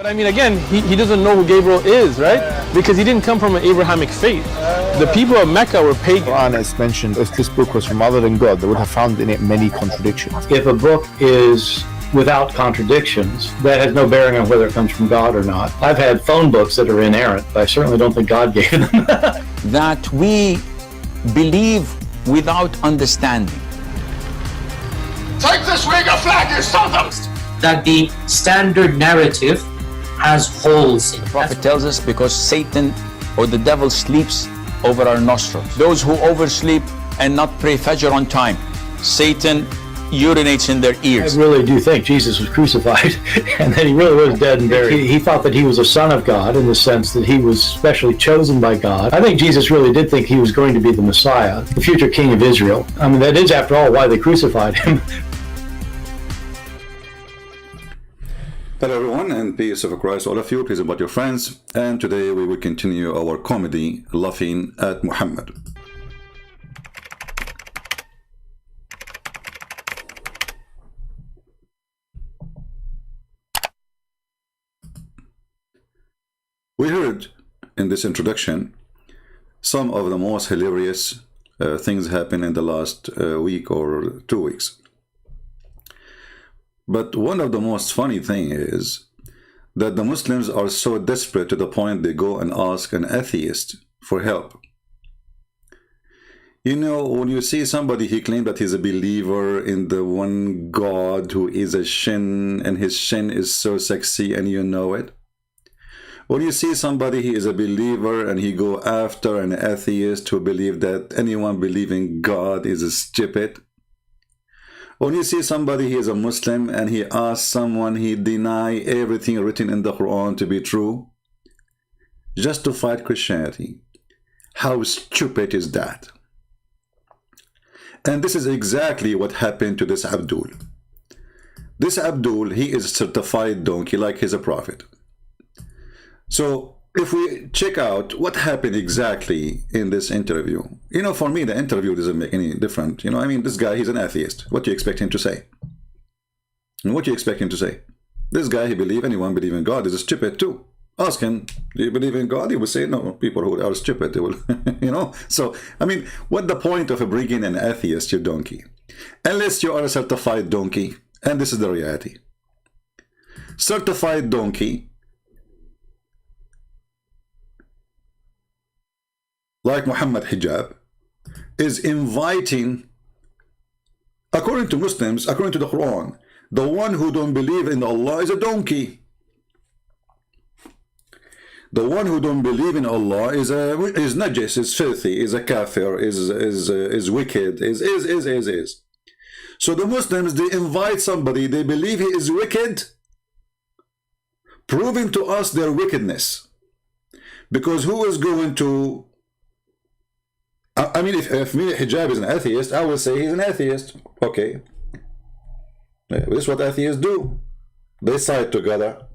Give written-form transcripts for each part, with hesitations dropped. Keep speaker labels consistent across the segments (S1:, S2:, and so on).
S1: I mean, again, he doesn't know who Gabriel is, right? Because he didn't come from an Abrahamic faith. The people of Mecca were pagan.
S2: Quran is mentioned, if this book was from other than God, they would have found in it many contradictions.
S3: If a book is without contradictions, that has no bearing on whether it comes from God or not. I've had phone books that are inerrant, but I certainly don't think God gave them.
S4: That we believe without understanding.
S5: Take this wig of flag, you sons!
S6: That the standard narrative has holes in it.
S4: The Prophet tells us because Satan or the devil sleeps over our nostrils. Those who oversleep and not pray Fajr on time, Satan urinates in their ears.
S3: I really do think Jesus was crucified and that he really was dead and buried. He thought that he was a son of God in the sense that he was specially chosen by God. I think Jesus really did think he was going to be the Messiah, the future king of Israel. I mean, that is, after all, why they crucified him.
S7: Hello everyone, and peace of Christ all of you. Please invite your friends, and today we will continue our comedy laughing at Muhammad. We heard in this introduction some of the most hilarious things happen in the last week or 2 weeks. But one of the most funny thing is that the Muslims are so desperate to the point they go and ask an atheist for help. You know, when you see somebody, he claims that he's a believer in the one God who is a shin, and his shin is so sexy and you know it. When you see somebody, he is a believer and he go after an atheist who believe that anyone believing God is stupid. When you see somebody, he is a Muslim and he asks someone, he deny everything written in the Quran to be true just to fight Christianity. How stupid is that? And this is exactly what happened to this Abdul. This Abdul, he is a certified donkey, like he's a prophet. So if we check out what happened exactly in this interview, you know, for me, the interview doesn't make any difference. You know, I mean, this guy, he's an atheist. What do you expect him to say? And what do you expect him to say? This guy, he believes anyone believe in God is stupid too. Ask him, do you believe in God? He will say, no, people who are stupid, they will, you know. So, I mean, what the point of bringing an atheist, you donkey? Unless you are a certified donkey, and this is the reality. Certified donkey, like Muhammad Hijab, is inviting, according to Muslims, according to the Quran, the one who don't believe in Allah is a donkey. The one who don't believe in Allah is najis, is filthy, is a kafir, is wicked, is. So the Muslims, they invite somebody, they believe he is wicked, proving to us their wickedness. Because who is going to, I mean, if me, Hijab is an atheist, I will say he's an atheist. Okay. This is what atheists do. They side together.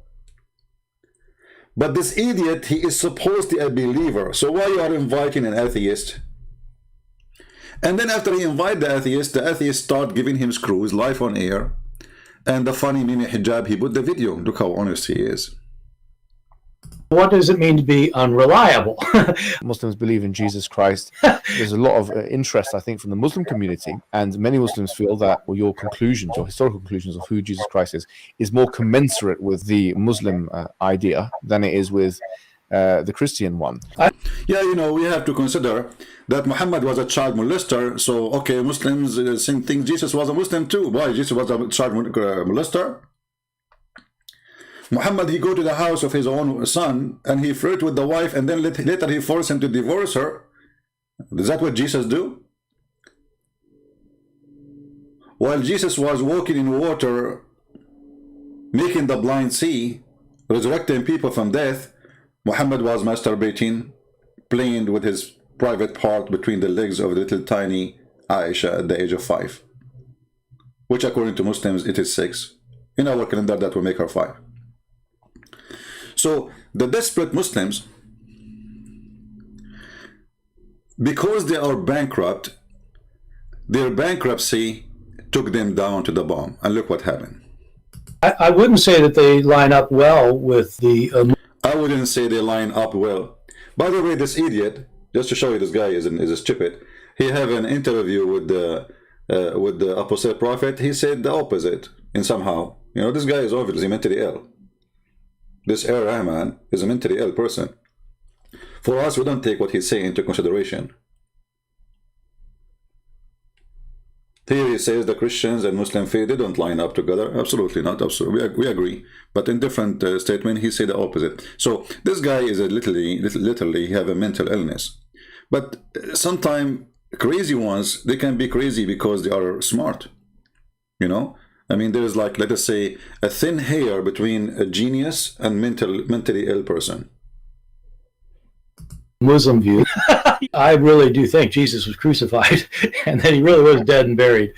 S7: But this idiot, he is supposed to be a believer. So why you are inviting an atheist? And then after he invite the atheist start giving him screws live on air. And the funny Mimi Hijab, he put the video. Look how honest he is.
S3: What does it mean to be unreliable?
S2: Muslims believe in Jesus Christ. There's a lot of interest, I think, from the Muslim community, and many Muslims feel that, well, your conclusions, your historical conclusions of who Jesus Christ is more commensurate with the Muslim idea than it is with the Christian one.
S7: Yeah, you know, we have to consider that Muhammad was a child molester. So, okay, Muslims think Jesus was a Muslim too. Why? Jesus was a child molester? Muhammad, he go to the house of his own son and he flirt with the wife, and then later he forced him to divorce her. Is that what Jesus do? While Jesus was walking in water, making the blind see, resurrecting people from death, Muhammad was masturbating, playing with his private part between the legs of little tiny Aisha at the age of 5. Which according to Muslims, it is 6. In our calendar, that will make her 5. So the desperate Muslims, because they are bankrupt, their bankruptcy took them down to the bottom. And look what happened.
S3: I wouldn't say that they line up well with the.
S7: I wouldn't say they line up well. By the way, this idiot, just to show you this guy is a stupid, he have an interview with the Apostle Prophet. He said the opposite in somehow. You know, this guy is obviously mentally ill. This Bart Ehrman is a mentally ill person. For us, we don't take what he's saying into consideration. Here he says the Christians and Muslim faith, they don't line up together. Absolutely not. Absolutely, we agree. But in different statement, he said the opposite. So this guy is literally have a mental illness. But sometimes crazy ones, they can be crazy because they are smart. You know, I mean, there is like, let us say, a thin hair between a genius and mentally ill person.
S3: Muslim view. I really do think Jesus was crucified and that he really was dead and buried.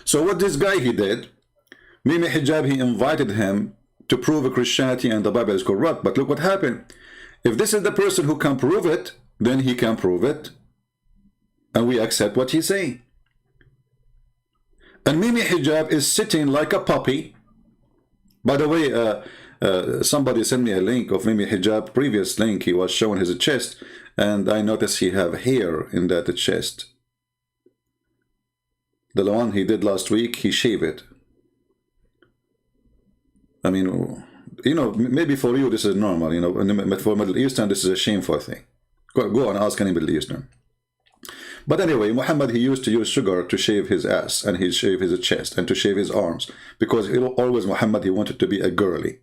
S7: So what this guy he did, Mimi Hijab, he invited him to prove Christianity and the Bible is corrupt. But look what happened. If this is the person who can prove it, then he can prove it. And we accept what he's saying. And Mimi Hijab is sitting like a puppy. By the way, somebody sent me a link of Mimi Hijab, previous link. He was showing his chest, and I noticed he have hair in that chest. The one he did last week, he shaved it. I mean, you know, maybe for you this is normal, you know, but for Middle Eastern this is a shameful thing. Go and ask any Middle Eastern. But anyway, Muhammad, he used to use sugar to shave his ass, and he shave his chest, and to shave his arms, because he always, Muhammad, he wanted to be a girly.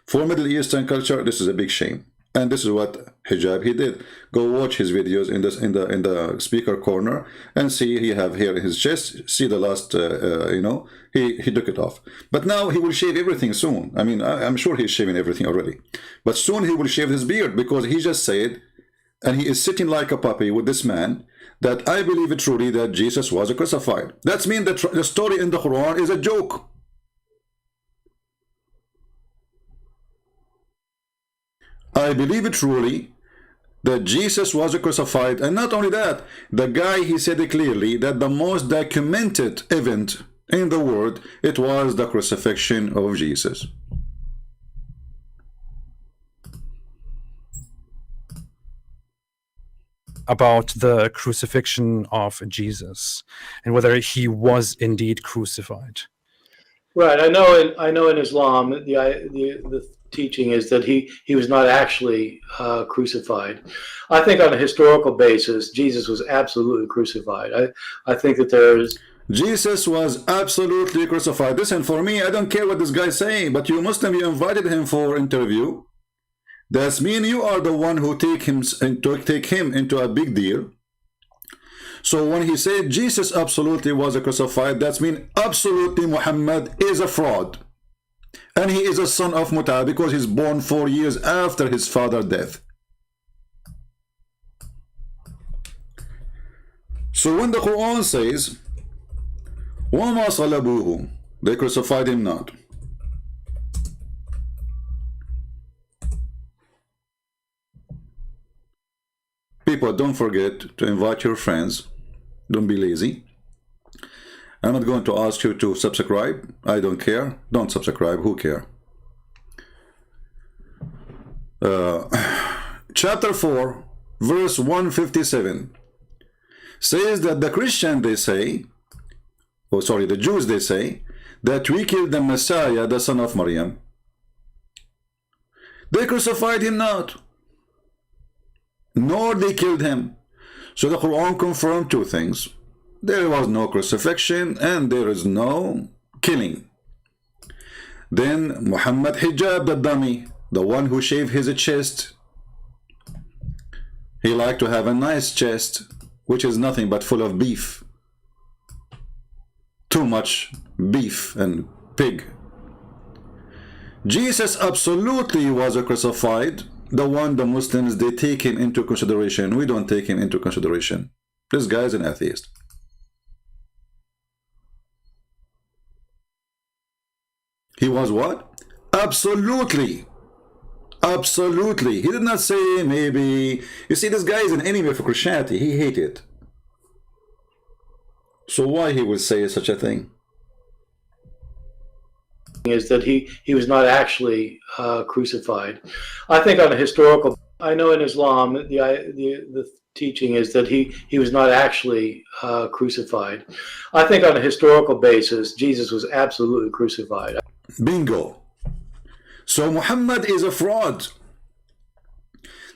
S7: For Middle Eastern culture, this is a big shame. And this is what Hijab he did. Go watch his videos in the speaker corner and see he have hair in his chest. See the last, you know, he took it off. But now he will shave everything soon. I mean, I'm sure he's shaving everything already. But soon he will shave his beard, because he just said, and he is sitting like a puppy with this man, that I believe it truly that Jesus was crucified. That means that the story in the Quran is a joke. I believe it truly that Jesus was crucified. And not only that, the guy, he said it clearly that the most documented event in the world, it was the crucifixion of Jesus.
S8: About the crucifixion of Jesus and whether he was indeed crucified.
S3: Right. I know in Islam the teaching is that he was not actually crucified. I think on a historical basis, Jesus was absolutely crucified. I think that
S7: Jesus was absolutely crucified. Listen, for me, I don't care what this guy is saying, but you Muslim, you invited him for interview. That's mean you are the one who take him into a big deal. So when he said Jesus absolutely was crucified, that's mean absolutely Muhammad is a fraud. And he is a son of Muta because he's born 4 years after his father's death. So when the Quran says, وَمَا صَلَبُوهُ, they crucified him not. People, don't forget to invite your friends. Don't be lazy. I'm not going to ask you to subscribe. I don't care. Don't subscribe. Who care? Chapter 4, verse 157 says that the Christian, they say, oh sorry, the Jews, they say that we killed the Messiah, the son of Maryam. They crucified him not, nor they killed him. So the Quran confirmed two things. There was no crucifixion and there is no killing. Then Muhammad Hijab, the dummy, the one who shaved his chest, he liked to have a nice chest, which is nothing but full of beef. Too much beef and pig. Jesus absolutely was crucified. The one the Muslims, they take him into consideration. We don't take him into consideration. This guy is an atheist. He was what? Absolutely. Absolutely. He did not say maybe. You see, this guy is an enemy for Christianity. He hates it. So why he would say such a thing?
S3: is that he was not actually crucified. I think on a historical, I know in Islam the teaching is that he was not actually crucified. I think on a historical basis, Jesus was absolutely crucified.
S7: Bingo. So Muhammad is a fraud.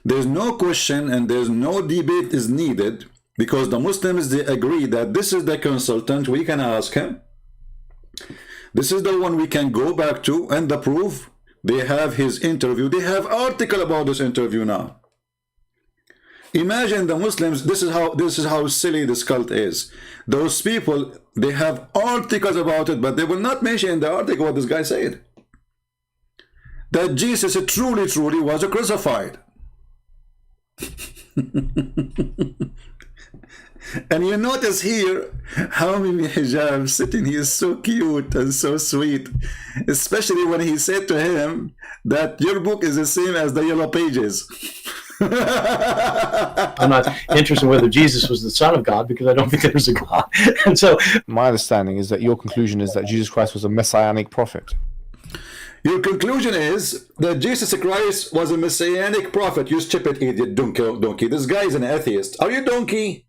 S7: There's no question and there's no debate is needed, because the Muslims, they agree that this is the consultant, we can ask him. This is the one we can go back to, and the proof, they have his interview. They have article about this interview now. Imagine the Muslims, this is how silly this cult is. Those people, they have articles about it, but they will not mention in the article what this guy said. That Jesus truly was crucified. And you notice here how many hijab sitting. He is so cute and so sweet, especially when he said to him that your book is the same as the yellow pages.
S3: I'm not interested in whether Jesus was the Son of God, because I don't think there's a God. And so
S2: my understanding is that your conclusion is that Jesus Christ was a messianic prophet.
S7: Your conclusion is that Jesus Christ was a messianic prophet. You stupid idiot, donkey. This guy is an atheist. Are you donkey?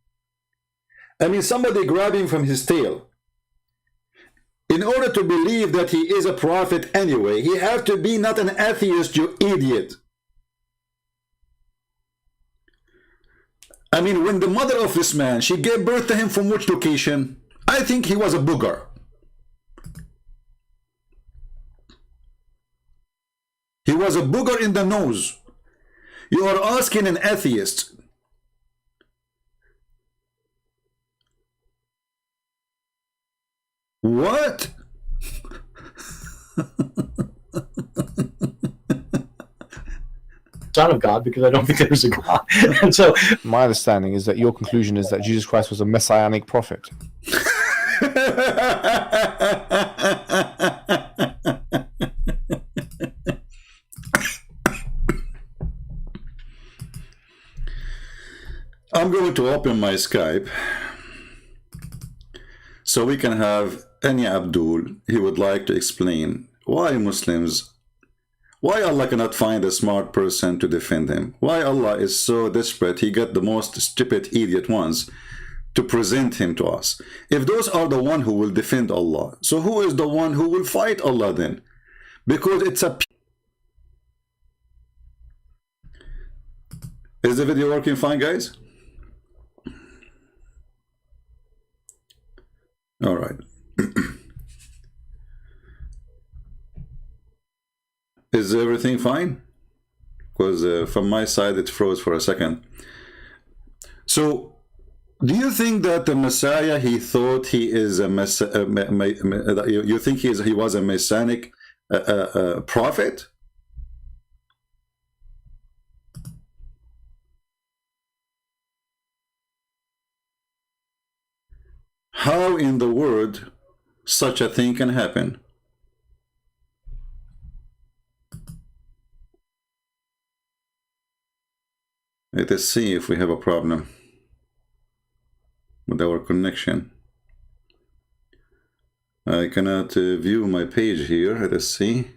S7: I mean, somebody grabbing from his tail. In order to believe that he is a prophet anyway, he have to be not an atheist, you idiot. I mean, when the mother of this man, she gave birth to him from which location? I think he was a booger. He was a booger in the nose. You are asking an atheist. What?
S3: Son of God, because I don't think there's a God. And so
S2: my understanding is that your conclusion is that Jesus Christ was a messianic prophet.
S7: I'm going to open my Skype so we can have any Abdul. He would like to explain why Muslims, why Allah cannot find a smart person to defend him, why Allah is so desperate he got the most stupid idiot ones to present him to us. If those are the one who will defend Allah, so who is the one who will fight Allah then? Because it's a... Is the video working fine, guys? All right. Is everything fine? Because from my side it froze for a second. So, do you think that the Messiah, he thought he is a you think he was a messianic prophet? How in the world such a thing can happen? Let us see if we have a problem with our connection. I cannot view my page here. Let us see.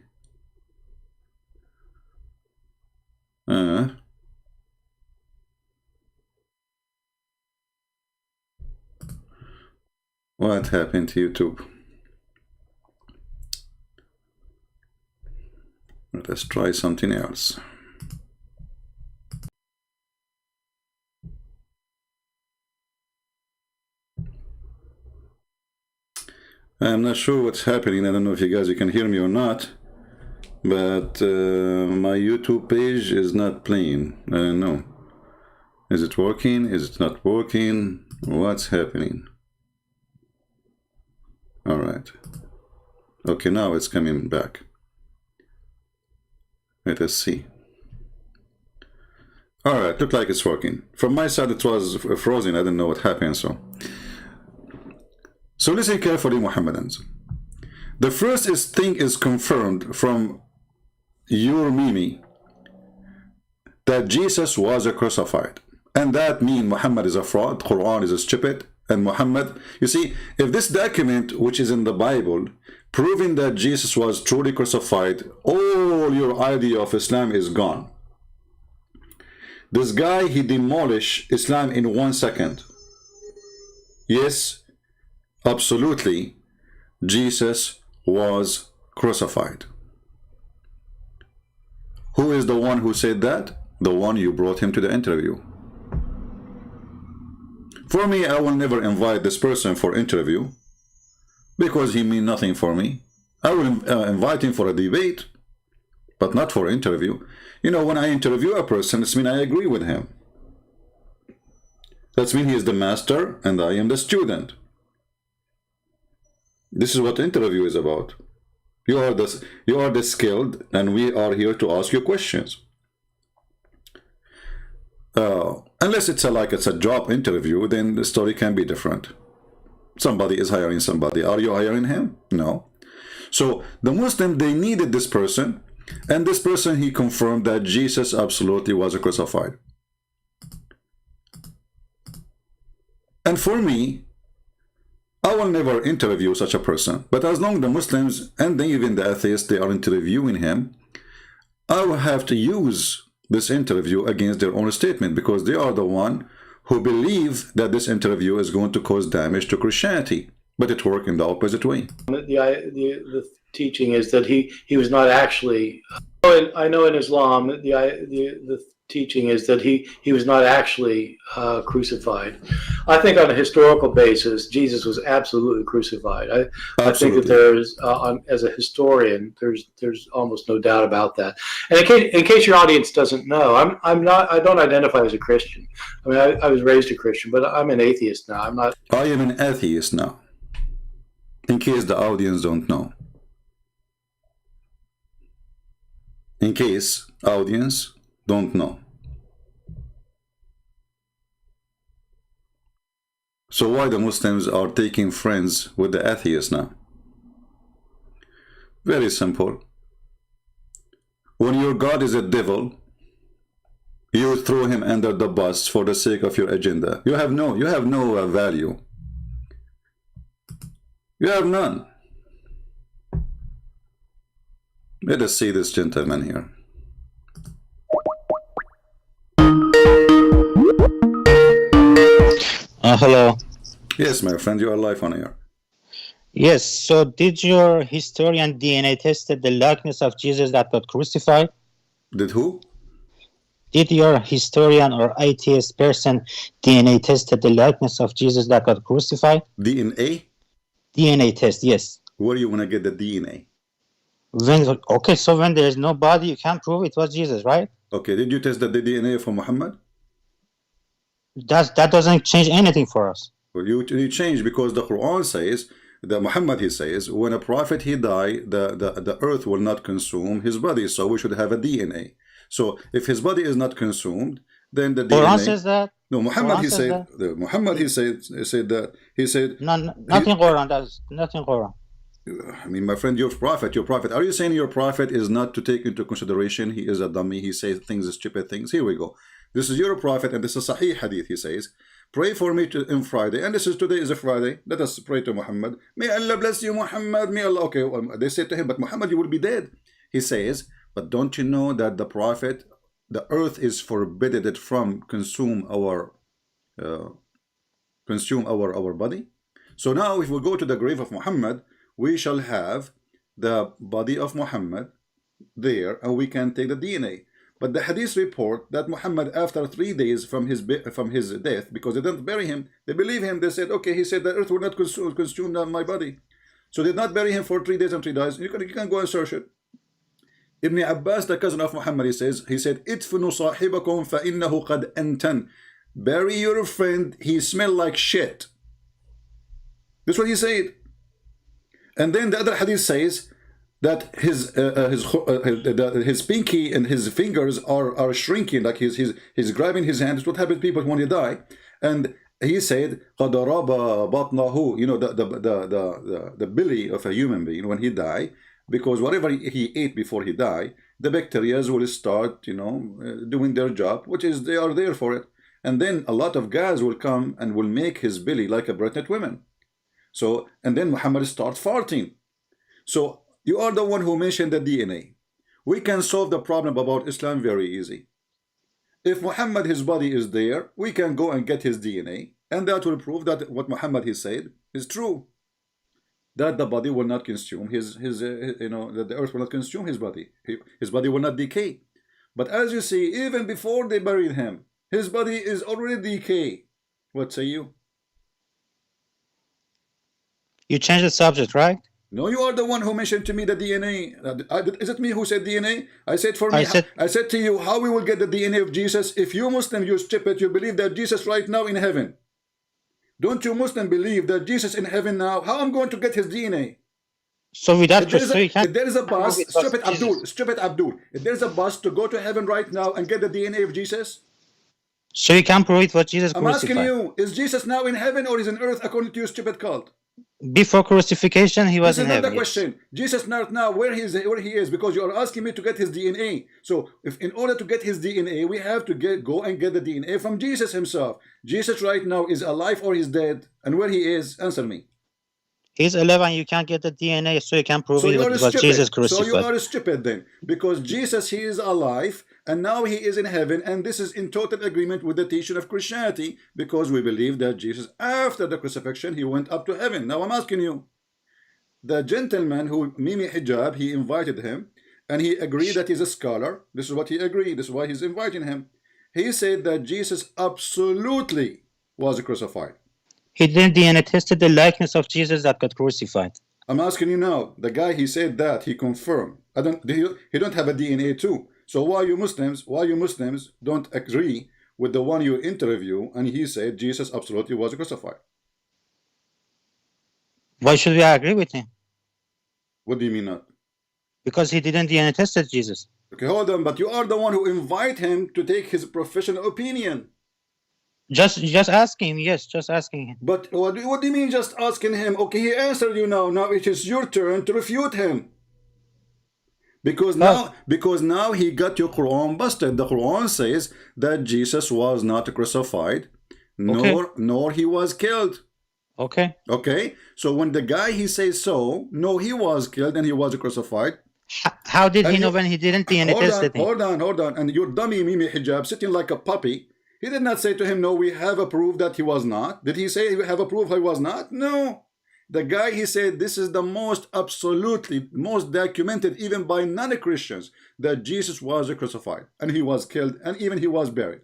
S7: What happened to YouTube? Let us try something else. I'm not sure what's happening. I don't know if you guys can hear me or not, but my YouTube page is not playing. I don't know. Is it working? Is it not working? What's happening? All right. Okay, now it's coming back. Let us see. All right, look like it's working. From my side, it was frozen. I don't know what happened. So listen carefully, Muhammadans. The first thing is confirmed from your Mimi that Jesus was crucified, and that means Muhammad is a fraud, Quran is a stupid, and Muhammad. You see, if this document, which is in the Bible, proving that Jesus was truly crucified, all your idea of Islam is gone. This guy, he demolished Islam in 1 second. Yes, absolutely, Jesus was crucified. Who is the one who said that? The one you brought him to the interview. For me, I will never invite this person for interview because he means nothing for me. I will invite him for a debate, but not for interview. You know, when I interview a person, it means I agree with him. That means he is the master and I am the student. This is what interview is about. You are the skilled, and we are here to ask you questions. Unless it's a job interview, then the story can be different. Somebody is hiring somebody. Are you hiring him? No. So the Muslim, they needed this person, and this person, he confirmed that Jesus absolutely was crucified. And for me, I will never interview such a person. But as long as the Muslims and even the atheists, they are interviewing him, I will have to use this interview against their own statement, because they are the one who believe that this interview is going to cause damage to Christianity. But it worked in the opposite way.
S3: The teaching is that he was not actually. I know in Islam the teaching is that he was not actually crucified. I think on a historical basis, Jesus was absolutely crucified. I think that there's, as a historian, there's almost no doubt about that. And in case your audience doesn't know, I don't identify as a Christian. I mean, I was raised a Christian, but I'm an atheist now. I'm not.
S7: I am an atheist now. In case the audience don't know. In case audience don't know. So why the Muslims are taking friends with the atheists now? Very simple. When your God is a devil, you throw him under the bus for the sake of your agenda. You have no value. You have none. Let us see this gentleman here.
S9: Hello.
S7: Yes, my friend, you are live on air.
S9: Yes, so did your historian DNA tested the likeness of Jesus that got crucified?
S7: Did who?
S9: Did your historian or atheist person DNA tested the likeness of Jesus that got crucified?
S7: DNA?
S9: DNA test, yes.
S7: Where do you want to get the DNA?
S9: Okay, so when there is no body, you can't prove it was Jesus, right?
S7: Okay, did you test the DNA for Muhammad?
S9: That doesn't change anything for us.
S7: Well, you change, because the Quran says that Muhammad, he says, when a prophet he die, the earth will not consume his body, so we should have a DNA. So if his body is not consumed, then the
S9: Quran
S7: DNA
S9: says that.
S7: No, Muhammad
S9: Quran
S7: he said that. Muhammad he said that he said
S9: nothing Quran. That's nothing Quran.
S7: I mean, my friend, your prophet. Are you saying your prophet is not to take into consideration? He is a dummy. He says things, stupid things. Here we go. This is your prophet, and this is Sahih Hadith. He says, pray for me on Friday. And today is a Friday. Let us pray to Muhammad. May Allah bless you, Muhammad. May Allah. Okay, well, they said to him, but Muhammad, you will be dead. He says, but don't you know that the prophet, the earth is forbidden from consume our body? So now if we go to the grave of Muhammad, we shall have the body of Muhammad there, and we can take the DNA. But the hadith report that Muhammad, after 3 days from his death, because they didn't bury him, they believe him, they said, okay, he said the earth will not consume my body. So they did not bury him for 3 days and 3 days. You can go and search it. Ibn Abbas, the cousin of Muhammad, he said, idfinu sahibakum fa innahu qad antan. Bury your friend, he smelled like shit. That's what he said. And then the other hadith says that his pinky and his fingers are shrinking, like he's grabbing his hand. It's what happens to people when they die. And he said, قَدْ رَبَ بَطْنَهُ, you know, the belly of a human being when he die, because whatever he ate before he died, the bacteria will start, you know, doing their job, which is they are there for it. and then a lot of guys will come and will make his belly like a pregnant woman. So, and then Muhammad starts farting. So you are the one who mentioned the DNA. We can solve the problem about Islam very easy. If Muhammad, his body is there, we can go and get his DNA, and that will prove that what Muhammad he said is true. That the body will not consume that the earth will not consume his body. His body will not decay. But as you see, even before they buried him, his body is already decay. What say you?
S9: You changed the subject, right?
S7: No, you are the one who mentioned to me the DNA. Is it me who said DNA? I said for me. I said to you, how we will get the DNA of Jesus? If you Muslim, you stupid, you believe that Jesus right now in heaven. Don't you Muslim believe that Jesus in heaven now? How I'm going to get his DNA?
S9: So without
S7: if there is a bus, stupid Abdul, if there's a bus to go to heaven right now and get the DNA of Jesus,
S9: so you can prove it what Jesus
S7: I'm
S9: crucified.
S7: asking you, is Jesus now in heaven or is in earth according to your stupid cult?
S9: Before crucifixion, he was in heaven.
S7: This is not the question. Jesus not now where he is, because you are asking me to get his DNA. So if in order to get his DNA, we have to go and get the DNA from Jesus himself. Jesus right now is alive or he's dead, and where he is, answer me.
S9: He's 11. You can't get the DNA, so you can prove it was Jesus crucified.
S7: So you are stupid then, because Jesus, he is alive, and now he is in heaven, and this is in total agreement with the teaching of Christianity, because we believe that Jesus, after the crucifixion, he went up to heaven. Now I'm asking you, the gentleman who Mimi Hijab, he invited him, and he agreed that he's a scholar. This is what he agreed. This is why he's inviting him. He said that Jesus absolutely was crucified.
S9: He didn't DNA tested the likeness of Jesus that got crucified.
S7: I'm asking you now, the guy he said that, he confirmed. He don't have a DNA too. So why you Muslims don't agree with the one you interview and he said Jesus absolutely was crucified?
S9: Why should we agree with him?
S7: What do you mean not?
S9: Because he didn't DNA tested Jesus.
S7: Okay, hold on, but you are the one who invite him to take his professional opinion.
S9: Just asking him, yes, just asking him.
S7: But what do you mean just asking him? Okay, he answered you now. Now it is your turn to refute him. Because now he got your Quran busted. The Quran says that Jesus was not crucified, nor he was killed.
S9: Okay.
S7: Okay. So when the guy he says so, no, he was killed and he was crucified.
S9: How did he know when he didn't DNA test it?
S7: Hold on. And your dummy Mimi Hijab sitting like a puppy. He did not say to him, no, we have a proof that he was not. Did he say we have a proof he was not? No. The guy, he said, this is the most documented, even by non-Christians, that Jesus was crucified and he was killed and even he was buried.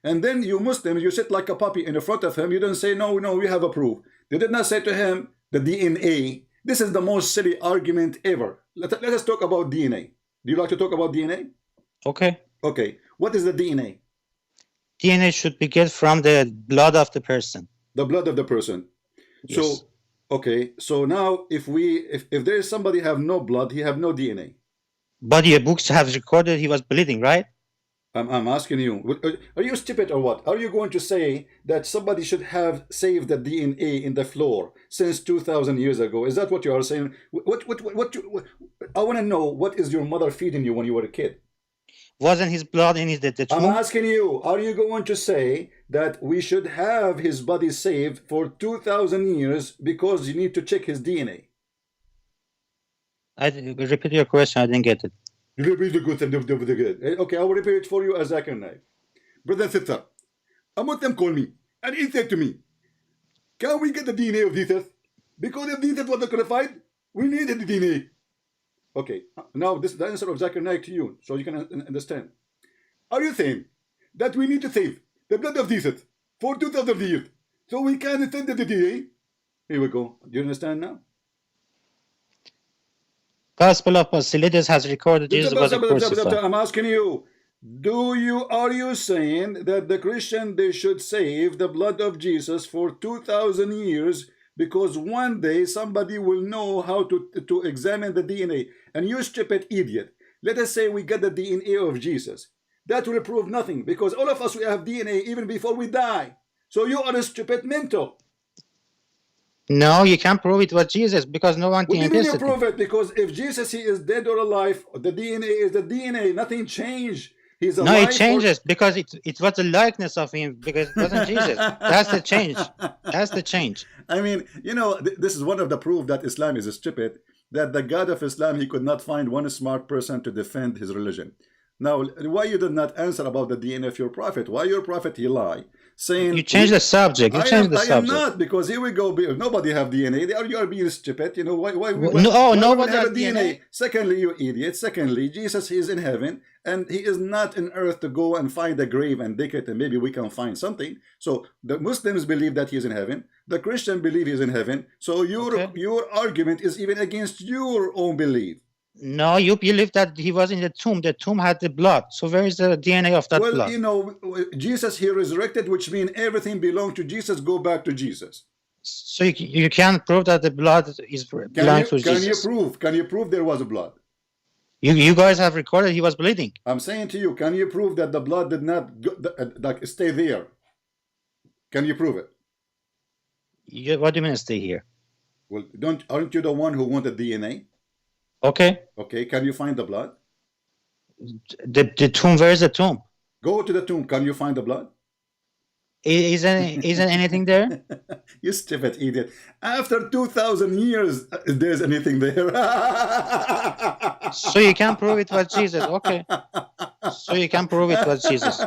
S7: And then you Muslims, you sit like a puppy in front of him. You don't say, no, we have a proof. They did not say to him, the DNA. This is the most silly argument ever. Let us talk about DNA. Do you like to talk about DNA?
S9: Okay.
S7: Okay. What is the DNA?
S9: DNA should be get from the blood of the person.
S7: The blood of the person.
S9: Yes.
S7: So, okay. So now, if there is somebody have no blood, he have no DNA.
S9: But your books have recorded he was bleeding, right?
S7: I'm asking you. Are you stupid or what? Are you going to say that somebody should have saved the DNA in the floor since 2,000 years ago? Is that what you are saying? I want to know, what is your mother feeding you when you were a kid?
S9: Wasn't his blood in his tomb?
S7: I'm asking you, are you going to say that we should have his body saved for 2,000 years because you need to check his DNA?
S9: I repeat your question. I didn't get it.
S7: Repeat the good. Okay, I will repeat it for you as Zakir Naik. Brother and sister, a Muslim called me and he said to me, can we get the DNA of Jesus? Because if Jesus was crucified, we needed the DNA. Okay, now this is the answer of Zakir Naik to you, so you can understand. Are you saying that we need to save the blood of Jesus for 2,000 years so we can send the DNA? Here we go. Do you understand now?
S9: Gospel of Basilides has recorded Jesus was crucified.
S7: I'm asking you, are you saying that the Christian, they should save the blood of Jesus for 2,000 years because one day somebody will know how to examine the DNA? And you stupid idiot, let us say we get the DNA of Jesus. That will prove nothing, because all of us, we have DNA even before we die. So you are a stupid mental.
S9: No, you can't prove it was Jesus, because no one
S7: can test it. Prove it? Because if Jesus, he is dead or alive, the DNA is the DNA. Nothing changed. He's a
S9: No,
S7: life
S9: it changes because it was the likeness of him, because it wasn't Jesus. That's the change. That's the change.
S7: I mean, you know, this is one of the proof that Islam is stupid, that the God of Islam, he could not find one smart person to defend his religion. Now, why you did not answer about the DNA of your prophet? Why your prophet he lie? Saying
S9: You changed the subject. You changed the
S7: I am
S9: subject.
S7: not, because here we go. Nobody have DNA. You are being stupid. You know why?
S9: Nobody
S7: have
S9: has
S7: a DNA. Secondly, you idiot. Secondly, Jesus is in heaven and he is not in earth to go and find a grave and dig it and maybe we can find something. So the Muslims believe that he is in heaven. The Christian believe he is in heaven. So your argument is even against your own belief.
S9: No, you believe that he was in the tomb. The tomb had the blood. So where is the DNA of that blood?
S7: Well, you know, Jesus he resurrected, which means everything belongs to Jesus. Go back to Jesus.
S9: So you can't prove that the blood is belongs to Jesus.
S7: Can you prove there was blood?
S9: You guys have recorded he was bleeding.
S7: I'm saying to you, can you prove that the blood did not stay there? Can you prove it?
S9: What do you mean stay here?
S7: Well, aren't you the one who wanted DNA?
S9: Okay.
S7: Okay, can you find the blood?
S9: The tomb, where is the tomb?
S7: Go to the tomb. Can you find the blood?
S9: Isn't anything there?
S7: You stupid idiot. After 2,000 years, there's anything there.
S9: So you can prove it was Jesus. Okay. So you can prove it was Jesus.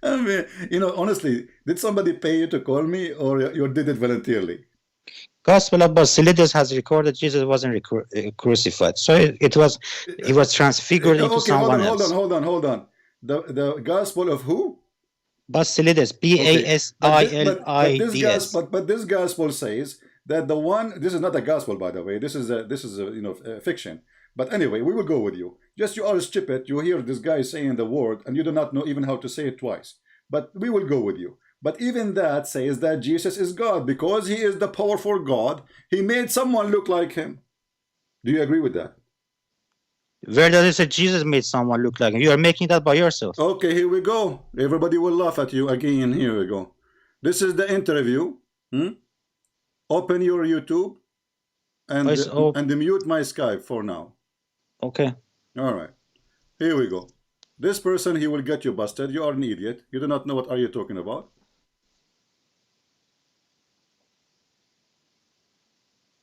S7: I mean, you know, honestly, did somebody pay you to call me, or you did it voluntarily?
S9: Gospel of Basilides has recorded Jesus wasn't crucified. So he was transfigured into someone else.
S7: Hold on. The Gospel of who?
S9: Basilides, Basilides.
S7: But this Gospel says that the one. This is not a Gospel, by the way. This is a fiction. But anyway, we will go with you. Just you are stupid. You hear this guy saying the word and you do not know even how to say it twice. But we will go with you. But even that says that Jesus is God because he is the powerful God. He made someone look like him. Do you agree with that?
S9: Where does it say Jesus made someone look like him? You are making that by yourself.
S7: Okay, here we go. Everybody will laugh at you again. Here we go. This is the interview. Open your YouTube and mute my Skype for now.
S9: Okay.
S7: All right. Here we go. This person, he will get you busted. You are an idiot. You do not know what are you talking about.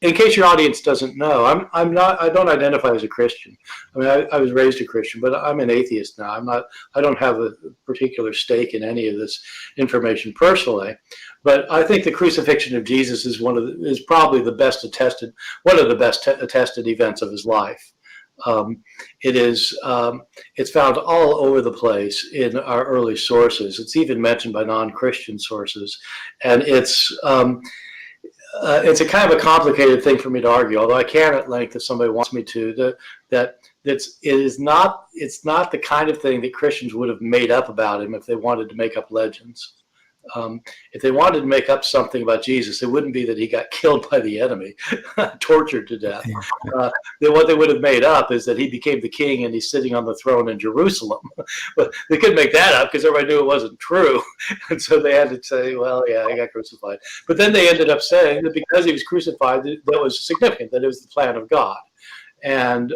S3: In case your audience doesn't know, I don't identify as a Christian. I mean, I was raised a Christian, but I'm an atheist now. I don't have a particular stake in any of this information personally. But I think the crucifixion of Jesus is probably the best attested, one of the best attested events of his life. It's found all over the place in our early sources. It's even mentioned by non-Christian sources, and it's a kind of a complicated thing for me to argue. Although I can at length, if somebody wants me to, it's not the kind of thing that Christians would have made up about him if they wanted to make up legends. If they wanted to make up something about Jesus, it wouldn't be that he got killed by the enemy, tortured to death. What they would have made up is that he became the king and he's sitting on the throne in Jerusalem. But they couldn't make that up because everybody knew it wasn't true. And so they had to say, well, yeah, he got crucified. But then they ended up saying that because he was crucified, that was significant, that it was the plan of God. And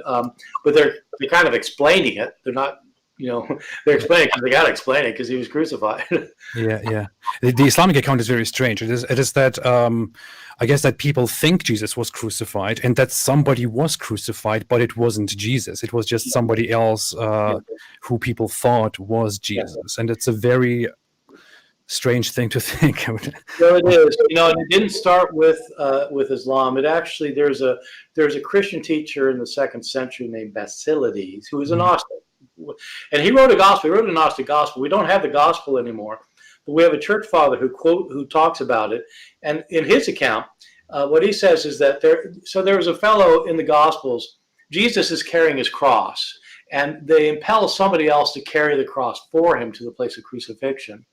S3: but they're kind of explaining it. They're not. They're explaining because they got to explain it because he was crucified.
S8: Yeah. The Islamic account is very strange. It is that I guess that people think Jesus was crucified and that somebody was crucified, but it wasn't Jesus. It was just somebody else who people thought was Jesus, and it's a very strange thing to think.
S3: So it is. And it didn't start with Islam. It actually there's a Christian teacher in the 2nd century named Basilides who was an Gnostic. And he wrote a gospel. He wrote a Gnostic gospel. We don't have the gospel anymore, but we have a church father who talks about it. And in his account, what he says is that there was a fellow in the Gospels. Jesus is carrying his cross, and they impel somebody else to carry the cross for him to the place of crucifixion.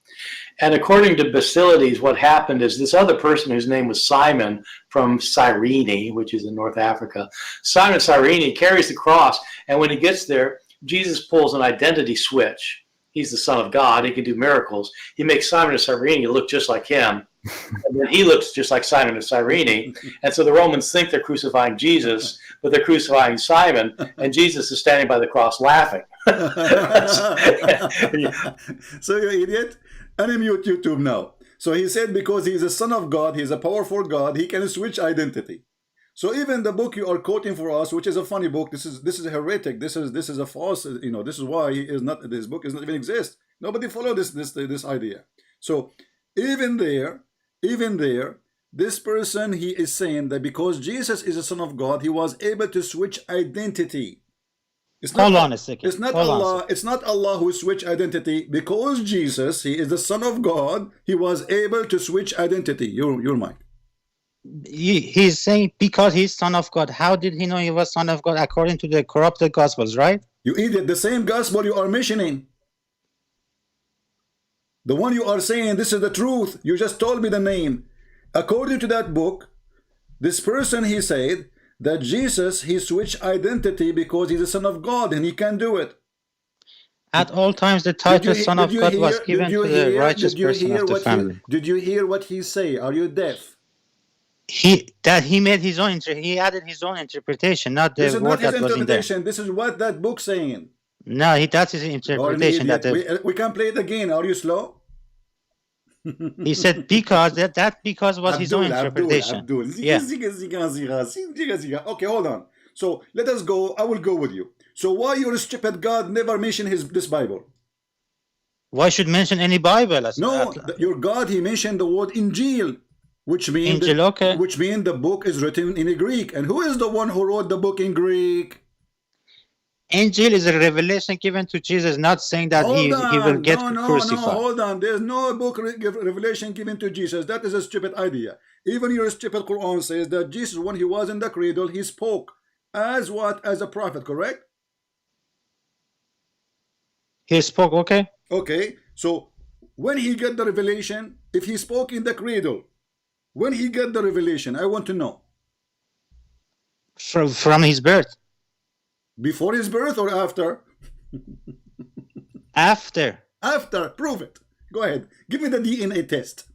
S3: And according to Basilides, what happened is this other person whose name was Simon from Cyrene, which is in North Africa, Simon Cyrene carries the cross, and when he gets there, Jesus pulls an identity switch. He's the Son of God. He can do miracles. He makes Simon of Cyrene look just like him. And then he looks just like Simon of Cyrene. And so the Romans think they're crucifying Jesus, but they're crucifying Simon, and Jesus is standing by the cross laughing.
S7: So you idiot. Unmute YouTube now. So he said because he's a son of God, he's a powerful God, he can switch identity. So even the book you are quoting for us, which is a funny book, this is a heretic, this is a false, this is why he is not, this book does not even exist. Nobody follow this idea. So even there, this person, he is saying that because Jesus is a son of God, he was able to switch identity. It's not,
S9: Hold on a second.
S7: It's not
S9: Hold
S7: Allah. It's not Allah who switched identity. Because Jesus, he is the son of God, he was able to switch identity. Your mind.
S9: He's saying because he's son of God. How did he know he was son of God according to the corrupted gospels, right?
S7: You idiot. The same gospel you are mentioning. The one you are saying this is the truth. You just told me the name. According to that book, this person, he said that Jesus, he switched identity because he's the son of God and he can do it.
S9: At all times, the title son of God was given to the righteous person of the family.
S7: Did you hear what he say? Are you deaf?
S9: He made his own, he added his own interpretation, not the word that was in there.
S7: This is what that book saying.
S9: No, that's his interpretation.
S7: We can play it again. Are you slow?
S9: He said because because was his own interpretation.
S7: Abdul.
S9: Yeah.
S7: Okay, hold on. So let us go. I will go with you. So why your stupid God never mentioned this Bible?
S9: Why should mention any Bible?
S7: No, your God, he mentioned the word Injil, which means which means the book is written in Greek. And who is the one who wrote the book in Greek?
S9: Injil is a revelation given to Jesus, not saying that he will get crucified.
S7: No, hold on. There's no book revelation given to Jesus. That is a stupid idea. Even your stupid Quran says that Jesus, when he was in the cradle, he spoke as what? As a prophet, correct?
S9: He spoke, okay?
S7: Okay, so when he got the revelation, if he spoke in the cradle, when he got the revelation, I want to know.
S9: From his birth.
S7: Before his birth or after?
S9: After.
S7: After. Prove it. Go ahead. Give me the DNA test.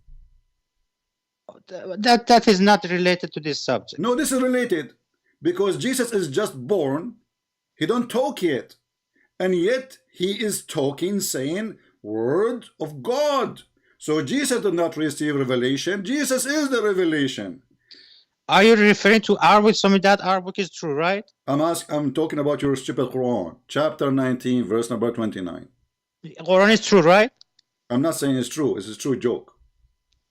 S9: That is not related to this subject.
S7: No, this is related. Because Jesus is just born. He don't talk yet. And yet he is talking, saying, word of God. So Jesus did not receive revelation. Jesus is the revelation.
S9: Are you referring to our book? Some of that our book is true, right?
S7: I'm talking about your stupid Quran, chapter 19, verse number 29.
S9: Quran is true, right?
S7: I'm not saying it's true. It's a true joke.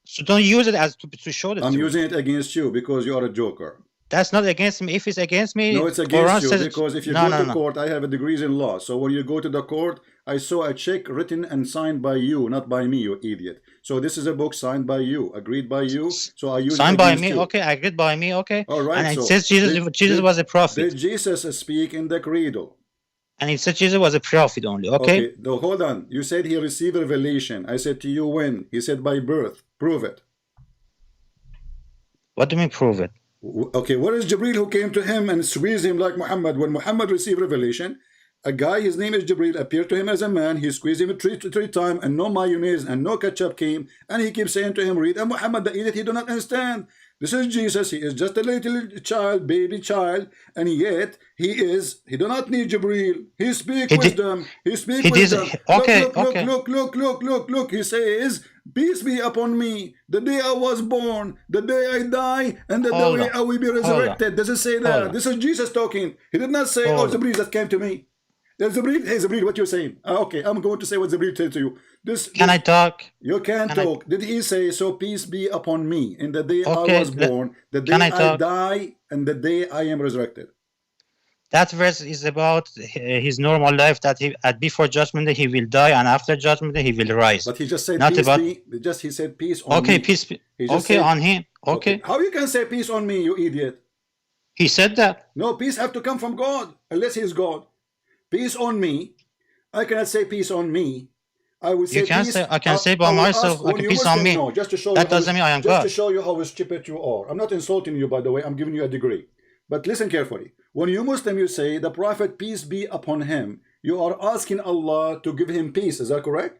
S9: So don't use it as to show the
S7: I'm
S9: truth.
S7: using it against you because you are a joker.
S9: That's not against me. If it's against me,
S7: no, it's against you because if you go to court, I have a degrees in law. So when you go to the court, I saw a check written and signed by you, not by me, you idiot. So this is a book signed by you, agreed by you. So I use
S9: signed by me, you. Okay, agreed by me, okay.
S7: All right.
S9: And it says Jesus was a prophet.
S7: Did Jesus speak in the cradle?
S9: And it said Jesus was a prophet only, okay?
S7: Okay, no, hold on. You said he received revelation. I said to you when? He said by birth. Prove it.
S9: What do you mean prove it?
S7: Okay, where is Jibril who came to him and squeezed him like Muhammad? When Muhammad received revelation, a guy, his name is Jibril, appeared to him as a man. He squeezed him three times and no mayonnaise and no ketchup came. And he keeps saying to him, read. And Muhammad, the idiot, he do not understand. This is Jesus. He is just a little child, baby child. And yet, he do not need Jibril. He speaks wisdom. He speaks wisdom.
S9: Okay,
S7: look. He says, peace be upon me, the day I was born, the day I die, and the day I will be resurrected. Does it say that? This is Jesus talking. He did not say, oh, Jibril that came to me. Jibril, hey Jibril, what you're saying? Okay, I'm going to say what Jibril said to you.
S9: Can I talk?
S7: You can talk. Did he say, so peace be upon me in the day I was born, the day I die, and the day I am resurrected?
S9: That verse is about his normal life, that before judgment day he will die, and after judgment day he will rise.
S7: But he just said
S9: not
S7: peace
S9: about.
S7: He said peace on me.
S9: Peace. Okay, on him. Okay.
S7: How you can say peace on me, you idiot?
S9: He said that.
S7: No, peace have to come from God, unless he is God. Peace on me. I cannot say peace on me. I will say
S9: you can
S7: peace.
S9: I can say by myself, okay, peace on me.
S7: No, just to show
S9: that doesn't mean I am God.
S7: Just to show you how stupid you are. I'm not insulting you, by the way. I'm giving you a degree. But listen carefully. When you Muslim, you say the Prophet, peace be upon him, you are asking Allah to give him peace. Is that correct?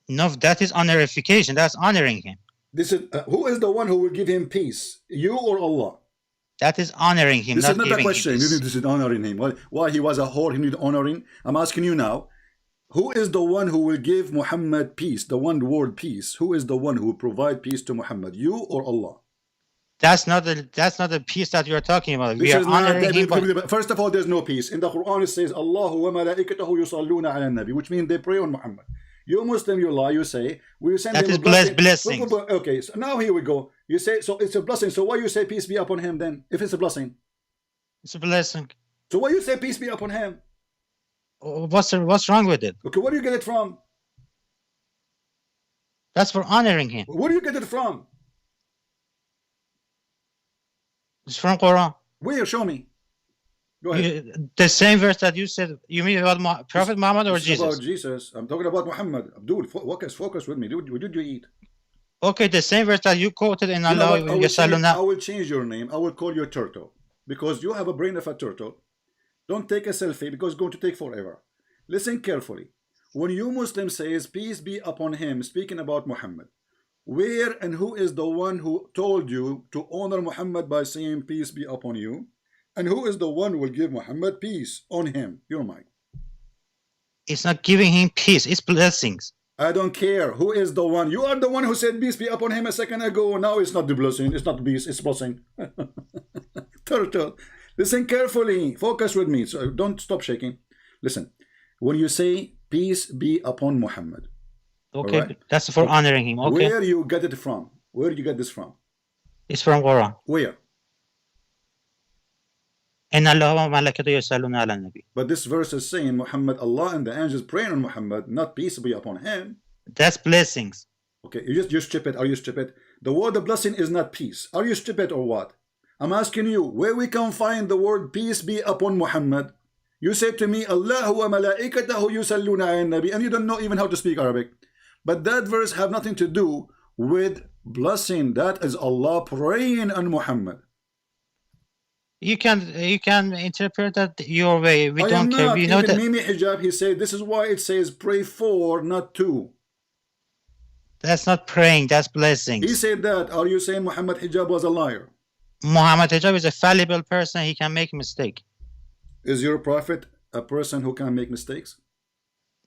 S9: No, that is honorification. That's honoring him.
S7: This is who is the one who will give him peace? You or Allah?
S9: That is honoring him.
S7: This is not a
S9: giving
S7: question.
S9: him
S7: You
S9: peace.
S7: need to honoring him. Why he was a whore? He need honoring. I'm asking you now. Who is the one who will give Muhammad peace? The one word peace. Who is the one who will provide peace to Muhammad? You or Allah?
S9: That's not the peace that you're talking about. We
S7: This
S9: are
S7: is not,
S9: honoring him. But
S7: first of all, there's no peace. In the Quran, it says, Allahu wa malaikatahu yusalluna ala nabi, which means they pray on Muhammad. You Muslim, you lie, you say, we send
S9: that
S7: him
S9: is
S7: a blessing.
S9: blessings.
S7: Okay, so now here we go. You say, so it's a blessing. So why you say peace be upon him then, if it's a blessing?
S9: It's a blessing.
S7: So why you say peace be upon him?
S9: What's wrong with it?
S7: Okay, where do you get it from?
S9: That's for honoring him.
S7: Where do you get it from?
S9: It's from Quran.
S7: Where? Show me. Go ahead.
S9: The same verse that you said. You mean about Prophet Muhammad or
S7: This is
S9: Jesus?
S7: about Jesus. I'm talking about Muhammad. Abdul, focus with me. What did you eat?
S9: Okay, the same verse that you quoted in
S7: You know
S9: Allah.
S7: what? I will change your name. I will call you a turtle. Because you have a brain of a turtle. Don't take a selfie because it's going to take forever. Listen carefully. When you Muslim says peace be upon him, speaking about Muhammad, where and who is the one who told you to honor Muhammad by saying peace be upon you? And who is the one who will give Muhammad peace on him? Your mind.
S9: It's not giving him peace. It's blessings.
S7: I don't care. Who is the one? You are the one who said peace be upon him a second ago. Now it's not the blessing. It's not peace. It's blessing. Turtle. Listen carefully. Focus with me. So don't stop shaking. Listen. When you say peace be upon Muhammad.
S9: Okay,
S7: right?
S9: that's for honoring him. Okay.
S7: Where you get it from? Where do you get this from?
S9: It's from Quran.
S7: Where?
S9: إن الله وملائكته يصلون على النبي.
S7: But this verse is saying Muhammad, Allah and the angels praying on Muhammad, not peace be upon him.
S9: That's blessings.
S7: Okay, you're stupid. Are you stupid? The word of blessing is not peace. Are you stupid or what? I'm asking you, where we can find the word peace be upon Muhammad? You said to me, Allah wa malaikatahu yusalluna ala nabi, and you don't know even how to speak Arabic. But that verse have nothing to do with blessing. That is Allah praying on Muhammad.
S9: You can interpret that your way. We
S7: I
S9: don't
S7: am
S9: care.
S7: not.
S9: We know
S7: Even
S9: that.
S7: Mimi Hijab, he said, this is why it says pray for, not to.
S9: That's not praying. That's blessings.
S7: He said that. Are you saying Muhammad Hijab was a liar?
S9: Muhammad Hijab is a fallible person. He can make mistake.
S7: Is your prophet a person who can make mistakes?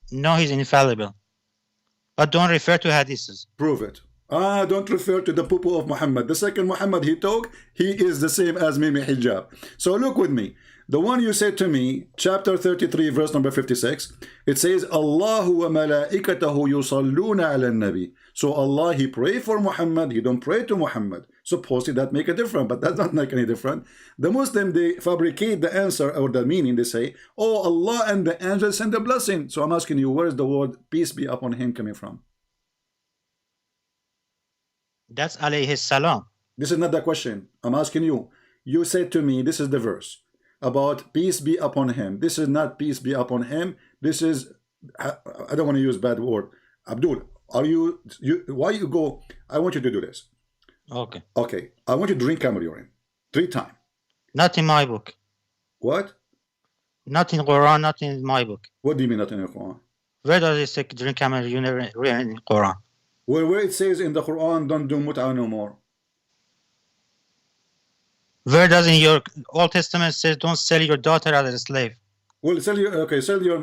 S9: No, he's infallible. But don't refer to hadiths.
S7: Prove it. Don't refer to the poo-poo of Muhammad. The second Muhammad he talked, he is the same as Mimi Hijab. So look with me. The one you said to me, chapter 33, verse number 56, it says, Allahu wa malaikatahu yusalluna ala nabi. So Allah, he pray for Muhammad, he don't pray to Muhammad. Supposedly that make a difference, but that doesn't make any difference. The Muslim, they fabricate the answer or the meaning. They say, oh, Allah and the angels send a blessing. So I'm asking you, where is the word peace be upon him coming from?
S9: That's alayhi salam.
S7: This is not the question. I'm asking you. You said to me, this is the verse about peace be upon him. This is not peace be upon him. This is, I don't want to use bad word. Abdul, are you why you go? I want you to do this.
S9: Okay.
S7: Okay. I want you to drink camel urine 3 times.
S9: Not in my book.
S7: What?
S9: Not in Quran, not in my book.
S7: What do you mean not in the Quran?
S9: Where does it say drink camel urine in Quran?
S7: Where it says in the Quran, don't do mut'ah no more.
S9: Where does in your Old Testament says don't sell your daughter as a slave?
S7: Well, sell your, okay, sell your,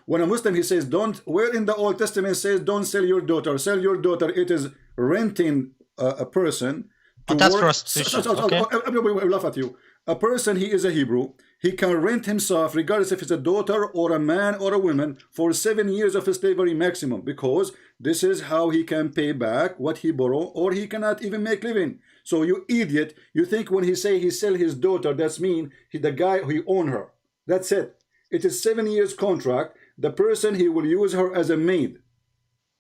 S7: when a Muslim, he says, don't, where in the Old Testament says, don't sell your daughter. Sell your daughter, it is renting a person to
S9: that's
S7: work.
S9: prostitution, okay.
S7: I laugh at you. A person, he is a Hebrew, he can rent himself, regardless if it's a daughter or a man or a woman, for 7 years of slavery maximum, because this is how he can pay back what he borrowed, or he cannot even make living. So you idiot, you think when he say he sell his daughter, that's mean the guy who own her. That's it. It is 7 years contract. The person, he will use her as a maid,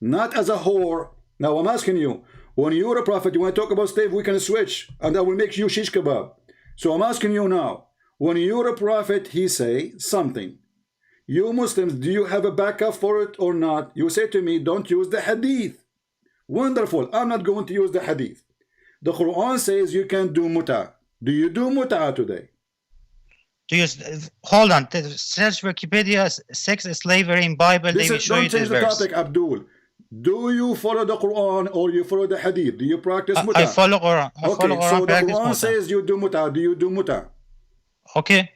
S7: not as a whore. Now I'm asking you, when you're a prophet, you want to talk about slave, we can switch, and I will make you shish kebab. So I'm asking you now, when you're a prophet, he say something. You Muslims, do you have a backup for it or not? You say to me, don't use the hadith. Wonderful. I'm not going to use the hadith. The Quran says you can do mut'ah. Do you do mut'ah today?
S9: Do you hold on? Search Wikipedia sex slavery in Bible. They will show you
S7: Don't change
S9: this
S7: the
S9: verse.
S7: topic, Abdul. Do you follow the Quran or you follow the Hadith? Do you practice muta?
S9: I follow Quran.
S7: Okay, so the Quran says you do muta. Do you do muta?
S9: Okay.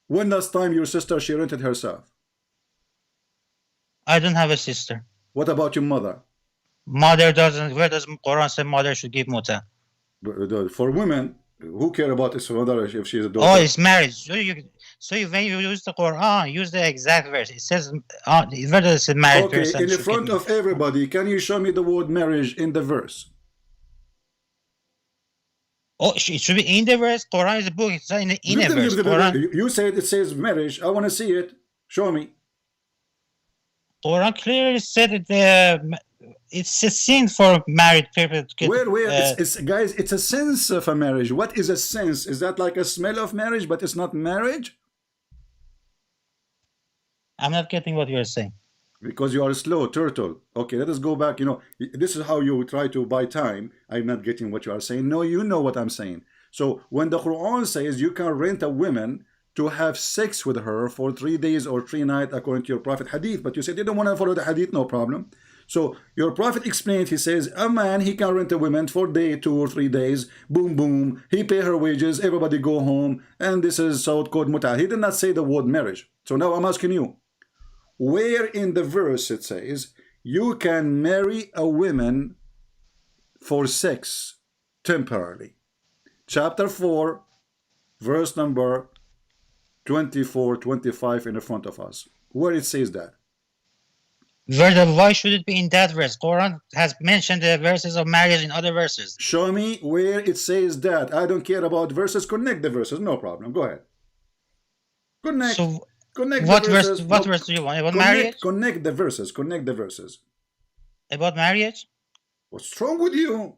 S7: When last time your sister she rented herself?
S9: I don't have a sister.
S7: What about your mother?
S9: Mother doesn't. Where does Quran say mother should give muta?
S7: For women, who care about his mother if she's a daughter?
S9: Oh, it's marriage. So when you use the Quran, use the exact verse. It says, where does it say marriage?
S7: Okay, in the front of everybody, can you show me the word marriage in the verse?
S9: Oh, it should be in the verse. Quran is a book. It's not in a verse. Quran.
S7: You said it says marriage. I want to see it. Show me.
S9: Quran clearly said that it's a sin for married people to get.
S7: Where? Guys, it's a sense of a marriage. What is a sense? Is that like a smell of marriage, but it's not marriage?
S9: I'm not getting what you're saying.
S7: Because you are slow, turtle. Okay, let us go back. You know, this is how you try to buy time. I'm not getting what you are saying. No, you know what I'm saying. So when the Quran says you can rent a woman to have sex with her for 3 days or 3 nights according to your Prophet Hadith, but you said you don't want to follow the Hadith, no problem. So your Prophet explained, he says, a man, he can rent a woman for 2 or 3 days, boom, boom, he pay her wages, everybody go home, and this is so-called muta. He did not say the word marriage. So now I'm asking you, where in the verse it says you can marry a woman for sex temporarily? Chapter 4, verse number 24, 25 in the front of us. Where it says that?
S9: Why should it be in that verse? Quran has mentioned the verses of marriage in other verses.
S7: Show me where it says that. I don't care about verses. Connect the verses. No problem. Go ahead. Connect.
S9: So,
S7: connect
S9: what
S7: the verses.
S9: What verse do you want? About marriage?
S7: Connect the verses. Connect the verses.
S9: About marriage?
S7: What's wrong with you?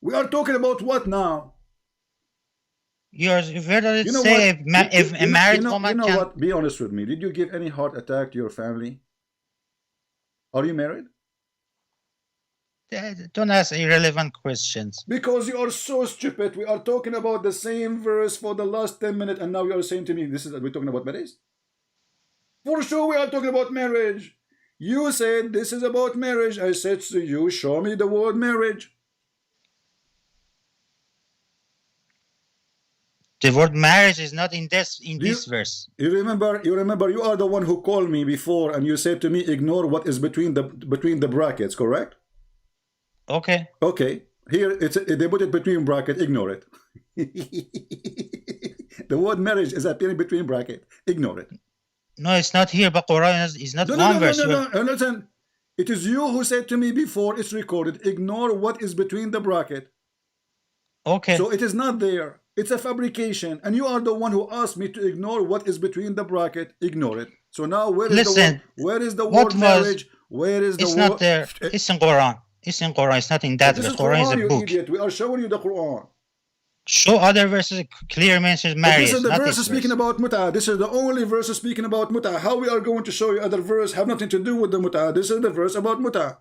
S7: We are talking about what now?
S9: Where does it say if a married woman
S7: can...
S9: You know
S7: what? Be honest with me. Did you give any heart attack to your family? Are you married?
S9: Don't ask irrelevant questions.
S7: Because you are so stupid. We are talking about the same verse for the last 10 minutes, and now you are saying to me, we're talking about marriage? For sure we are talking about marriage. You said this is about marriage. I said to you, show me the word marriage.
S9: The word marriage is not in this verse.
S7: You remember you are the one who called me before and you said to me, ignore what is between the brackets, correct?
S9: Okay.
S7: Okay. Here they put it between bracket, ignore it. The word marriage is appearing between bracket. Ignore it.
S9: No, it's not here, but Quran is not one verse.
S7: No. Listen. It is you who said to me before, it's recorded, ignore what is between the bracket.
S9: Okay.
S7: So it is not there. It's a fabrication, and you are the one who asked me to ignore what is between the bracket. Ignore it. So now where is the word marriage? Where is the word?
S9: It's not there. It's in Quran. It's in Quran. It's not in that verse. Quran is a book.
S7: Idiot. We are showing you the Quran.
S9: Show other verses clear mentions marriage.
S7: This is the verse speaking about muta. This is the only verse speaking about muta. How we are going to show you other verse have nothing to do with the muta? This is the verse about muta.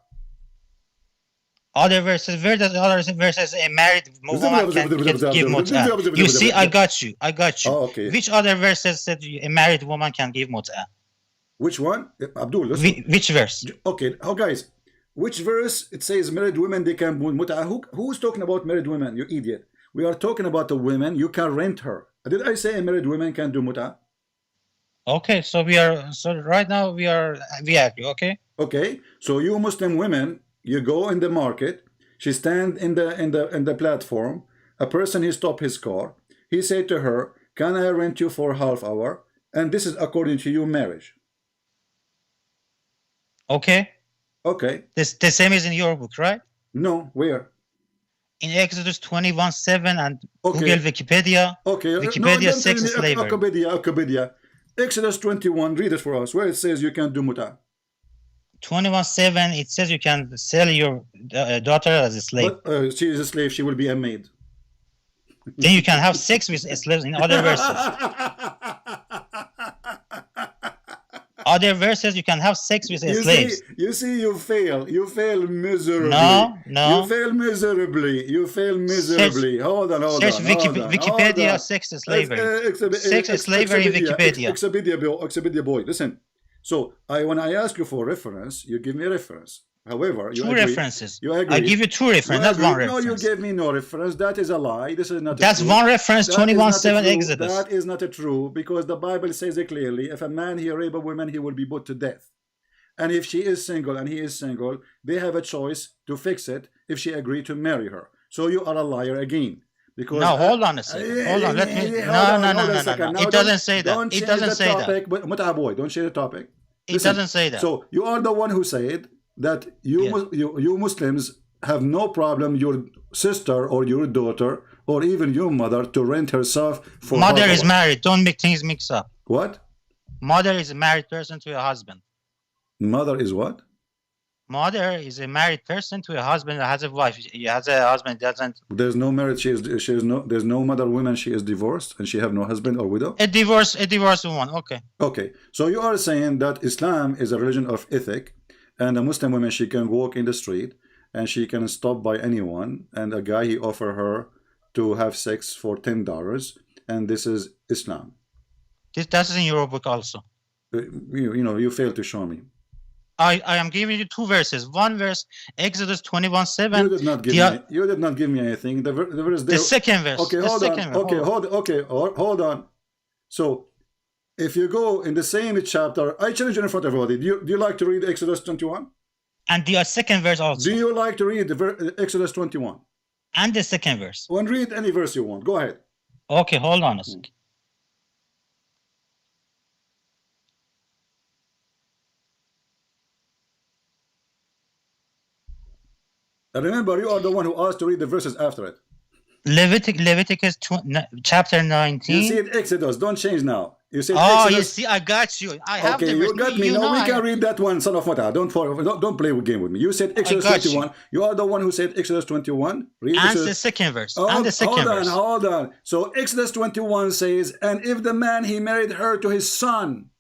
S9: Other verses, where does other verses a married woman can give muta? You see, I got you.
S7: Oh, okay.
S9: Which other verses said a married woman can give muta?
S7: Which one? Abdul,
S9: which verse?
S7: Okay, guys, which verse it says married women they can do muta? Who's talking about married women? You idiot. We are talking about the women. You can rent her. Did I say a married woman can do muta?
S9: Okay, so right now we agree. Okay.
S7: Okay, so you Muslim women. You go in the market, she stand in the platform, a person he stop his car, he say to her, can I rent you for half hour? And this is according to you marriage.
S9: Okay.
S7: Okay.
S9: The same is in your book, right?
S7: No, where?
S9: In Exodus 21:7 and Google Wikipedia.
S7: Okay.
S9: Wikipedia sex slavery.
S7: Wikipedia. Exodus 21, read it for us, where it says you can do muta.
S9: 21:7, it says you can sell your daughter as a slave.
S7: But, she is a slave, she will be a maid.
S9: Then you can have sex with slaves in other verses. Other verses you can have sex with slaves.
S7: You see, you fail miserably.
S9: No.
S7: You fail miserably. Hold on.
S9: Search Wikipedia sex slavery. Sex slavery in Wikipedia.
S7: Expedia boy, listen. So when I ask you for reference, you give me a reference. However, you
S9: two
S7: agree,
S9: references.
S7: You agree.
S9: I give you two references, not one reference.
S7: No, you gave me no reference. That is a lie. This is not.
S9: That's one reference. 21:7 Exodus.
S7: That is not a true, because the Bible says it clearly. If a man he rape a woman, he will be put to death. And if she is single and he is single, they have a choice to fix it if she agreed to marry her. So you are a liar again. Because
S9: no, hold on a second. Hold on. Let me. No. It doesn't say that. It doesn't say that.
S7: But don't change the topic.
S9: It doesn't say that.
S7: So you are the one who said that you Muslims have no problem your sister or your daughter or even your mother to rent herself for.
S9: Mother is married. Don't make things mix up.
S7: What?
S9: Mother is a married person to a husband.
S7: Mother is what?
S9: Mother is a married person to a husband that has a wife. He has a husband doesn't.
S7: There's no marriage. There's no mother woman. She is divorced and she have no husband or widow.
S9: A divorced woman. Okay.
S7: Okay. So you are saying that Islam is a religion of ethic, and a Muslim woman, she can walk in the street and she can stop by anyone, and a guy he offer her to have sex for $10, and this is Islam.
S9: That's in your book also.
S7: You failed to show me.
S9: I am giving you two verses. One verse, Exodus 21:7.
S7: You did not give me anything. The verse there.
S9: The second verse.
S7: Okay, hold on. So, if you go in the same chapter, I challenge you in front of everybody. Do you like to read Exodus 21?
S9: And the second verse also.
S7: Do you like to read the Exodus 21?
S9: And the second verse.
S7: Well, read any verse you want. Go ahead.
S9: Okay, hold on a second.
S7: And remember, you are the one who asked to read the verses after it.
S9: Leviticus chapter 19.
S7: You see it Exodus. Don't change now. You said
S9: Exodus.
S7: You
S9: see, I got you. I have
S7: okay, you got me. No, we can read that one, son of Mata. Don't play a game with me. You said Exodus 21. You are the one who said Exodus 21. Read
S9: and
S7: Exodus.
S9: The second verse.
S7: Hold on. So Exodus 21 says, and if the man he married her to his son.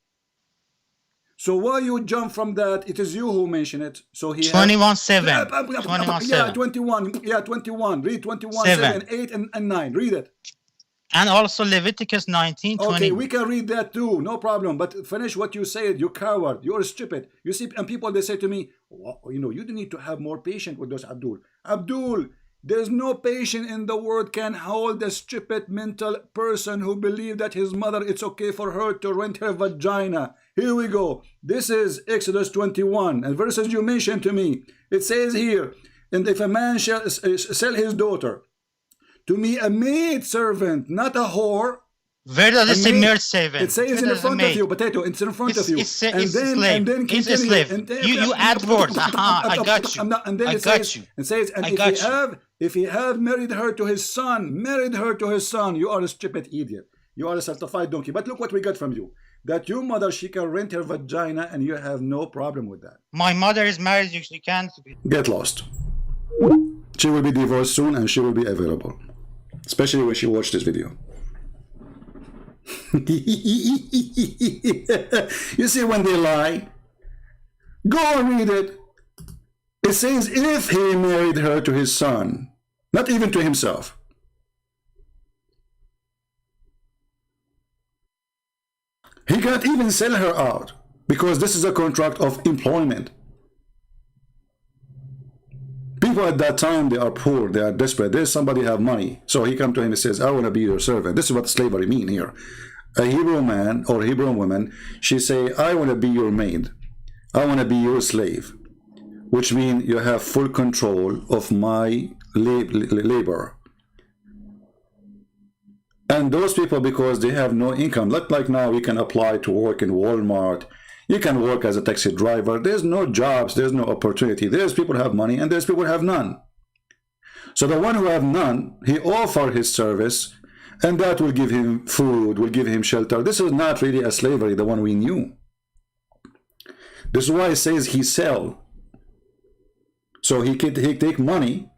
S7: So why you jump from that? It is you who mentioned it. So he
S9: 21:7.
S7: Yeah, 21. Yeah, 21. Read 21, 7, 8, and 9. Read it.
S9: And also Leviticus 19, 20.
S7: Okay, we can read that too. No problem. But finish what you said. You coward. You're stupid. You see, and people, they say to me, well, you need to have more patience with those Abdul. Abdul, there's no patience in the world can hold a stupid mental person who believes that his mother, it's okay for her to rent her vagina. Here we go. This is Exodus 21. And verses you mentioned to me. It says here, and if a man shall sell his daughter to me, a maid servant, not a whore.
S9: Where does it say maid servant?
S7: It says in front of you, potato. It's in front of you.
S9: It's a slave. It's a slave. You add words. I got you.
S7: And then it says, and if he have married her to his son, you are a stupid idiot. You are a certified donkey. But look what we got from you. That your mother, she can rent her vagina and you have no problem with that.
S9: My mother is married. She can't.
S7: Get lost. She will be divorced soon and she will be available. Especially when she watched this video. You see when they lie? Go and read it. It says if he married her to his son, not even to himself. He can't even sell her out because this is a contract of employment. People at that time, they are poor, they are desperate. There's somebody have money. So he comes to him and says, I want to be your servant. This is what slavery mean here. A Hebrew man or Hebrew woman, she say, I want to be your maid. I want to be your slave. Which means you have full control of my labor. And those people, because they have no income, not like now we can apply to work in Walmart. You can work as a taxi driver. There's no jobs. There's no opportunity. There's people who have money and there's people who have none. So the one who have none, he offer his service and that will give him food, will give him shelter. This is not really a slavery, the one we knew. This is why it says he sell. So he take money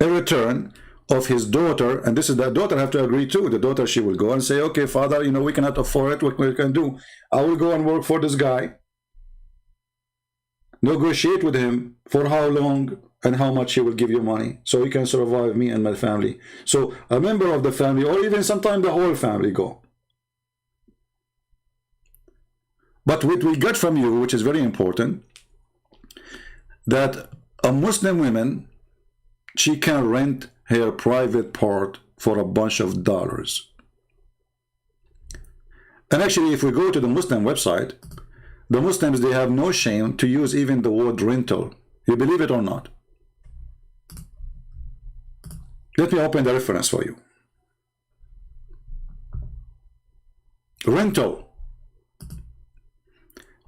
S7: in return of his daughter, and this is the daughter have to agree too. The daughter, she will go and say, okay, father, we cannot afford it. What we can do? I will go and work for this guy. Negotiate with him for how long and how much he will give you money so he can survive me and my family. So a member of the family, or even sometimes the whole family go. But what we got from you, which is very important, that a Muslim woman, she can rent her private part for a bunch of dollars. And actually, if we go to the Muslim website, the Muslims, they have no shame to use even the word rental. You believe it or not? Let me open the reference for you. Rental.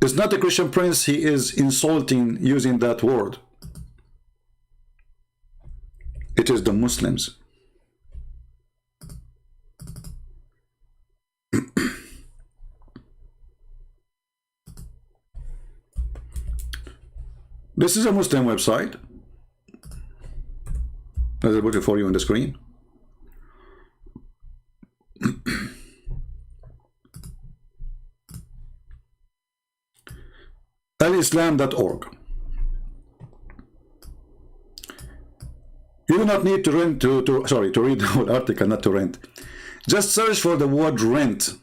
S7: It's not the Christian Prince, he is insulting using that word. It is the Muslims. This is a Muslim website. I'll put it for you on the screen. alislam.org. You do not need to rent to read the whole article, not to rent. Just search for the word rent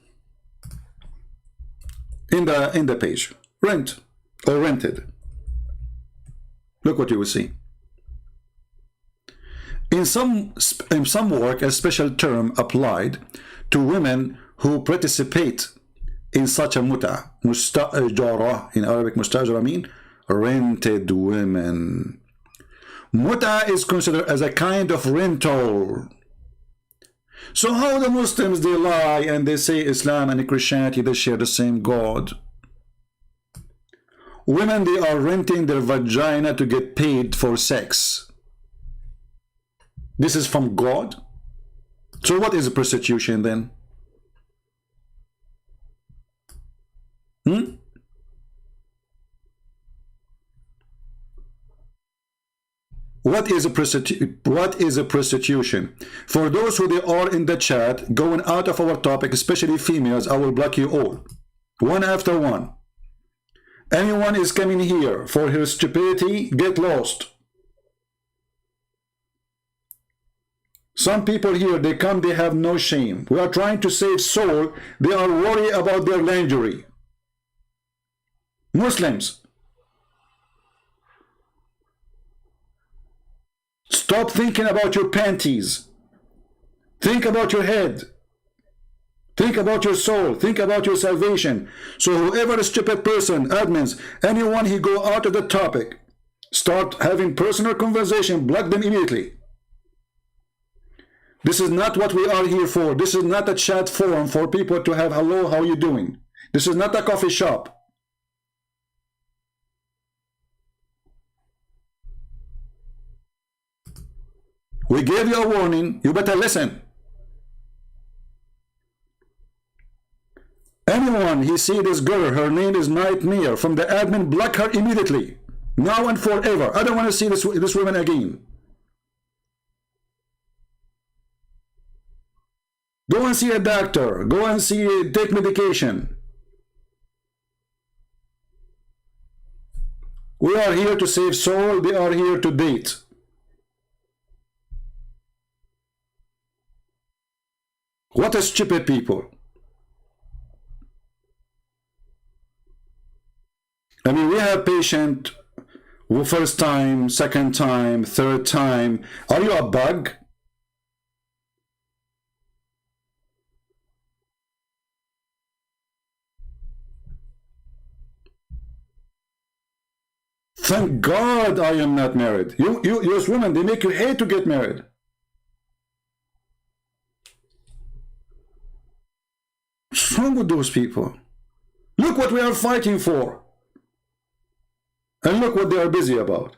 S7: in the page. Rent or rented. Look what you will see. In some work, a special term applied to women who participate in such a mustajara. In Arabic, mustajara mean rented women. Muta is considered as a kind of rental. So how the Muslims, they lie and they say Islam and Christianity, they share the same God. Women, they are renting their vagina to get paid for sex. This is from God. So what is prostitution then? What is a prostitution? For those who they are in the chat, going out of our topic, especially females, I will block you all, one after one. Anyone is coming here for her stupidity, get lost. Some people here, they come, they have no shame. We are trying to save soul. They are worried about their lingerie. Muslims, stop thinking about your panties. Think about your head. Think about your soul. Think about your salvation. So whoever is stupid person, admins, anyone who go out of the topic, start having personal conversation, block them immediately. This is not what we are here for. This is not a chat forum for people to have hello, how you doing? This is not a coffee shop. We gave you a warning. You better listen. Anyone he see this girl, her name is Nightmare, from the admin, block her immediately. Now and forever. I don't want to see this woman again. Go and see a doctor. Go and take medication. We are here to save soul. They are here to date. What a stupid people. I mean, we have patient first time, second time, third time. Are you a bug? Thank God I am not married. You as women, they make you hate to get married. What's wrong with those people? Look what we are fighting for. And look what they are busy about.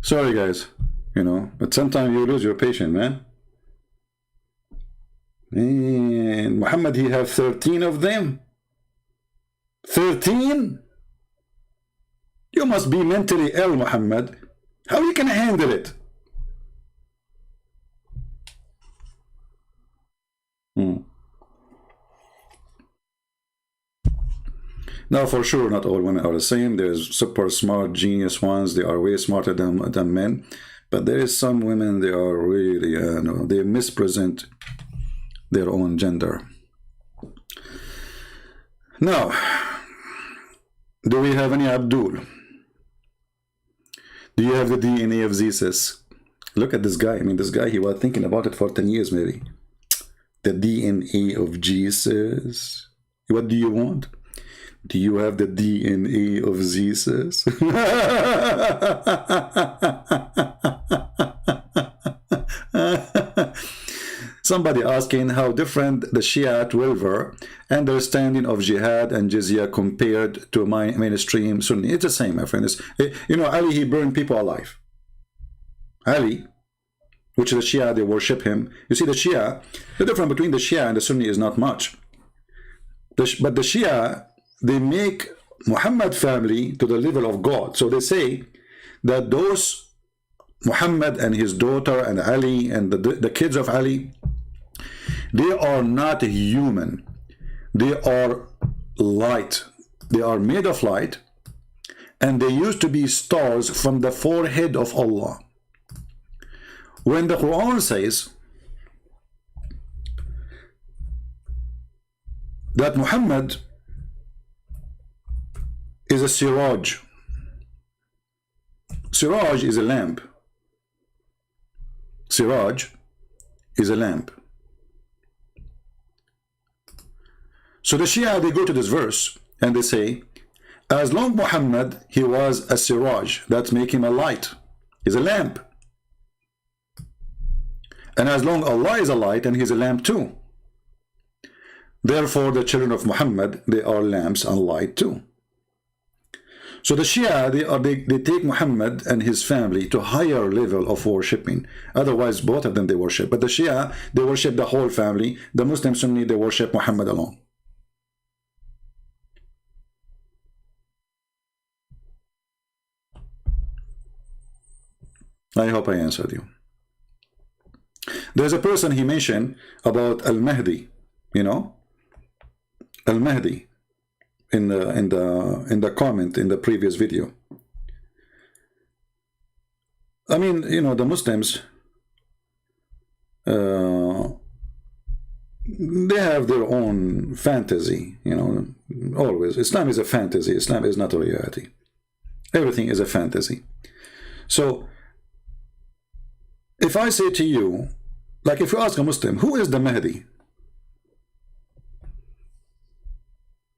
S7: Sorry guys, but sometimes you lose your patience, man. And Muhammad, he have 13 of them. 13? You must be mentally ill, Muhammad. How you can handle it? Now, for sure, not all women are the same. There's super smart, genius ones. They are way smarter than men. But there is some women, they are really, no, they mispresent their own gender. Now, do we have any Abdul? Do you have the DNA of Jesus? Look at this guy. I mean, this guy, he was thinking about it for 10 years maybe. The DNA of Jesus. What do you want? Do you have the DNA of Jesus? Somebody asking how different the Shia 12er understanding of jihad and jizya compared to mainstream Sunni. It's the same, my friend. You know, Ali, he burned people alive. Ali, which is the Shia, they worship him. You see, the Shia, the difference between the Shia and the Sunni is not much. But the Shia, they make Muhammad family to the level of God. So they say that those Muhammad and his daughter and Ali and the kids of Ali, they are not human. They are light. They are made of light, and they used to be stars from the forehead of Allah. When the Quran says that Muhammad is a siraj. Siraj is a lamp. Siraj is a lamp. So the Shia, they go to this verse and they say, as long Muhammad, he was a siraj, that make him a light, is a lamp. And as long Allah is a light, and he's a lamp too. Therefore, the children of Muhammad, they are lamps and light too. So the Shia, they take Muhammad and his family to higher level of worshipping. Otherwise, both of them they worship. But the Shia, they worship the whole family. The Muslim Sunni, they worship Muhammad alone. I hope I answered you. There's a person he mentioned about Al-Mahdi, you know, Al-Mahdi in the comment in the previous video. I mean, you know, the Muslims, they have their own fantasy, you know, always. Islam is a fantasy. Islam is not a reality. Everything is a fantasy. So, if I say to you, like if you ask a Muslim, who is the Mahdi?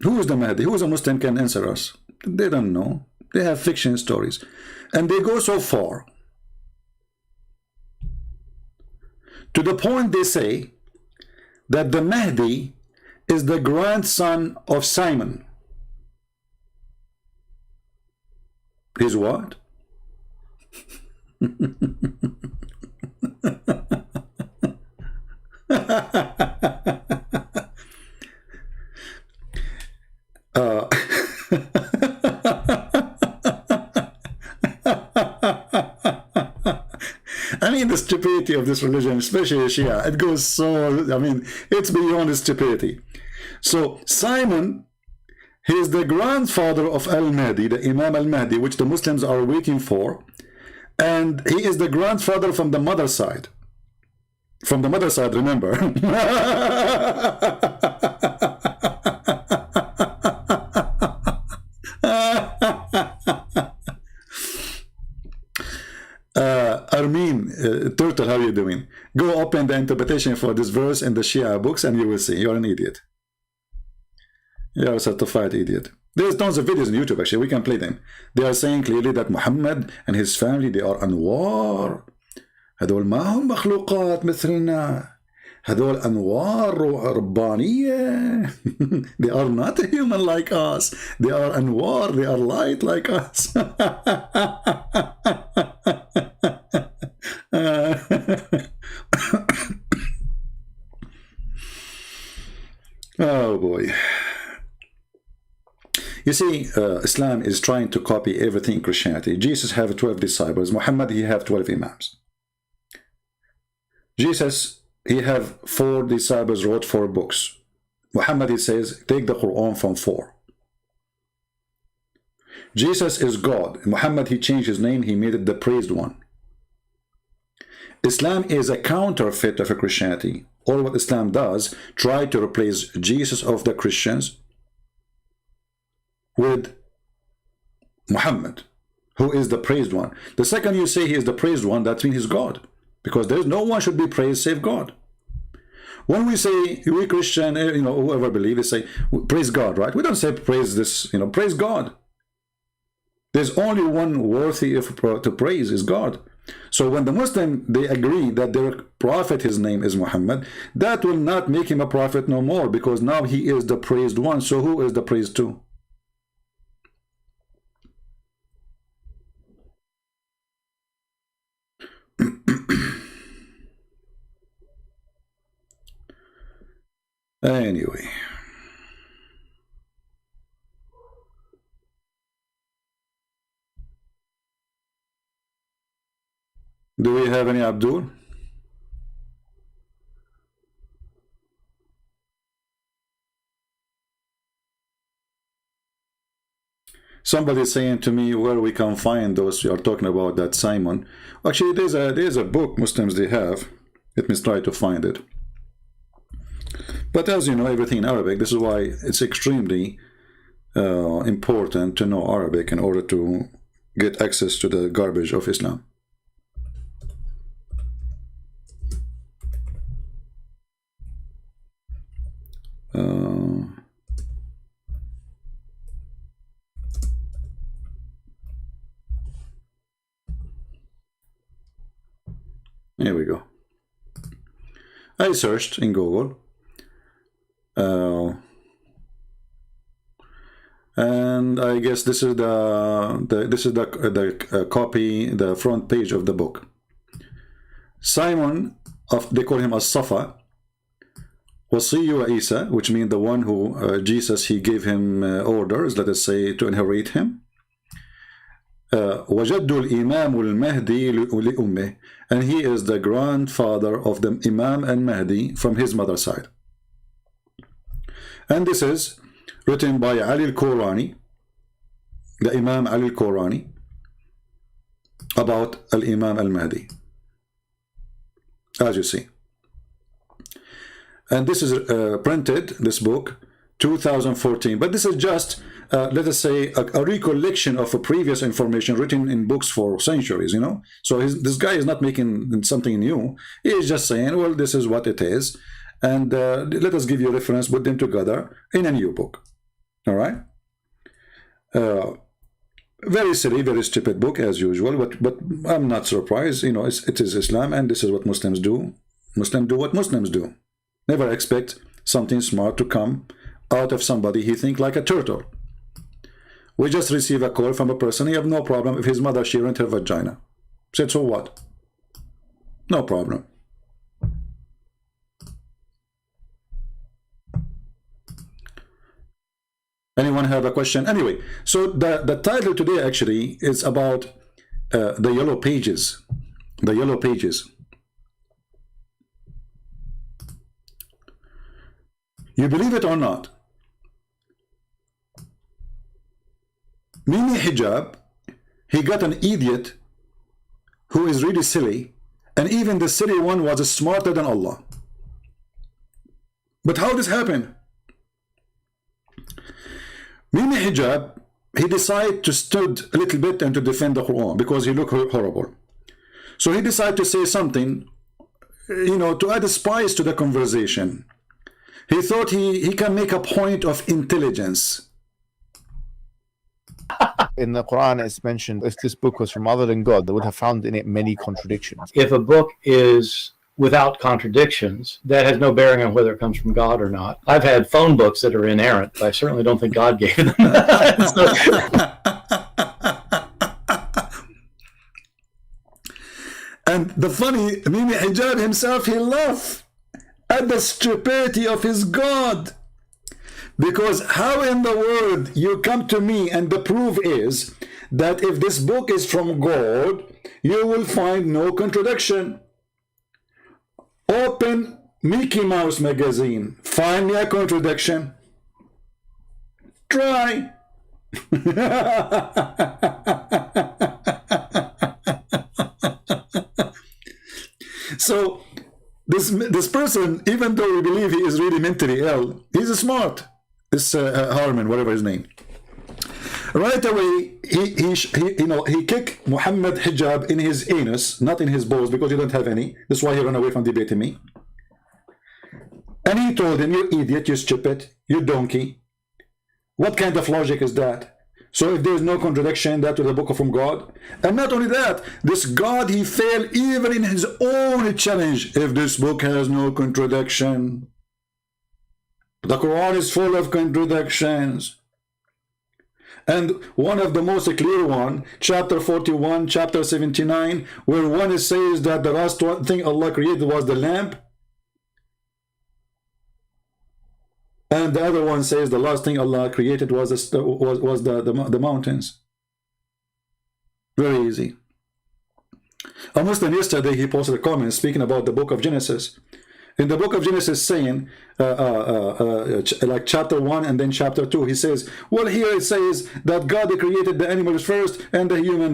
S7: Who is the Mahdi? Who is a Muslim can answer us? They don't know. They have fiction stories. And they go so far to the point they say that the Mahdi is the grandson of Simon. His what? I mean, the stupidity of this religion, especially Shia, it goes so, I mean, it's beyond stupidity. So Simon, he is the grandfather of Al-Mahdi, the Imam Al-Mahdi, which the Muslims are waiting for, and he is the grandfather from the mother side. From the mother side, remember. Armin, Turtle, how are you doing? Go open the interpretation for this verse in the Shia books and you will see. You're an idiot. You're a certified idiot. There's tons of videos on YouTube, actually. We can play them. They are saying clearly that Muhammad and his family, they are anwar. هذول ما هم مخلوقات مثلنا. هذول أنوار ربانية. They are not human like us. They are anwar. They are light like us. Oh boy. You see, Islam is trying to copy everything in Christianity. Jesus have 12 disciples. Muhammad, he have 12 imams. Jesus, he have 4 disciples, wrote 4 books. Muhammad, he says, take the Quran from 4. Jesus is God. Muhammad, he changed his name. He made it the praised one. Islam is a counterfeit of a Christianity. All what Islam does, try to replace Jesus of the Christians with Muhammad, who is the praised one. The second you say he is the praised one, that means he's God, because there's no one should be praised save God. When we say we Christian, whoever believes, they say praise God, right? We don't say praise this, praise God. There's only one worthy to praise is God. So when the Muslim, they agree that their prophet, his name is Muhammad, that will not make him a prophet no more, because now he is the praised one. So who is the praised to? Anyway. Do we have any Abdul? Somebody is saying to me where we can find those you are talking about, that Simon. Actually, there's a book Muslims they have. Let me try to find it. But as you know, everything in Arabic. This is why it's extremely important to know Arabic in order to get access to the garbage of Islam. Here we go. I searched in Google, and I guess this is the copy, the front page of the book. Simon, they call him as-Safa, Wasiyu Isa, which means the one who Jesus, he gave him orders, let us say, to inherit him. وجد الإمام المهدي لأمه, and he is the grandfather of the Imam and Mahdi from his mother's side. And this is written by Ali al-Qurani, the Imam Ali al-Qurani, about al-Imam al-Mahdi, as you see. And this is printed, this book, 2014. But this is just, let us say, a recollection of a previous information written in books for centuries, So this guy is not making something new. He is just saying, well, this is what it is. And let us give you a reference, put them together in a new book. All right? Very silly, very stupid book, as usual. But I'm not surprised. It is Islam, and this is what Muslims do. Muslims do what Muslims do. Never expect something smart to come out of somebody he think like a turtle. We just receive a call from a person. He have no problem if his mother, she rent her vagina. Said, so what? No problem. Anyone have a question? Anyway, so the title today actually is about the yellow pages. The yellow pages. You believe it or not, Mimi Hijab, he got an idiot who is really silly, and even the silly one was smarter than Allah. But how this happened? Mimi Hijab, he decided to stood a little bit and to defend the Quran because he looked horrible. So he decided to say something, to add a spice to the conversation. He thought he can make a point of intelligence.
S2: In the Quran, it's mentioned if this book was from other than God, they would have found in it many contradictions.
S3: If a book is without contradictions, that has no bearing on whether it comes from God or not. I've had phone books that are inerrant, but I certainly don't think God gave them that.
S7: And the funny, Mimi Hijab himself, he laughed at the stupidity of his God. Because how in the world you come to me, and the proof is that if this book is from God, you will find no contradiction. Open Mickey Mouse magazine, find me a contradiction. Try. So this person, even though we believe he is really mentally ill, he's smart. This Harman, whatever his name. Right away, he kicked Muhammad hijab in his anus, not in his balls, because he don't have any. That's why he ran away from debating me. And he told him, "You idiot, you stupid, you donkey. What kind of logic is that? So if there is no contradiction, that to the book from God." And not only that, this God, he failed even in his own challenge. If this book has no contradiction, the Quran is full of contradictions. And one of the most clear one, chapter 41, chapter 79, where one says that the last thing Allah created was the lamp, and the other one says the last thing Allah created was the mountains. Very easy. A Muslim yesterday, he posted a comment speaking about the book of Genesis. In the book of Genesis saying, like chapter 1 and then chapter 2, he says, well, here it says that God created the animals first and the human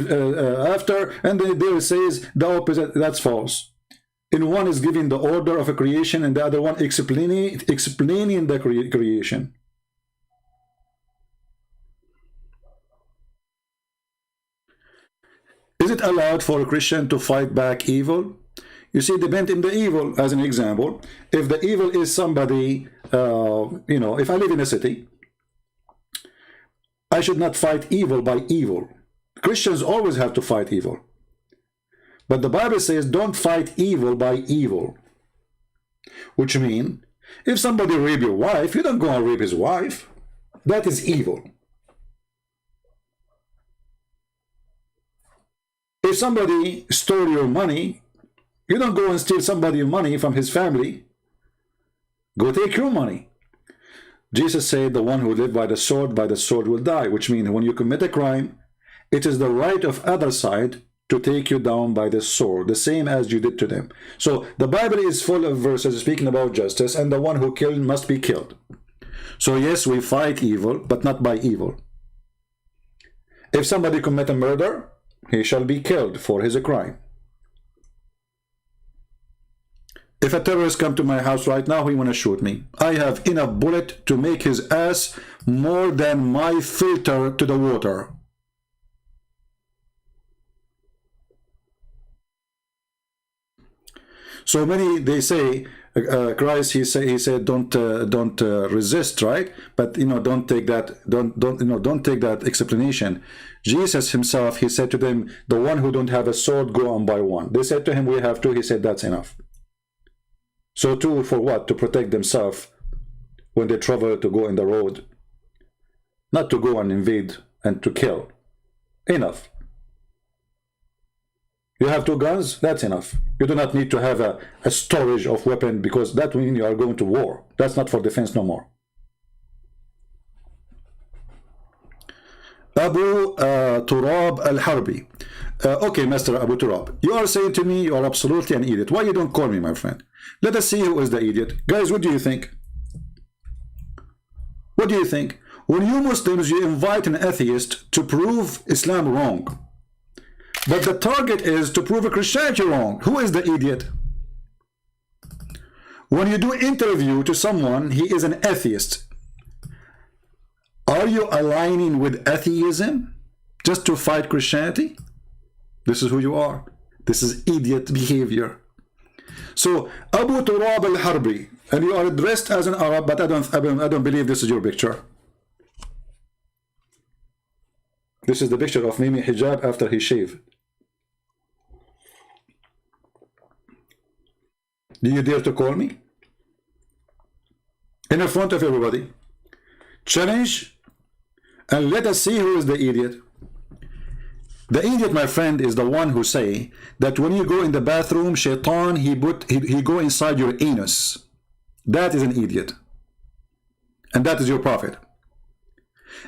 S7: after, and then there it says the opposite. That's false. In one is giving the order of a creation, and the other one explaining the creation. Is it allowed for a Christian to fight back evil? You see, depend in the evil. As an example, if the evil is somebody, if I live in a city, I should not fight evil by evil. Christians always have to fight evil. But the Bible says don't fight evil by evil. Which means, if somebody rape your wife, you don't go and rape his wife. That is evil. If somebody stole your money, you don't go and steal somebody's money from his family. Go take your money. Jesus said the one who lives by the sword will die. Which means when you commit a crime, it is the right of other side to take you down by the sword, the same as you did to them. So the Bible is full of verses speaking about justice, and the one who killed must be killed. So yes, we fight evil, but not by evil. If somebody commit a murder, he shall be killed for his crime. If a terrorist come to my house right now, he want to shoot me, I have enough bullet to make his ass more than my filter to the water. So many, they say, Christ, he said, don't resist, right? But don't take that, don't take that explanation. Jesus himself, he said to them, the one who don't have a sword, go on by one. They said to him, we have two. He said, that's enough. So two for what? To protect themselves when they travel to go in the road, not to go and invade and to kill. Enough. You have two guns, that's enough. You do not need to have a storage of weapon, because that means you are going to war. That's not for defense no more. Abu Turab al-Harbi. Okay, Master Abu Turab, you are saying to me you are absolutely an idiot. Why you don't call me, my friend? Let us see who is the idiot. Guys, what do you think? What do you think? When you Muslims, you invite an atheist to prove Islam wrong, but the target is to prove a Christianity wrong. Who is the idiot? When you do interview to someone, he is an atheist. Are you aligning with atheism just to fight Christianity? This is who you are. This is idiot behavior. So Abu Turab al-Harbi, and you are dressed as an Arab, but I don't believe this is your picture. This is the picture of Mimi Hijab after he shaved. Do you dare to call me? In front of everybody. Challenge, and let us see who is the idiot. The idiot, my friend, is the one who say that when you go in the bathroom, shaitan, he go inside your anus. That is an idiot. And that is your prophet.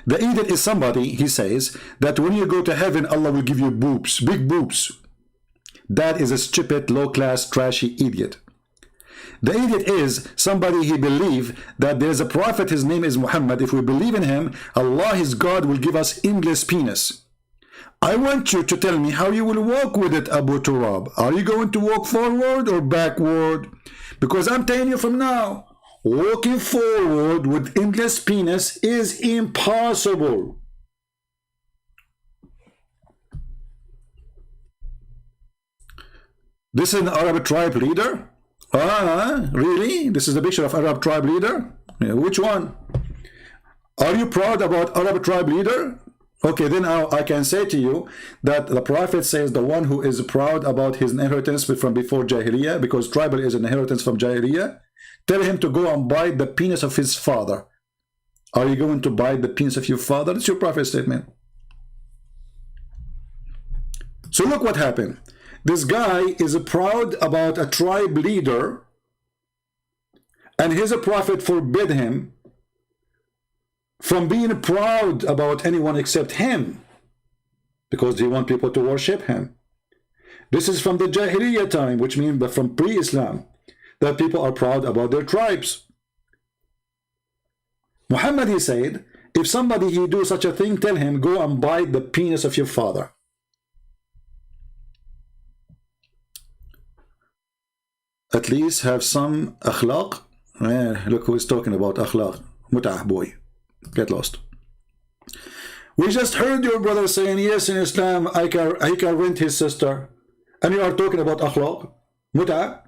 S7: The idiot is somebody, he says, that when you go to heaven, Allah will give you boobs, big boobs. That is a stupid, low-class, trashy idiot. The idiot is somebody, he believe that there is a prophet, his name is Muhammad. If we believe in him, Allah, his God, will give us endless penis. I want you to tell me how you will walk with it, Abu Turab. Are you going to walk forward or backward? Because I'm telling you from now, walking forward with endless penis is impossible. This is an Arab tribe leader? Really? This is the picture of Arab tribe leader? Yeah, which one? Are you proud about Arab tribe leader? Okay, then I can say to you that the Prophet says the one who is proud about his inheritance from before Jahiliyyah, because tribal is an inheritance from Jahiliyyah, tell him to go and bite the penis of his father. Are you going to bite the penis of your father? That's your Prophet's statement. So look what happened. This guy is proud about a tribe leader, and his Prophet forbid him from being proud about anyone except him, because he wants people to worship him. This is from the Jahiliyyah time, which means from pre-Islam, that people are proud about their tribes. Muhammad, he said, if somebody he do such a thing, tell him, go and bite the penis of your father. At least have some akhlaq. Look who is talking about akhlaq. Mut'ah, boy. Get lost. We just heard your brother saying, yes, in Islam, he can rent his sister. And you are talking about akhlaq. Mut'ah.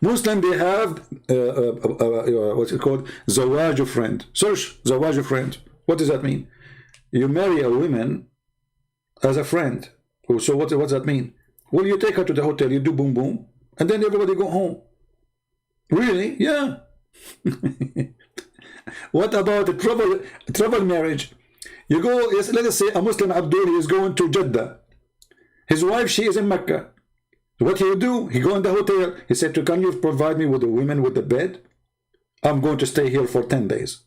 S7: Muslim, they have, what's it called? Zawaj friend. Search Zawaj friend. What does that mean? You marry a woman as a friend. So what does that mean? Well, you take her to the hotel, you do boom boom, and then everybody go home. Really? Yeah. What about a travel marriage? You go, let us say a Muslim Abdul is going to Jeddah. His wife, she is in Mecca. What he do? He go in the hotel. He said, can you provide me with the women with the bed? I'm going to stay here for 10 days.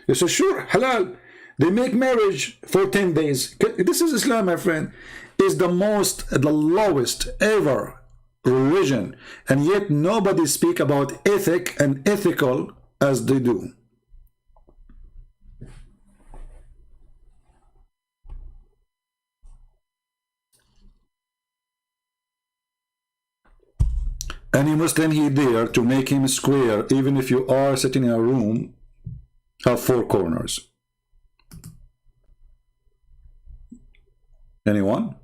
S7: He said, sure, halal. They make marriage for 10 days. This is Islam, my friend. Is the lowest ever religion, and yet nobody speak about ethic and ethical as they do. Any Muslim he dare to make him square, even if you are sitting in a room, have 4 corners. Anyone?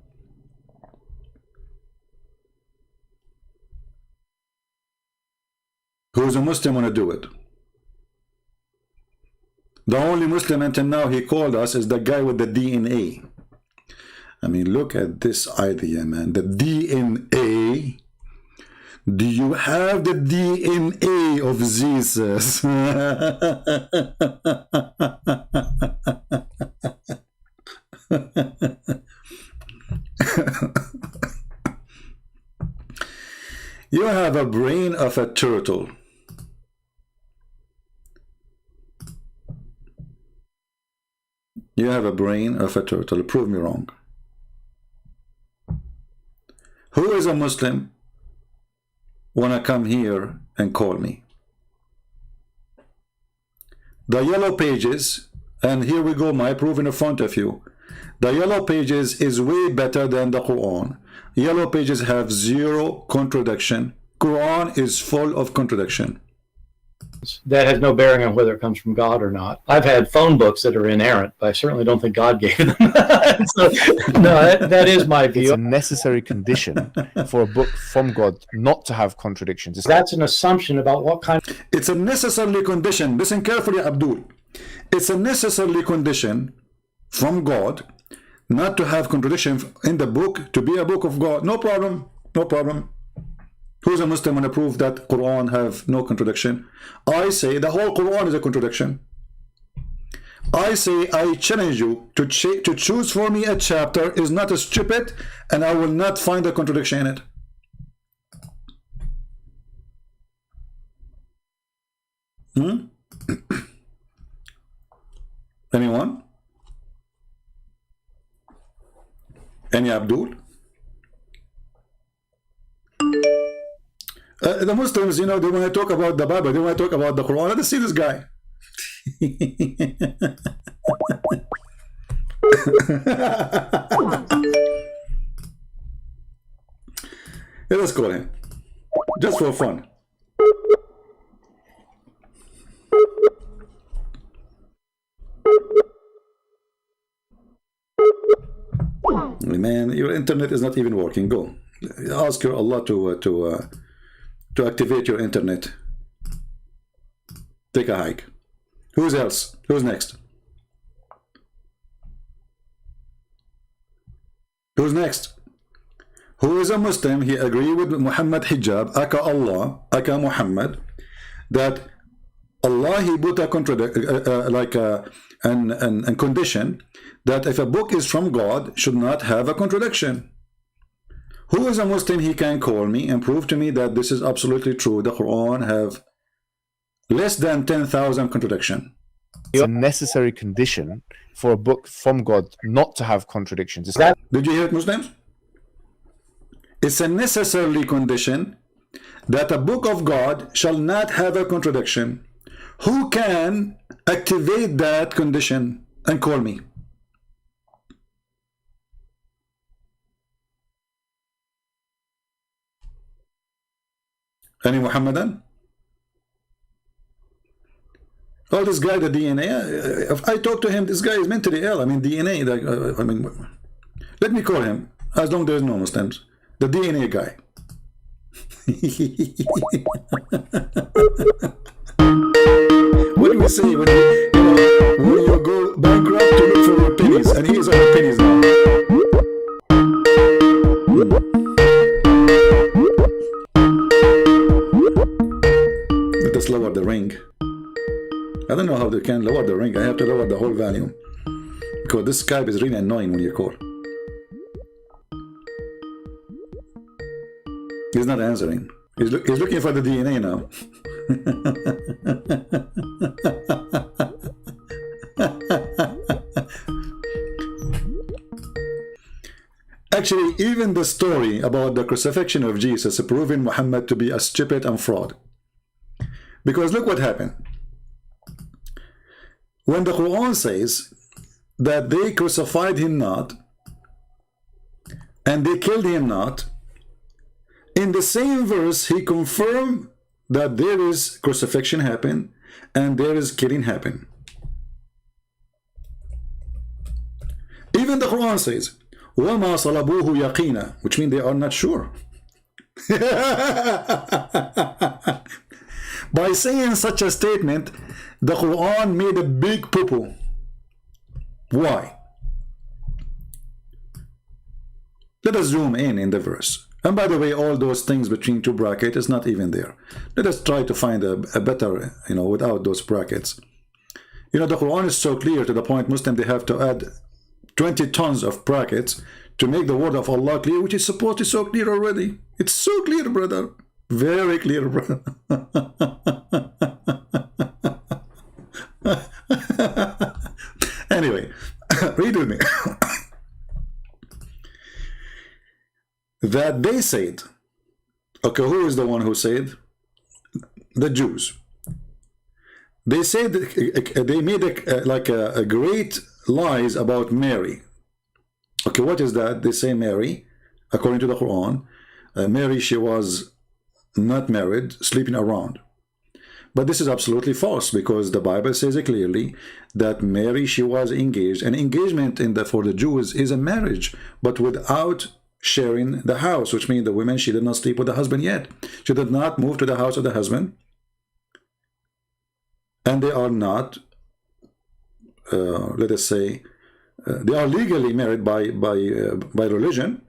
S7: Who's a Muslim want to do it? The only Muslim until now he called us is the guy with the DNA. I mean, look at this idea, man. The DNA. Do you have the DNA of Jesus? You have a brain of a turtle. You have a brain of a turtle. Prove me wrong. Who is a Muslim wanna come here and call me? The yellow pages, and here we go, my proof in front of you. The yellow pages is way better than the Quran. Yellow pages have 0 contradiction. Quran is full of contradiction.
S3: That has no bearing on whether it comes from God or not. I've had phone books that are inerrant, but I certainly don't think God gave them. So, no, that is my view.
S2: It's a necessary condition for a book from God not to have contradictions.
S3: That's an assumption about what kind.
S7: It's a necessary condition. Listen carefully, Abdul. It's a necessary condition from God not to have contradiction in the book, to be a book of God. No problem. No problem. Who's a Muslim and prove that Quran have no contradiction? I say the whole Quran is a contradiction. I say I challenge you to choose for me a chapter is not a stupid, and I will not find a contradiction in it. Anyone? Any Abdul? The Muslims, you know, they want to talk about the Bible, they want to talk about the Quran. Let's see this guy. Yeah, let's call him. Just for fun. Man, your internet is not even working. Go. Ask your Allah to activate your internet. Take a hike. Who's else? Who's next? Who's next? Who is a Muslim? He agree with Muhammad hijab, aka Allah, aka Muhammad, that Allah he put a condition that if a book is from God, should not have a contradiction. Who is a Muslim? He can call me and prove to me that this is absolutely true. The Quran have less than 10,000 contradiction.
S2: It's a necessary condition for a book from God not to have contradictions.
S7: Did you hear it, Muslims? It's a necessary condition that a book of God shall not have a contradiction. Who can activate that condition and call me? Any Muhammadan? Oh, this guy, the DNA. If I talk to him, this guy is mentally ill. I mean, DNA. I mean, let me call him. As long as there's no Muslims, the DNA guy. What do we say when you go bankrupt to look for your pennies, and here's our pennies now. Let us lower the ring. I don't know how they can lower the ring. I have to lower the whole volume because this Skype is really annoying when you call. He's not answering. He's looking for the DNA now. Actually, even the story about the crucifixion of Jesus proving Muhammad to be a stupid and fraud. Because look what happened. When the Quran says that they crucified him not and they killed him not, in the same verse he confirmed that there is crucifixion happen and there is killing happen. Even the Quran says وَمَا صَلَبُوهُ يَقِينًا, which means they are not sure. By saying such a statement, the Quran made a big poo-poo. Why? Let us zoom in the verse. And by the way, all those things between two brackets is not even there. Let us try to find a better, without those brackets. The Quran is so clear to the point Muslims, they have to add 20 tons of brackets to make the word of Allah clear, which is supposed to be so clear already. It's so clear, brother. Very clear, brother. Anyway, read with me. That they said, okay, who is the one who said? The Jews. They said they made a great lies about Mary. Okay, what is that? They say Mary, according to the Quran, Mary, she was not married, sleeping around. But this is absolutely false, because the Bible says it clearly that Mary, she was engaged. And engagement for the Jews is a marriage, but without sharing the house, which means the women, she did not sleep with the husband yet. She did not move to the house of the husband. And they are not, let us say, they are legally married by religion,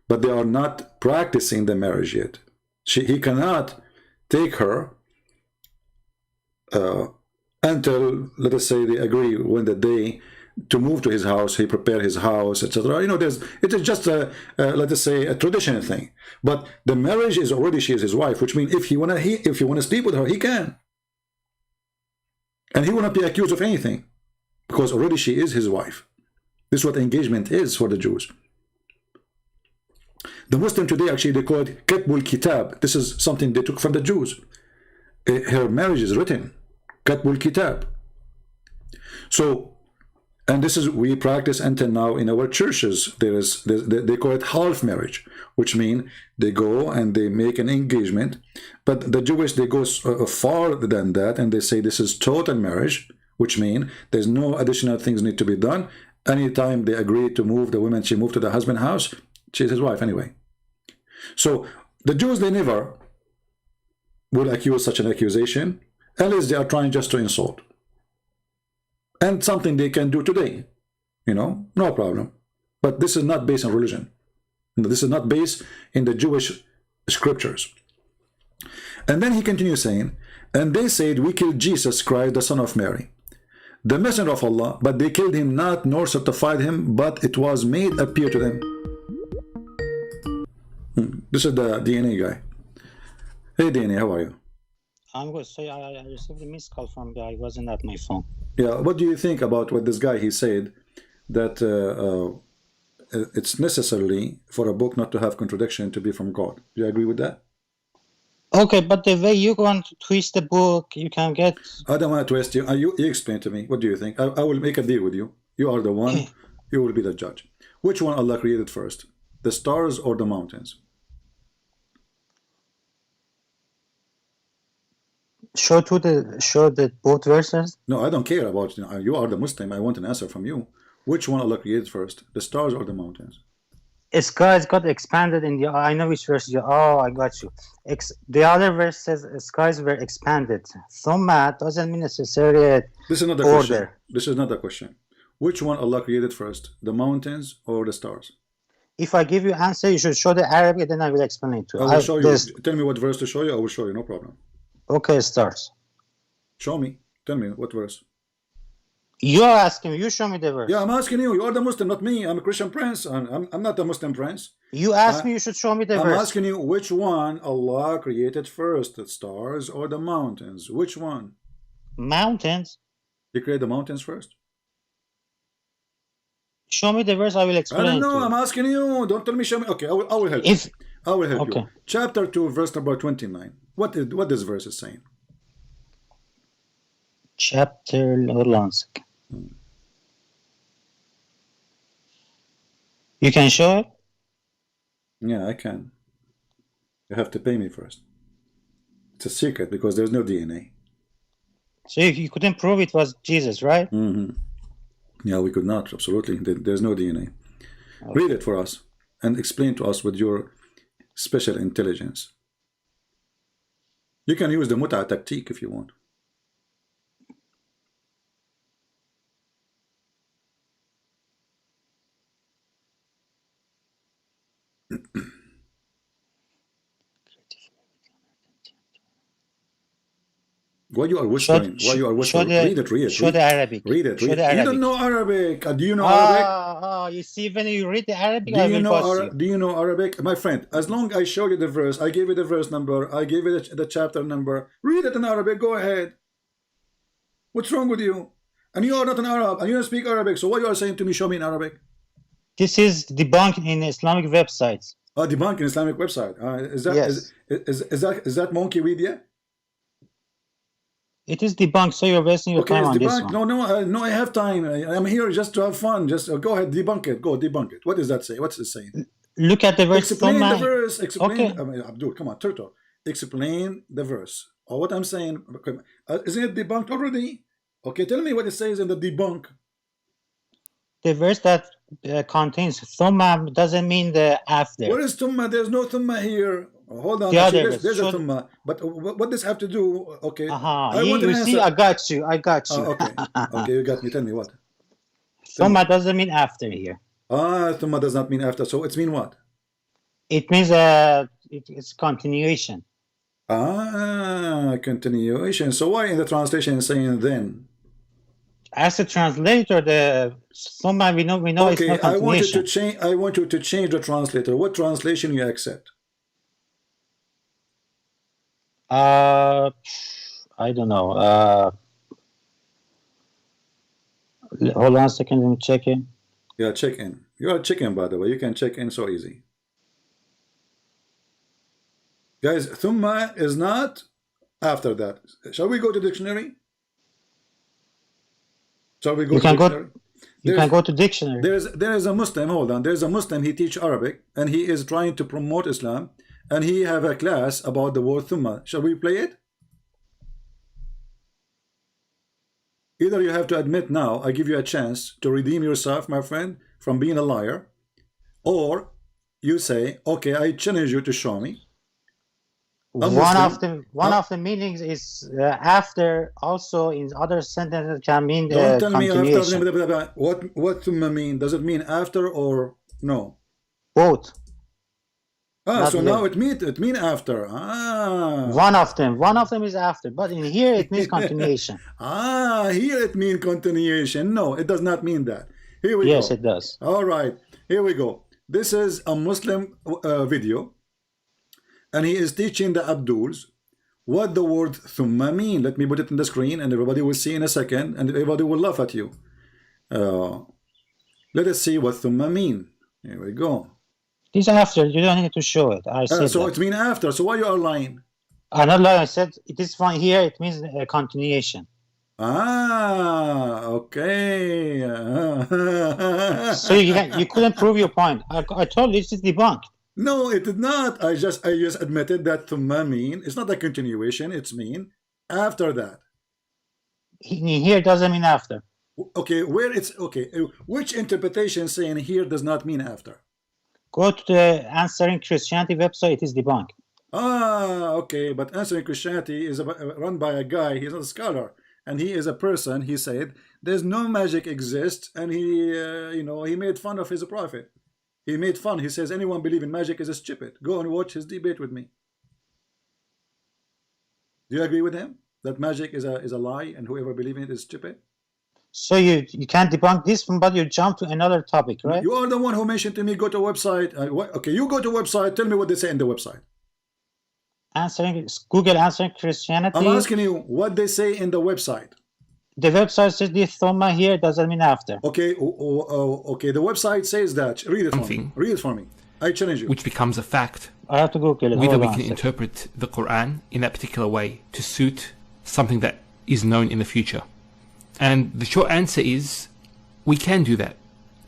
S7: but they are not practicing the marriage yet. He cannot take her until, let us say, they agree when the day to move to his house, he prepare his house, etc. It is just let us say, a traditional thing. But the marriage is already, she is his wife, which means if he wanna sleep with her, he can, and he will not be accused of anything, because already she is his wife. This is what engagement is for the Jews. The Muslim today, actually, they call it Katbul Kitab. This is something they took from the Jews. Her marriage is written, Katbul Kitab. So, And this is we practice until now in our churches. They call it half marriage, which means they go and they make an engagement. But the Jewish, they go farther than that, and they say this is total marriage, which means there's no additional things need to be done. Anytime they agree to move the woman, she moved to the husband's house, she's his wife anyway. So the Jews, they never will accuse such an accusation, unless they are trying just to insult. And something they can do today, you know, no problem. But this is not based on religion. This is not based in the Jewish scriptures. And then he continues saying, and they said, we killed Jesus Christ, the son of Mary, the messenger of Allah, but they killed him not, nor certified him, but it was made appear to them. This is the DNA guy. Hey DNA, how are you?
S9: I'm good. So I received a missed call from you. I wasn't at my phone.
S7: Yeah, what do you think about what this guy, he said that it's necessarily for a book not to have contradiction to be from God? Do you agree with that?
S9: Okay, but the way you want to twist the book, you can get...
S7: I don't want to twist you. You explain to me. What do you think? I will make a deal with you. You are the one. You will be the judge. Which one Allah created first? The stars or the mountains?
S9: Show the both verses.
S7: No, I don't care about you. You are the Muslim. I want an answer from you. Which one Allah created first, the stars or the mountains?
S9: Skies got expanded in the. I know which verse you. Oh, I got you. The other verse says skies were expanded. Somad doesn't mean necessarily
S7: this is not the
S9: order.
S7: question. This is not the question. Which one Allah created first, the mountains or the stars?
S9: If I give you answer, you should show the Arabic, then I will explain it to you.
S7: I will show you. Tell me what verse to show you. I will show you. No problem.
S9: Okay, stars.
S7: Show me. Tell me what verse.
S9: You are asking me. You show me the verse.
S7: Yeah, I'm asking you. You are the Muslim, not me. I'm a Christian prince. I'm not a Muslim prince.
S9: You asked me. You should show me the verse.
S7: I'm asking you which one Allah created first, the stars or the mountains? Which one?
S9: Mountains.
S7: He created the mountains first.
S9: Show me the verse. I will explain.
S7: I don't know. I'm asking you. Don't tell me. Show me. Okay, I will help you. I will help you. Chapter 2, verse number 29. What this verse is saying?
S9: Chapter, hold on a second. You can show it?
S7: Yeah, I can. You have to pay me first. It's a secret because there's no DNA.
S9: So you couldn't prove it was Jesus, right?
S7: Mm-hmm. Yeah, we could not. Absolutely. There's no DNA. Okay. Read it for us and explain to us with your special intelligence. You can use the muta tactique if you want. Why you are whispering? Why you are whispering? Read it.
S9: Show the Arabic.
S7: Read it.
S9: Show the Arabic.
S7: You don't know Arabic. Do you know Arabic?
S9: You see, when you read the Arabic,
S7: do you know Arabic? My friend, as long as I show you the verse, I gave you the verse number, I gave you the chapter number, read it in Arabic, go ahead. What's wrong with you? And you are not an Arab, and you don't speak Arabic, so what you are saying to me, show me in Arabic?
S9: This is debunked in Islamic websites.
S7: Oh, debunked in Islamic website. Is that Monkeypedia?
S9: It is debunked, so you're wasting your time on this one.
S7: No, I have time. I'm here just to have fun. Just go ahead, debunk it. Go debunk it. What does that say? What's it saying?
S9: Look at the verse.
S7: Explain the verse. Explain. Okay. Abdul, come on, Turtle. Explain the verse. Or what I'm saying. Isn't it debunked already? Okay, tell me what it says in the debunk.
S9: The verse that contains thumma doesn't mean the after.
S7: What is thumma? There's no thumma here. Hold on. There's a thumma. But what does have to do? Okay.
S9: You see, I got you.
S7: Okay. Okay, you got me. Tell me what.
S9: Thumma doesn't mean after here.
S7: Thumma does not mean after. So it means what?
S9: It means it's continuation.
S7: Continuation. So why in the translation is saying then?
S9: As a translator, the thumma we know it's not continuation.
S7: I want you to change the translator. What translation you accept?
S9: I don't know. Hold on a second, let me check in.
S7: Yeah, check in. You are checking, by the way. You can check in so easy. Guys, thumma is not after that. Shall we go to dictionary? Shall we go to dictionary?
S9: You can go to dictionary.
S7: There is a Muslim, hold on, there's a Muslim, he teach Arabic, and he is trying to promote Islam, and he have a class about the word thumma. Shall we play it? Either you have to admit now, I give you a chance to redeem yourself, my friend, from being a liar, or you say, okay, I challenge you to show me.
S9: One of the meanings is after. Also, in other sentences can mean
S7: Don't tell me
S9: continuation.
S7: after. What thumma mean? Does it mean after or no?
S9: Both.
S7: So now it mean after.
S9: One of them is after, but in here it means continuation.
S7: Here it means continuation. No, it does not mean that. Here we go.
S9: Yes, it does.
S7: All right, here we go. This is a Muslim video, and he is teaching the Abduls what the word thumma mean. Let me put it in the screen, and everybody will see in a second, and everybody will laugh at you. Let us see what thumma mean. Here we go.
S9: This after, you don't need to show it. I said
S7: so
S9: that.
S7: it means after. So why you are lying?
S9: I'm not lying. I said this one here. It means continuation.
S7: Okay.
S9: So you couldn't prove your point. I told you this is debunked.
S7: No, it did not. I just admitted that thumma mean. It's not a continuation. It's mean after that.
S9: Here doesn't mean after.
S7: Okay, where it's okay. Which interpretation saying here does not mean after?
S9: Go to the Answering Christianity website. It is debunked.
S7: Okay, but Answering Christianity is run by a guy. He's not a scholar, and he is a person. He said there's no magic exists, and he, he made fun of his prophet. He made fun. He says anyone believe in magic is a stupid. Go and watch his debate with me. Do you agree with him that magic is a lie, and whoever believes in it is stupid?
S9: So you can't debunk this one, but you jump to another topic, right?
S7: You are the one who mentioned to me go to a website. Okay, you go to a website. Tell me what they say in the website.
S9: Google Answering Christianity.
S7: I'm asking you what they say in the website.
S9: The website says this thumma here doesn't mean after.
S7: Okay, okay. The website says that. Read it for me. Read it for me. I challenge you.
S8: Which becomes a fact.
S9: I have to Google it.
S8: Whether we can interpret the Quran in that particular way to suit something that is known in the future. And the short answer is, we can do that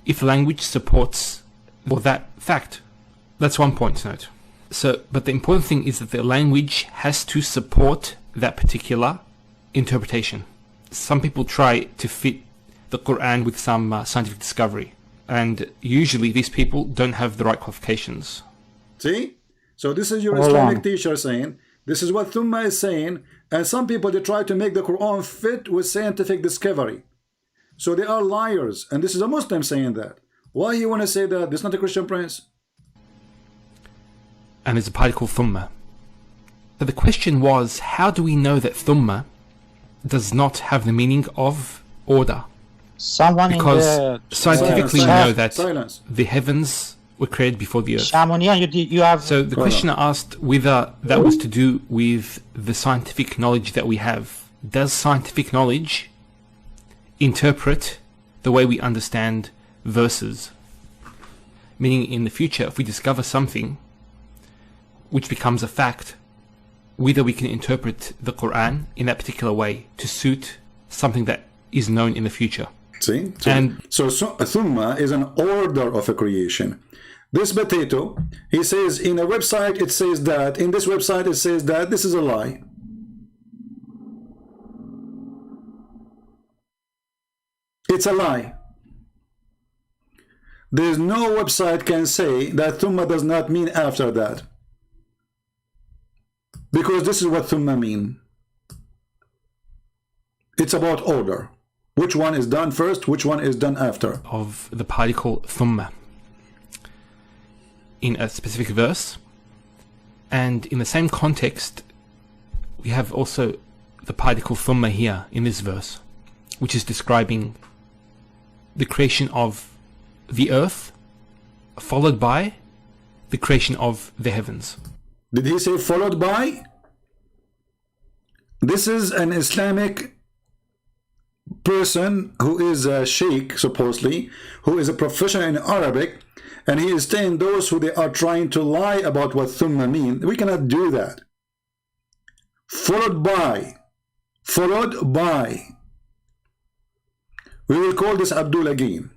S8: if language supports that fact. That's one point to note. But the important thing is that the language has to support that particular interpretation. Some people try to fit the Quran with some scientific discovery, and usually these people don't have the right qualifications.
S7: See? So this is your Islamic teacher saying, this is what thumma is saying, and some people, they try to make the Quran fit with scientific discovery. So they are liars, and this is a Muslim saying that. Why you want to say that? This is not a Christian Prince.
S8: And there's a party called thumma. But the question was, how do we know that thumma does not have the meaning of order? Because scientifically we know that the heavens were created before the earth. So the questioner asked whether that was to do with the scientific knowledge that we have. Does scientific knowledge interpret the way we understand verses? Meaning in the future, if we discover something which becomes a fact, whether we can interpret the Quran in that particular way to suit something that is known in the future.
S7: See? So thumma is an order of a creation. This potato, he says in a website it says that, in this website it says that. This is a lie. It's a lie. There's no website can say that thumma does not mean after that. Because this is what thumma mean. It's about order. Which one is done first, which one is done after.
S8: Of the particle thumma in a specific verse, and in the same context we have also the particle thumma here in this verse, which is describing the creation of the earth followed by the creation of the heavens.
S7: Did he say followed by? This is an Islamic person who is a sheikh, supposedly, who is a professional in Arabic, and he is saying those who they are trying to lie about what thumma mean. We cannot do that. Followed by. We will call this Abdul again,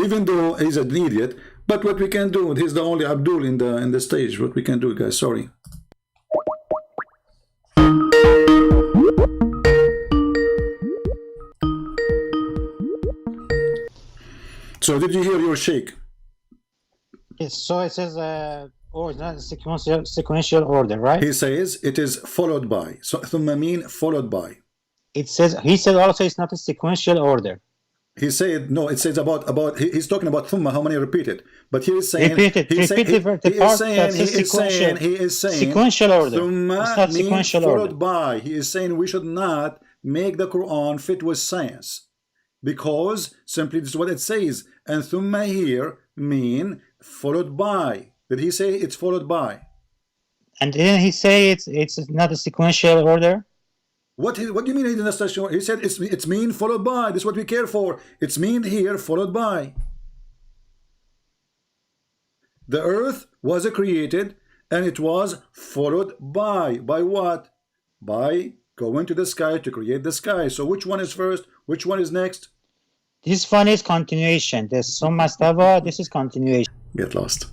S7: even though he's an idiot. But what we can do, he's the only Abdul in the stage. What we can do, guys, sorry. So did you hear your sheikh?
S9: Yes, so it says, oh, it's not sequential order, right?
S7: He says it is followed by. So thumma mean followed by.
S9: It says, he said also it's not a sequential order.
S7: He said, no, it says about, he's talking about thumma, how many repeat it. But he is saying,
S9: Repeat it,
S7: he is saying,
S9: sequential order.
S7: Thumma
S9: It's not
S7: means
S9: sequential
S7: followed
S9: order.
S7: by. He is saying we should not make the Quran fit with science. Because simply this is what it says. And thumma here mean followed by. Did he say it's followed by?
S9: And didn't he say it's not a sequential order?
S7: What do you mean he didn't understand? He said it's mean followed by. This is what we care for. It's mean here followed by. The earth was created and it was followed by. By what? By going to the sky to create the sky. So which one is first? Which one is next?
S9: This one is continuation. The Summa Stava, this is continuation.
S7: Get lost.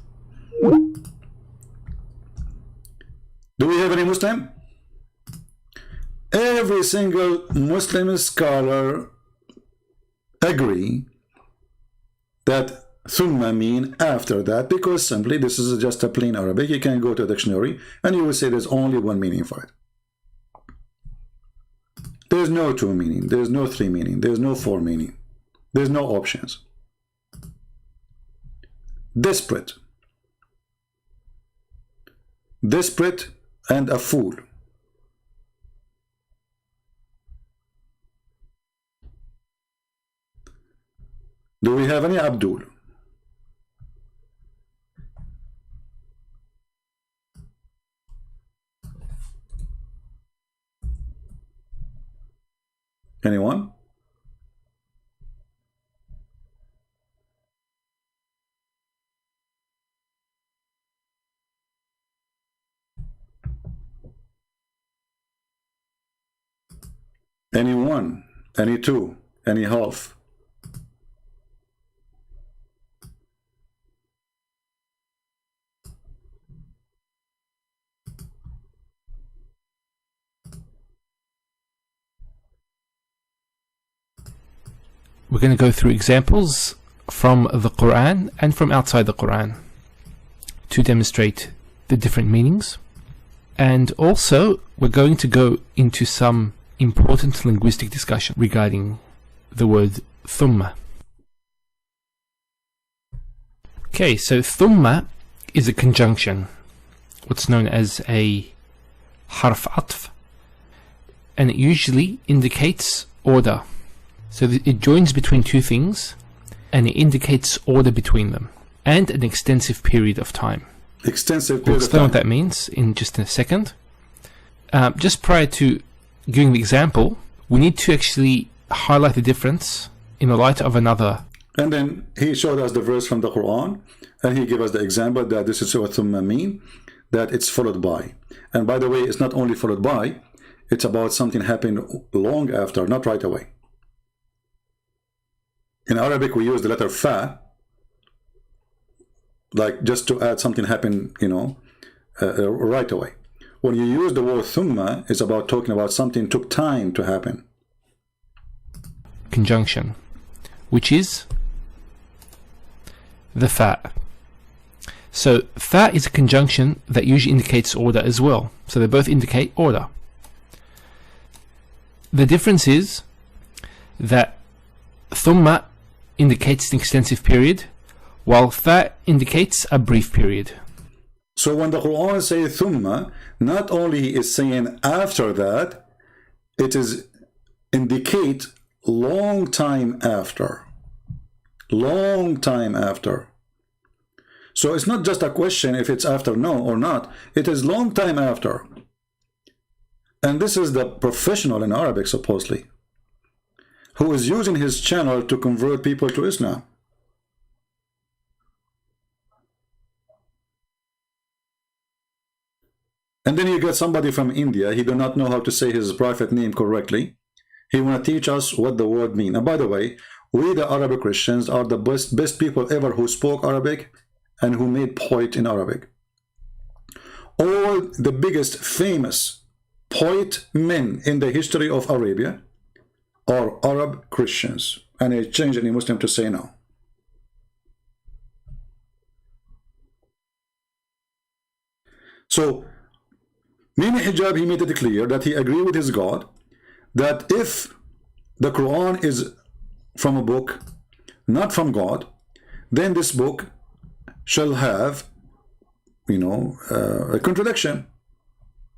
S7: Do we have any Muslim? Every single Muslim scholar agree that thumma mean after that, because simply this is just a plain Arabic. You can go to a dictionary and you will say there's only one meaning for it. There's no two meaning, there's no three meaning, there's no four meaning, there's no options. Desperate and a fool. Do we have any Abdul? Anyone? Any one, any two, any half?
S1: We're going to go through examples from the Quran and from outside the Quran to demonstrate the different meanings. And also, we're going to go into some important linguistic discussion regarding the word thumma. Okay, so thumma is a conjunction, what's known as a harf atf, and it usually indicates order. So it joins between two things and it indicates order between them and an extensive period of time.
S7: Extensive period
S1: We'll
S7: of
S1: explain
S7: time.
S1: what that means in just a second. Just prior to giving the example, we need to actually highlight the difference in the light of another.
S7: And then he showed us the verse from the Quran and he gave us the example that this is what thumma mean, that it's followed by. And by the way, it's not only followed by, it's about something happened long after, not right away. In Arabic, we use the letter fa, like just to add something happen, right away. When you use the word thumma, it's about talking about something took time to happen.
S1: Conjunction, which is the fa. So fa is a conjunction that usually indicates order as well. So they both indicate order. The difference is that thumma indicates an extensive period, while fa indicates a brief period.
S7: So when the Quran says thumma, not only is saying after that, it is indicate long time after. Long time after. So it's not just a question if it's after no or not, it is long time after. And this is the professional in Arabic, supposedly, who is using his channel to convert people to Islam. And then you get somebody from India, he do not know how to say his prophet name correctly. He want to teach us what the word mean. And by the way, we the Arabic Christians are the best people ever who spoke Arabic and who made poet in Arabic. All the biggest famous poet men in the history of Arabia are Arab Christians. And I change any Muslim to say no. So, Mimi Hijab, he made it clear that he agreed with his God that if the Quran is from a book, not from God, then this book shall have, you know, a contradiction.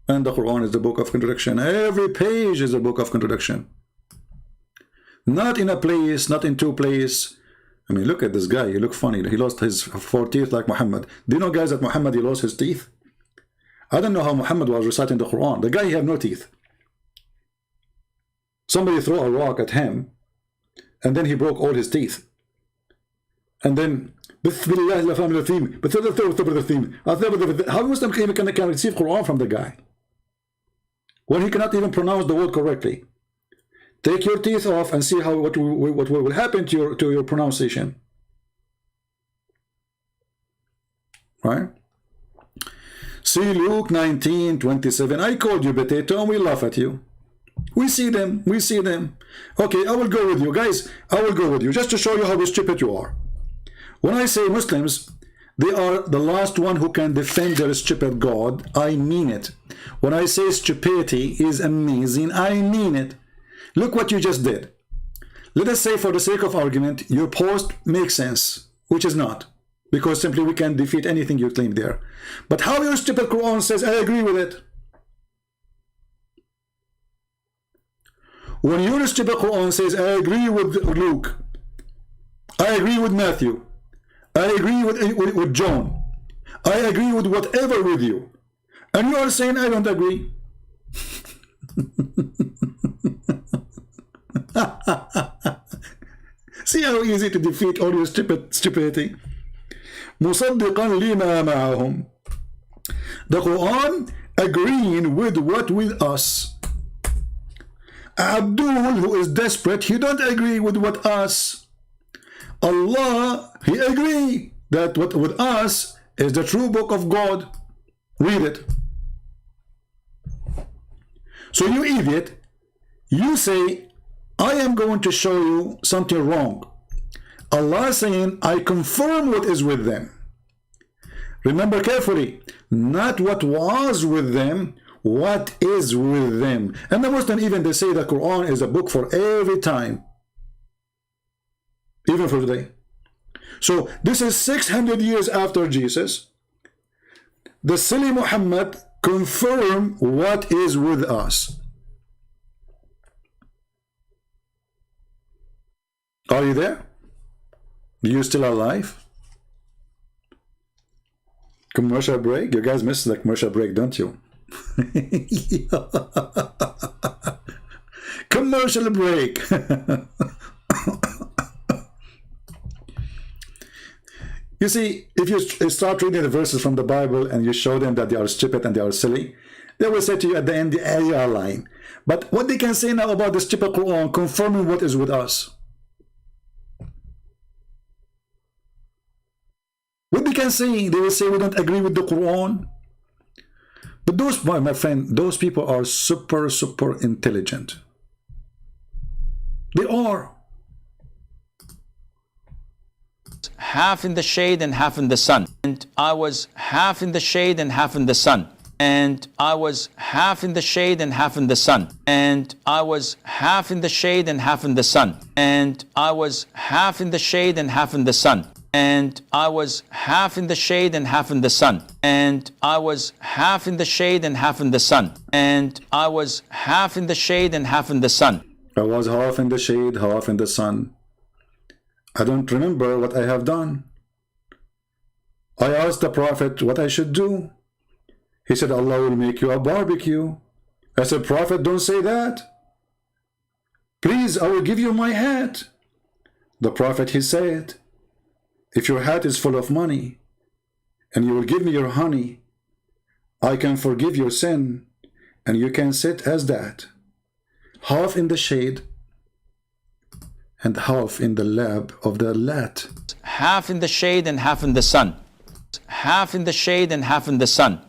S7: And the Quran is the book of contradiction. Every page is a book of contradiction. Not in a place, not in two places. I mean, look at this guy. He look funny. He lost his 4 teeth like Muhammad. Do you know, guys, that Muhammad, he lost his teeth? I don't know how Muhammad was reciting the Quran. The guy, he had no teeth. Somebody threw a rock at him, and then he broke all his teeth. And then, how Muslim can receive Quran from the guy when he cannot even pronounce the word correctly? Take your teeth off and see how what will happen to your pronunciation. Right? See Luke 19:27. I called you potato and we laugh at you. We see them. We see them. Okay, I will go with you. Guys, I will go with you just to show you how stupid you are. When I say Muslims, they are the last one who can defend their stupid God. I mean it. When I say stupidity is amazing, I mean it. Look what you just did. Let us say, for the sake of argument, your post makes sense, which is not, because simply we can defeat anything you claim there. But how your stupid Quran says, I agree with it. When your stupid Quran says, I agree with Luke, I agree with Matthew, I agree with John, I agree with whatever with you, and you are saying, I don't agree. See how easy to defeat all your stupidity. مصدقا لما معهم. The Quran agreeing with what with us. Abdul, who is desperate, he don't agree with what us. Allah, he agree that what with us is the true book of God. Read it. So you idiot, you say, I am going to show you something wrong. Allah is saying, I confirm what is with them. Remember carefully, not what was with them, what is with them. And the Muslim, even they say the Quran is a book for every time, even for today. So this is 600 years after Jesus. The silly Muhammad confirm what is with us. Are you there? Are you still alive? Commercial break? You guys miss the commercial break, don't you? Commercial break. You see, if you start reading the verses from the Bible and you show them that they are stupid and they are silly, they will say to you at the end, you are lying. But what they can say now about the stupid Quran confirming what is with us? What they can say, they will say we don't agree with the Quran. But those, my friend, those people are super intelligent. They are.
S4: Half in the shade and half in the sun. And I was half in the shade and half in the sun. And I was half in the shade and half in the sun. And I was half in the shade and half in the sun. And I was half in the shade and half in the sun. And I was half in the shade and half in the sun. And I was half in the shade and half in the sun. And I was half in the shade and half in the sun.
S7: I was half in the shade, half in the sun. I don't remember what I have done. I asked the Prophet what I should do. He said, Allah will make you a barbecue. I said, Prophet, don't say that. Please, I will give you my hat. The Prophet, he said, if your hat is full of money and you will give me your honey, I can forgive your sin and you can sit as that. half in the shade and half in the lab of the lat.
S4: Half in the shade and half in the sun. Half in the shade and half in the sun.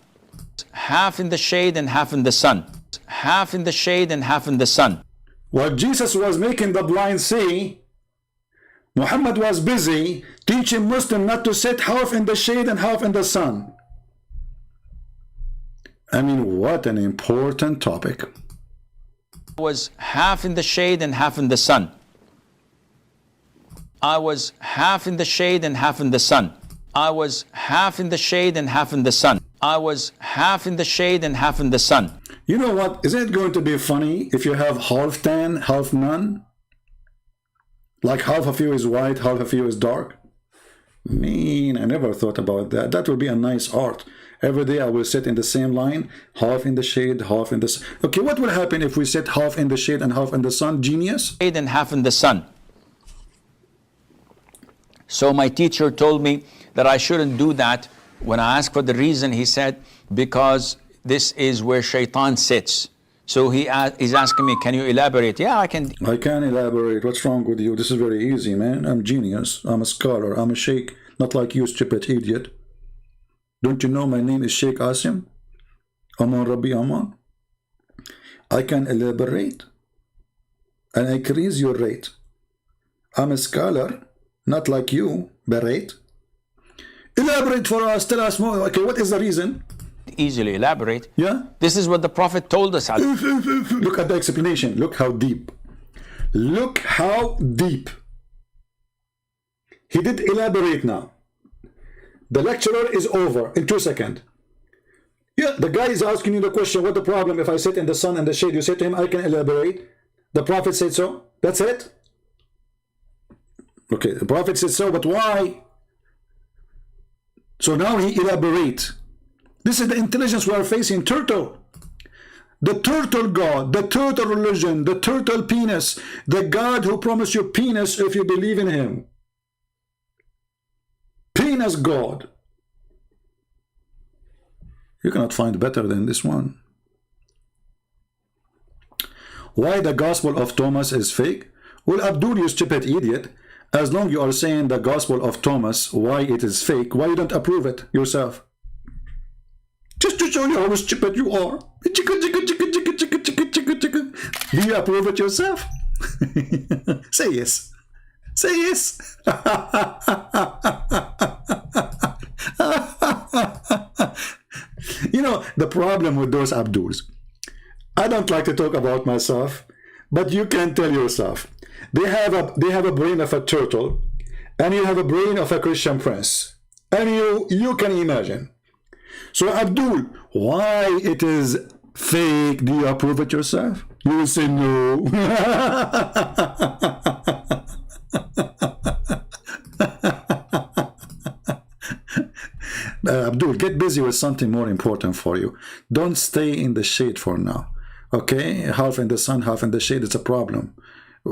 S4: Half in the shade and half in the sun. Half in the shade and half in the sun.
S7: While Jesus was making the blind see, Muhammad was busy teaching Muslims not to sit half in the shade and half in the sun. I mean, what an important topic.
S4: Was half in the shade and half in the sun. I was half in the shade and half in the sun. I was half in the shade and half in the sun. I was half in the shade and half in the sun.
S7: You know what? Isn't it going to be funny if you have half tan, half none? Like half of you is white, half of you is dark? Man, I never thought about that. That would be a nice art. Every day I will sit in the same line, half in the shade, half in the sun. Okay, what will happen if we sit half in the shade and half in the sun? Genius?
S4: Shade and half in the sun. So my teacher told me that I shouldn't do that. When I asked for the reason, he said, because this is where shaitan sits. So he's asking me, can you elaborate? Yeah, I can.
S7: I can elaborate. What's wrong with you? This is very easy, man. I'm genius. I'm a scholar. I'm a sheikh. Not like you, stupid idiot. Don't you know my name is Sheikh Asim? Aman Rabbi Aman. I can elaborate and increase your rate. I'm a scholar, not like you, berate. Elaborate for us, tell us more. Okay, what is the reason?
S4: Easily elaborate.
S7: Yeah?
S4: This is what the Prophet told us.
S7: Look at the explanation. Look how deep. Look how deep. He did elaborate now. The lecturer is over in 2 seconds. Yeah, the guy is asking you the question, what the problem if I sit in the sun and the shade? You say to him, I can elaborate. The Prophet said so. That's it. Okay, the Prophet said so, but why? So now he elaborates. This is the intelligence we are facing. Turtle. The turtle God, the turtle religion, the turtle penis, the God who promised you penis if you believe in him. Penis God. You cannot find better than this one. Why the Gospel of Thomas is fake? Well, Abdul, you stupid idiot. As long you are saying the Gospel of Thomas, why it is fake, why you don't approve it yourself? Just to show you how stupid you are. Do you approve it yourself? Say yes. Say yes. You know, the problem with those Abduls, I don't like to talk about myself, but you can tell yourself. They have a brain of a turtle, and you have a brain of a Christian prince. And you can imagine. So Abdul, why it is fake? Do you approve it yourself? You will say no. Abdul, get busy with something more important for you. Don't stay in the shade for now. Okay? Half in the sun, half in the shade, it's a problem.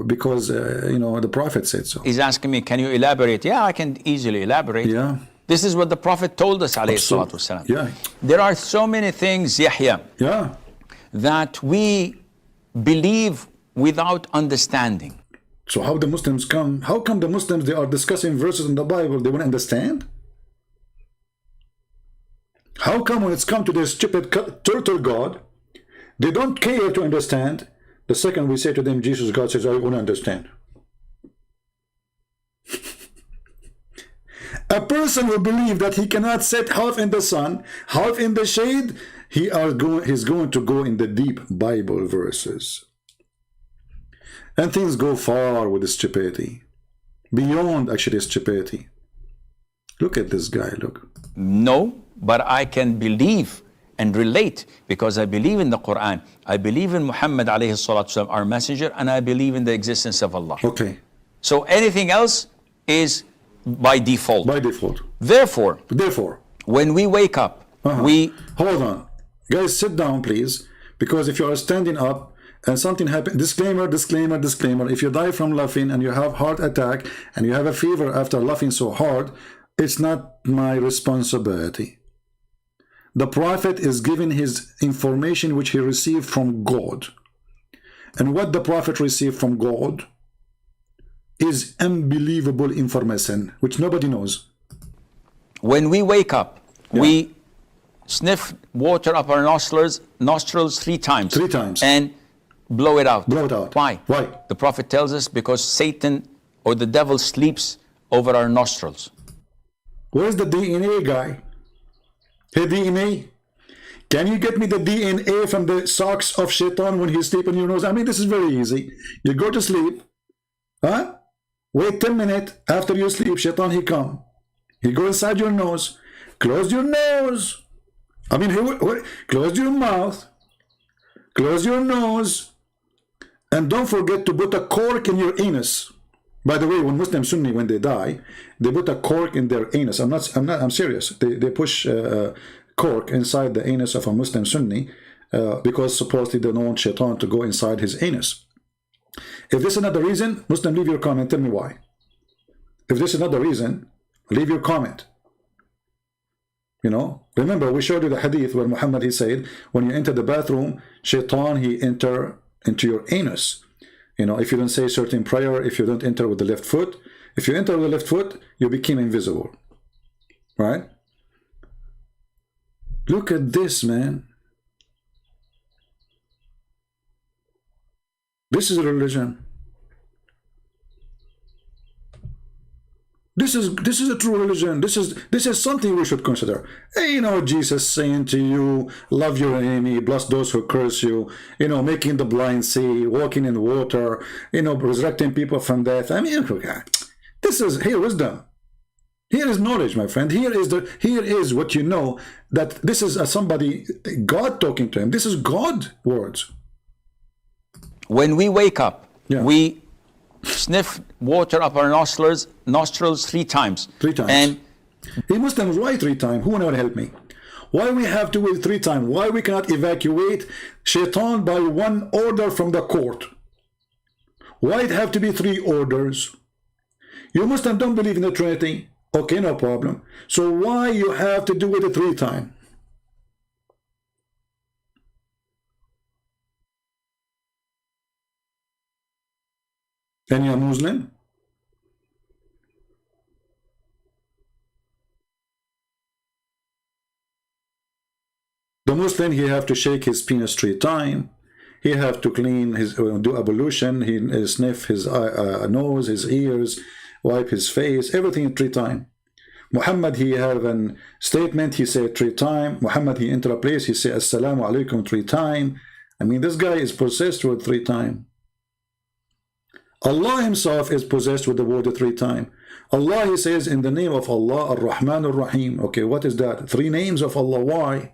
S7: Because, you know, the Prophet said so.
S4: He's asking me, can you elaborate? Yeah, I can easily elaborate.
S7: Yeah.
S4: This is what the Prophet told us, alayhi salatu wasalam.
S7: Yeah.
S4: There are so many things, Yahya,
S7: yeah,
S4: that we believe without understanding.
S7: So how the Muslims come? How come the Muslims, they are discussing verses in the Bible, they won't understand? How come when it's come to this stupid turtle God, they don't care to understand? The second we say to them, Jesus, God says, I won't understand. A person who believes that he cannot sit half in the sun, half in the shade, he's going to go in the deep Bible verses. And things go far with the stupidity. Beyond actually stupidity. Look at this guy, look.
S4: No, but I can believe and relate because I believe in the Quran. I believe in Muhammad alayhi salatu wasalam, our messenger, and I believe in the existence of Allah.
S7: Okay.
S4: So anything else is by default.
S7: By default.
S4: Therefore, when we wake up, we...
S7: Hold on. Guys, sit down, please. Because if you are standing up and something happens... Disclaimer, disclaimer, disclaimer. If you die from laughing and you have heart attack and you have a fever after laughing so hard, it's not my responsibility. The Prophet is giving his information which he received from God. and what the Prophet received from God is unbelievable information, which nobody knows.
S4: When we wake up, we sniff water up our nostrils 3 times.
S7: 3 times.
S4: And blow it out.
S7: Blow it out.
S4: Why?
S7: Why?
S4: The Prophet tells us because Satan or the devil sleeps over our nostrils.
S7: Where's the DNA guy? Hey, DNA, can you get me the DNA from the socks of Shaitan when he's sleeping in your nose? I mean, this is very easy. You go to sleep, huh? Wait 10 minutes. After you sleep, Shaitan, he come. He go inside your nose. Close your nose. I mean, close your mouth. Close your nose. And don't forget to put a cork in your anus. By the way, when Muslim Sunni, when they die, they put a cork in their anus. I'm serious. They push cork inside the anus of a Muslim Sunni because supposedly they don't want Shaitan to go inside his anus. If this is not the reason, Muslim, leave your comment. Tell me why. If this is not the reason, leave your comment. You know, remember we showed you the hadith where Muhammad, he said, when you enter the bathroom, Shaitan, he enter into your anus. You know, if you don't say certain prayer, if you don't enter with the left foot, if you enter with the left foot, you become invisible. Right? Look at this, man. This is a religion. This is a true religion. This is something we should consider. Hey, you know, Jesus saying to you, love your enemy, bless those who curse you, you know, making the blind see, walking in water, you know, resurrecting people from death. I mean, this is here wisdom. Here is knowledge, my friend. Here is what you know, that this is somebody, God talking to him. This is God words.
S4: When we wake up, we sniff water up our nostrils 3 times.
S7: 3 times.
S4: And
S7: he Muslims, why 3 times? Who will help me? Why we have to wait 3 times? Why we cannot evacuate Shaitan by 1 order from the court? Why it have to be 3 orders? You Muslims don't believe in the Trinity. Okay, no problem. So why you have to do it 3 times? And you're Muslim? The Muslim, he have to shake his penis 3 times. He have to clean his, do ablution. He sniff his nose, his ears, wipe his face, everything 3 times. Muhammad, he have a statement, he said 3 times. Muhammad, he enter a place, he say assalamu alaikum 3 times. I mean, this guy is possessed with 3 times. Allah himself is possessed with the word 3 times. Allah, he says, in the name of Allah, Ar-Rahman Ar-Rahim. Okay, what is that? 3 names of Allah. Why?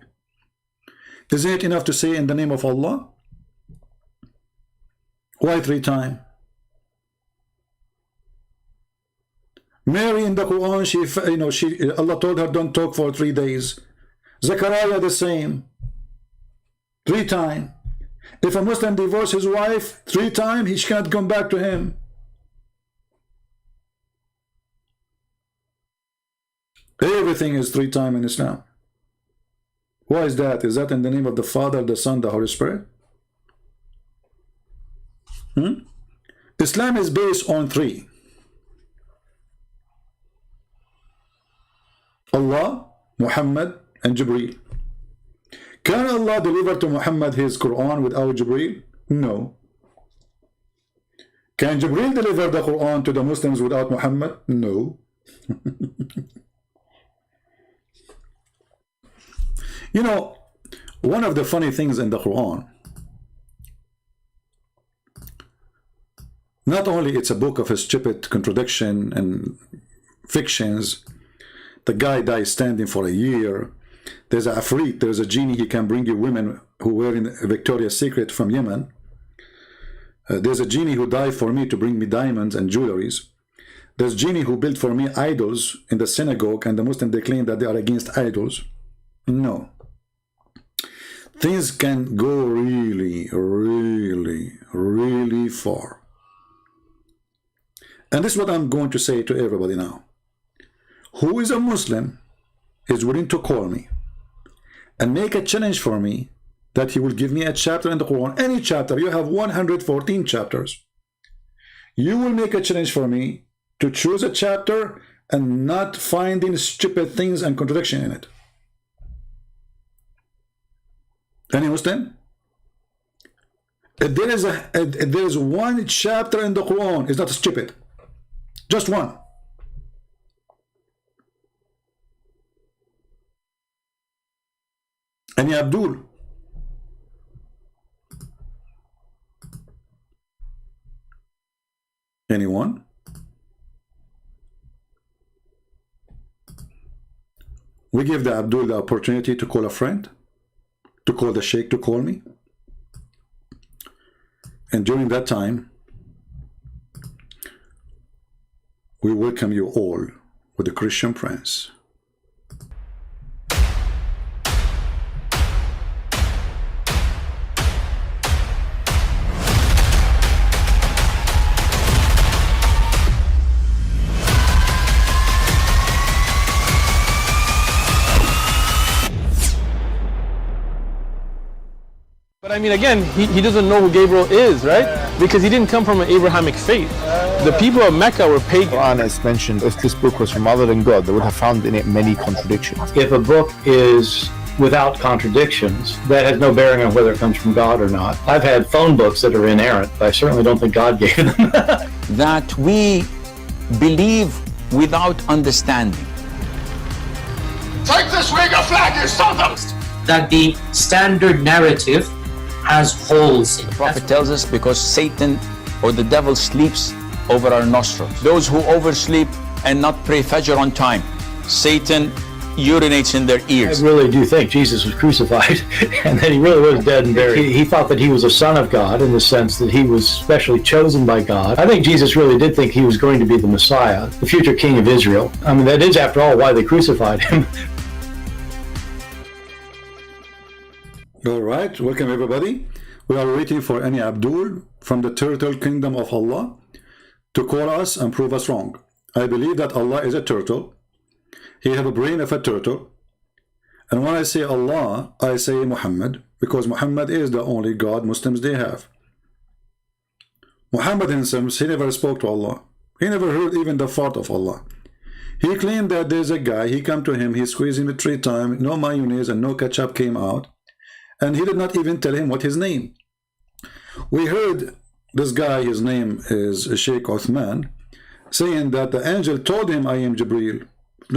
S7: Isn't it enough to say in the name of Allah? Why 3 times? Mary in the Quran, Allah told her, don't talk for 3 days. Zechariah the same. 3 times. If a Muslim divorces his wife 3 times, he can't come back to him. Everything is 3 times in Islam. Why is that? Is that in the name of the Father, the Son, the Holy Spirit? Islam is based on 3. Allah, Muhammad, and Jibreel. Can Allah deliver to Muhammad his Quran without Jibreel? No. Can Jibreel deliver the Quran to the Muslims without Muhammad? No. You know, one of the funny things in the Quran, not only it's a book of a stupid contradiction and fictions, the guy dies standing for a year. There's a Afrit, there's a genie, he can bring you women who were in Victoria's Secret from Yemen. There's a genie who died for me to bring me diamonds and jewelries. There's genie who built for me idols in the synagogue, and the Muslims, they claim that they are against idols. No. Things can go really, really, really far. And this is what I'm going to say to everybody now. Who is a Muslim is willing to call me and make a challenge for me that he will give me a chapter in the Quran, any chapter. You have 114 chapters. You will make a challenge for me to choose a chapter and not finding stupid things and contradiction in it. Any Muslim? If there is one chapter in the Quran, it's not stupid. Just one. Any Abdul? Anyone? We give the Abdul the opportunity to call a friend, to call the Sheikh to call me. And during that time, we welcome you all with the Christian Prince.
S1: But I mean, again, he doesn't know who Gabriel is, right? Because he didn't come from an Abrahamic faith. The people of Mecca were pagan.
S2: Quran is mentioned, if this book was from other than God, they would have found in it many contradictions.
S3: If a book is without contradictions, that has no bearing on whether it comes from God or not. I've had phone books that are inerrant, but I certainly don't think God gave them.
S4: That we believe without understanding.
S5: Take this wig of flag, you son of...
S6: That the standard narrative has holes in it.
S4: The Prophet tells us because Satan or the devil sleeps over our nostrils. Those who oversleep and not pray Fajr on time, Satan urinates in their ears.
S3: I really do think Jesus was crucified and that he really was dead and buried. He thought that he was a son of God in the sense that he was specially chosen by God. I think Jesus really did think he was going to be the Messiah, the future king of Israel. I mean, that is, after all, why they crucified him.
S7: All right, welcome everybody. We are waiting for any Abdul from the turtle kingdom of Allah to call us and prove us wrong. I believe that Allah is a turtle. He has a brain of a turtle. And when I say Allah, I say Muhammad, because Muhammad is the only God Muslims they have. Muhammad himself, he never spoke to Allah. He never heard even the fart of Allah. He claimed that there's a guy, he come to him, he squeezed him 3 times, no mayonnaise and no ketchup came out. And he did not even tell him what his name. We heard this guy, his name is Sheikh Uthman, saying that the angel told him, I am Jibreel.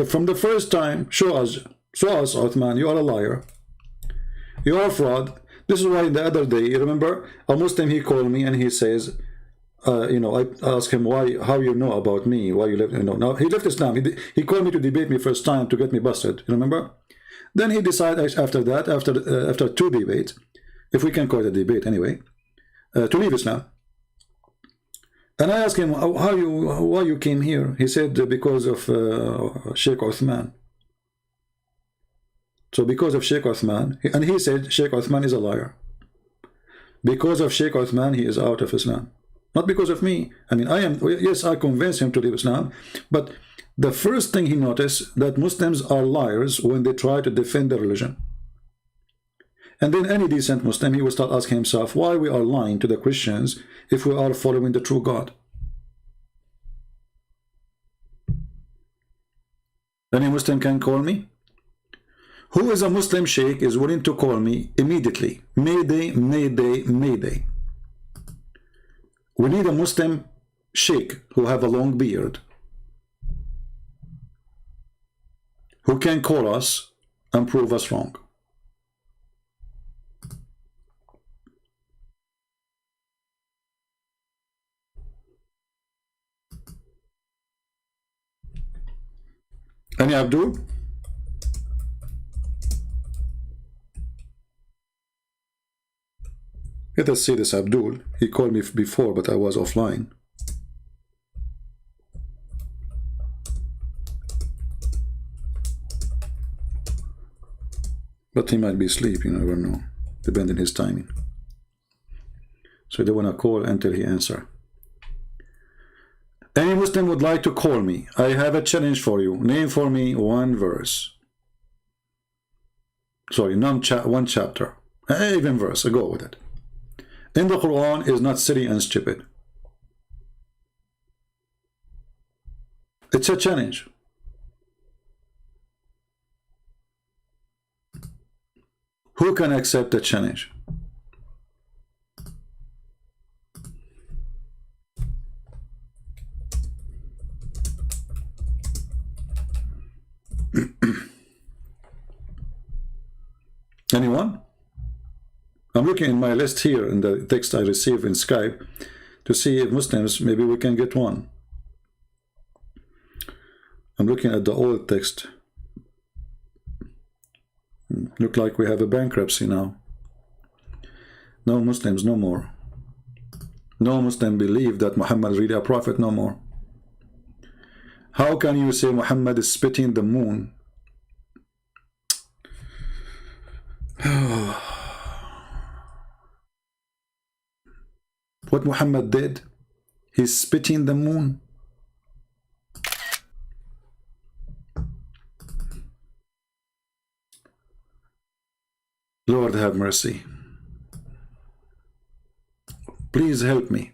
S7: From the first time, show us Uthman, you are a liar. You are a fraud. This is why the other day, you remember, a Muslim, he called me and he says, you know, I asked him how you know about me, why you left, you know. Now, he left Islam. He called me to debate me first time to get me busted, you remember? Then he decided after that, after 2 debates, if we can call it a debate anyway, to leave Islam. And I asked him, why you came here? He said, because of Sheikh Uthman. So because of Sheikh Uthman, and he said Sheikh Uthman is a liar. Because of Sheikh Uthman, he is out of Islam. Not because of me. I mean, yes, I convinced him to leave Islam, but the first thing he noticed that Muslims are liars when they try to defend their religion. And then any decent Muslim, he will start asking himself why we are lying to the Christians if we are following the true God. Any Muslim can call me? Who is a Muslim Sheikh is willing to call me immediately? Mayday, Mayday, Mayday. We need a Muslim Sheikh who have a long beard, who can call us and prove us wrong. Any Abdul? Let us see this Abdul. He called me before, but I was offline. But he might be asleep, you never know, depending on his timing. So I don't want to call until he answers. Any Muslim would like to call me. I have a challenge for you. Name for me 1 verse. Sorry, one chapter. Even verse, I go with it. In the Quran is not silly and stupid. It's a challenge. Who can accept the challenge? Anyone? I'm looking in my list here in the text I received in Skype to see if Muslims, maybe we can get one. I'm looking at the old text. Look like we have a bankruptcy now. No Muslims, no more. No Muslim believe that Muhammad is really a prophet, no more. How can you say Muhammad is spitting the moon? What Muhammad did, he's spitting the moon. Lord have mercy. Please help me.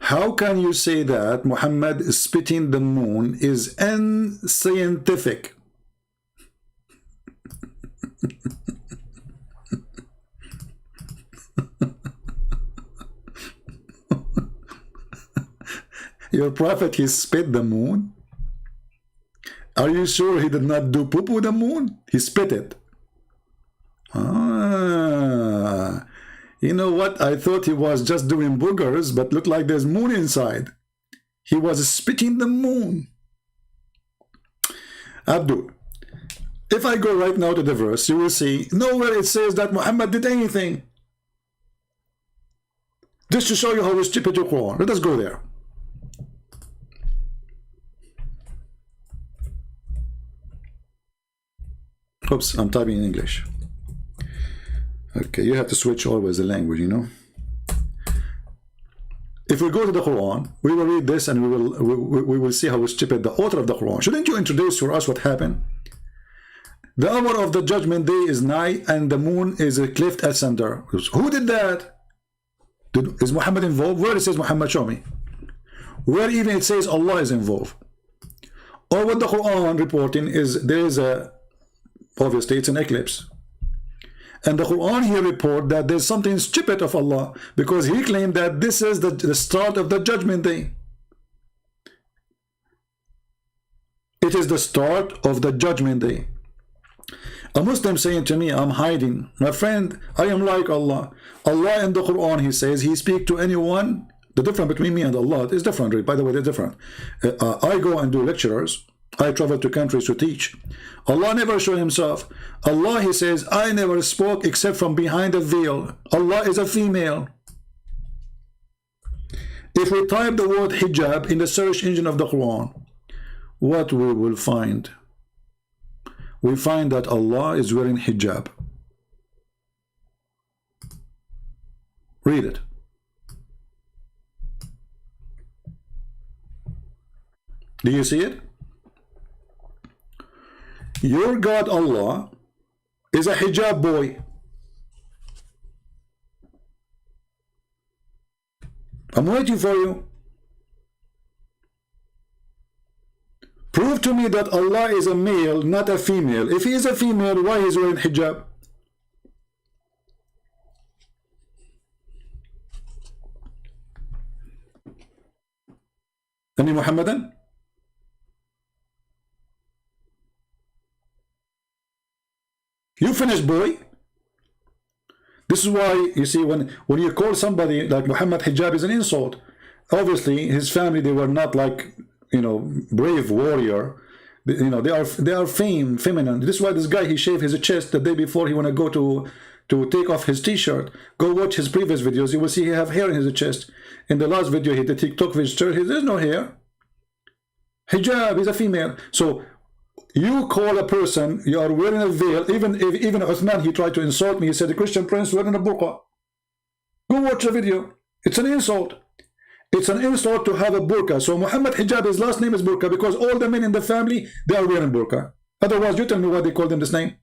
S7: How can you say that Muhammad spitting the moon is unscientific? Your prophet, he spit the moon? Are you sure he did not do poo with the moon? He spit it. Ah, you know what? I thought he was just doing boogers, but looked like there's moon inside. He was spitting the moon. Abdul, if I go right now to the verse, you will see nowhere it says that Muhammad did anything. Just to show you how stupid your Quran. Let us go there. Oops, I'm typing in English. Okay, you have to switch always the language, you know. If we go to the Quran, we will read this and we will see how stupid the author of the Quran. Shouldn't you introduce for us what happened? The hour of the judgment day is nigh and the moon is cleft asunder. Who did that? Is Muhammad involved? Where it says Muhammad, show me. Where even it says Allah is involved. Or what the Quran reporting is there is a, obviously it's an eclipse. And the Quran here report that there's something stupid of Allah because he claimed that this is the start of the judgment day. It is the start of the judgment day. A Muslim saying to me, I'm hiding. My friend, I am like Allah. Allah in the Quran, he says, he speak to anyone. The difference between me and Allah is different. By the way, they're different. I go and do lectures. I travel to countries to teach. Allah never show himself. Allah, he says, I never spoke except from behind a veil. Allah is a female. If we type the word hijab in the search engine of the Quran, what we will find? We find that Allah is wearing hijab. Read it. Do you see it? Your God Allah is a hijab boy. I'm waiting for you. Prove to me that Allah is a male, not a female. If he is a female, why is he wearing hijab? Any Muhammadan? You finish, boy. This is why you see when you call somebody like Muhammad hijab is an insult. Obviously, his family, they were not like, you know, brave warrior. You know, they are feminine. This is why this guy, he shaved his chest the day before he want to go to take off his t-shirt. Go watch his previous videos. You will see he have hair in his chest. In the last video, he did TikTok visitor. There's no hair. Hijab is a female. So you call a person, you are wearing a veil. Even Uthman, he tried to insult me. He said the Christian prince wearing a burqa. Go watch the video. It's an insult. It's an insult to have a burqa. So Muhammad hijab, his last name is burqa because all the men in the family, they are wearing burqa. Otherwise, you tell me why they call them this name.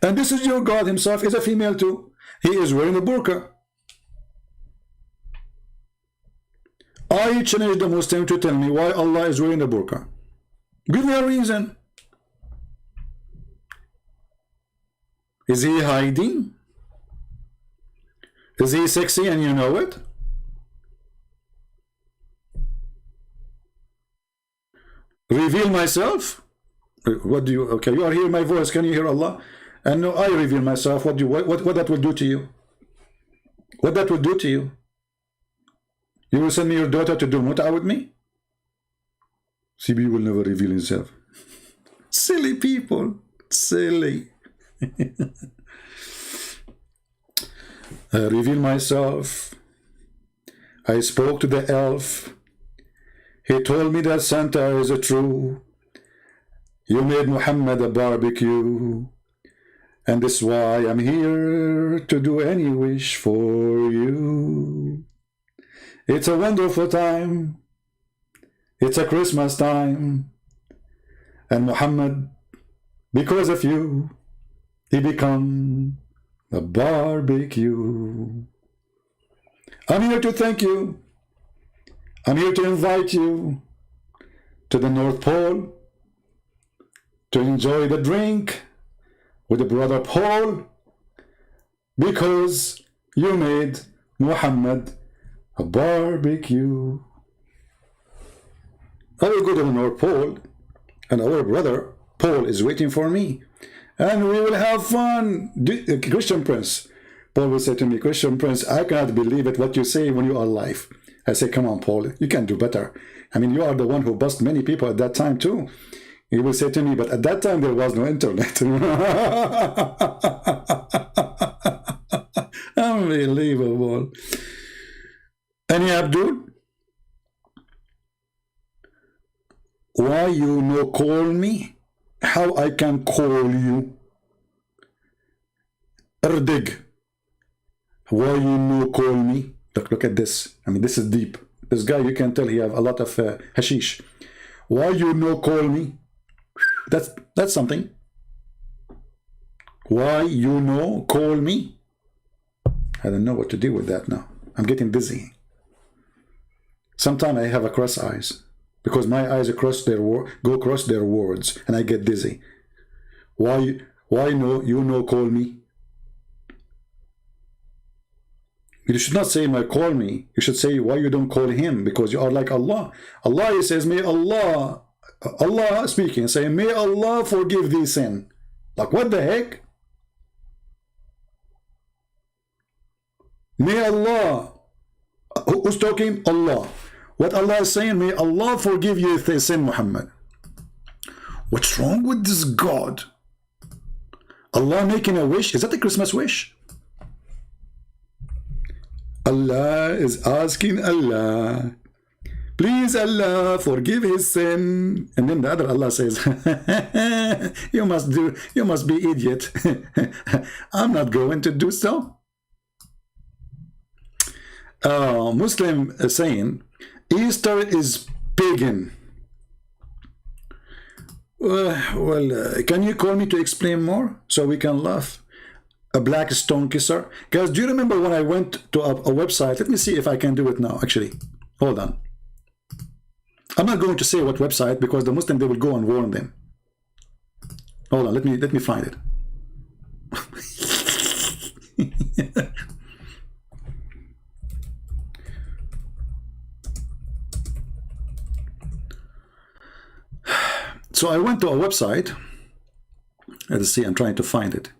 S7: And this is your God himself is a female too. He is wearing a burqa. I challenge the Muslim to tell me why Allah is wearing a burqa. Give me a reason. Is he hiding? Is he sexy and you know it? Reveal myself? What do you, okay, you are hearing my voice, can you hear Allah? And no, I reveal myself. What that will do to you? What that will do to you? You will send me your daughter to do mut'a with me? CB will never reveal himself. Silly people. Silly. I reveal myself. I spoke to the elf. He told me that Santa is a true. You made Muhammad a barbecue. And this is why I'm here to do any wish for you. It's a wonderful time. It's a Christmas time. And Muhammad, because of you, he become a barbecue. I'm here to thank you. I'm here to invite you to the North Pole to enjoy the drink with the brother Paul, because you made Muhammad a barbecue. I will go to the North Pole, and our brother Paul is waiting for me, and we will have fun. Christian Prince, Paul will say to me, Christian Prince, I cannot believe it what you say when you are alive. I say, come on, Paul, you can do better. I mean, you are the one who bust many people at that time too. He will say to me, but at that time there was no internet. Unbelievable. Any Abdul? Why you no call me? How I can call you? Erdig. Why you no call me? Look at this. I mean, this is deep. This guy, you can tell he have a lot of hashish. Why you no call me? That's something. Why you no call me? I don't know what to do with that now. I'm getting dizzy. Sometimes I have a cross eyes because my eyes go across their words and I get dizzy. Why no you no call me? You should not say my call me. You should say why you don't call him, because you are like Allah. Allah, he says, may Allah speaking, saying, may Allah forgive thee sin. Like, what the heck? May Allah, who's talking? Allah. What Allah is saying, may Allah forgive you the sin, Muhammad. What's wrong with this God? Allah making a wish? Is that a Christmas wish? Allah is asking Allah, please Allah forgive his sin. And then the other Allah says, you must be idiot. I'm not going to do so. Muslim is saying Easter is pagan. Can you call me to explain more so we can laugh? A black stone kisser. Guys, do you remember when I went to a website? Let me see if I can do it now, actually. Hold on. I'm not going to say what website because the Muslim, they will go and warn them. Hold on, let me find it. So I went to a website. Let's see, I'm trying to find it.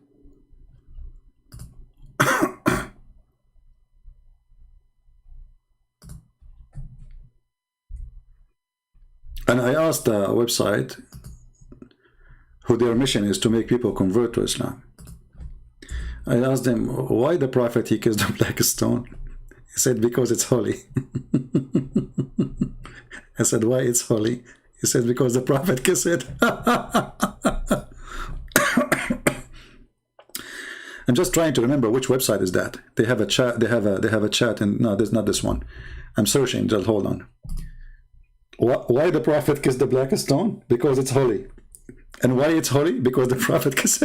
S7: And I asked the website who their mission is to make people convert to Islam. I asked them, why the Prophet, he kissed the black stone? He said, because it's holy. I said, why it's holy? He said, because the Prophet kissed it. I'm just trying to remember which website is that. They have a chat. They have a chat, and no, there's not this one. I'm searching. Just hold on. Why the Prophet kissed the black stone? Because it's holy. And why it's holy? Because the Prophet kissed.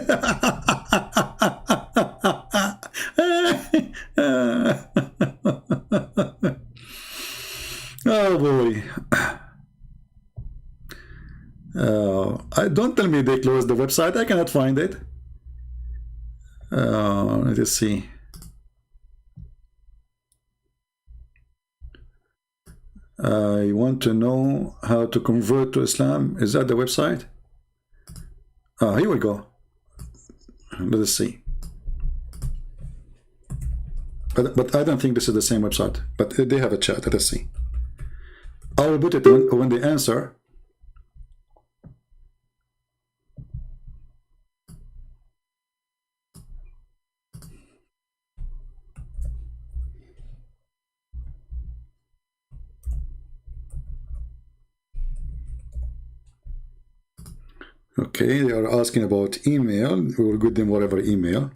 S7: Oh boy. Don't tell me they closed the website. I cannot find it. Let's see. I want to know how to convert to Islam. Is that the website? Here we go. Let us see. But I don't think this is the same website. But they have a chat. Let us see. I will put it when they answer. Okay, they are asking about email. We will give them whatever email.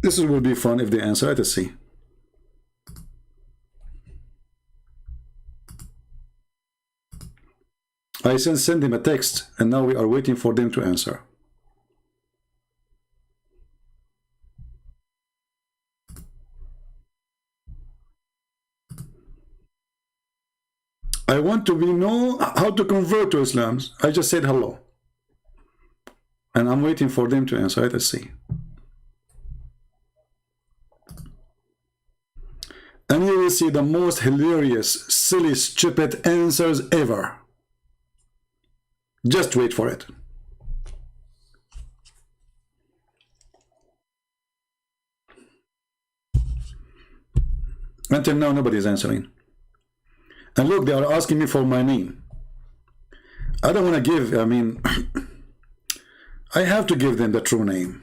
S7: This will be fun if they answer. Let us see. I sent them a text, and now we are waiting for them to answer. I want to know how to convert to Islam. I just said hello. And I'm waiting for them to answer. Let us see. And you will see the most hilarious, silly, stupid answers ever. Just wait for it. Until now, nobody is answering. And look, they are asking me for my name. I don't want to give, I mean, I have to give them the true name.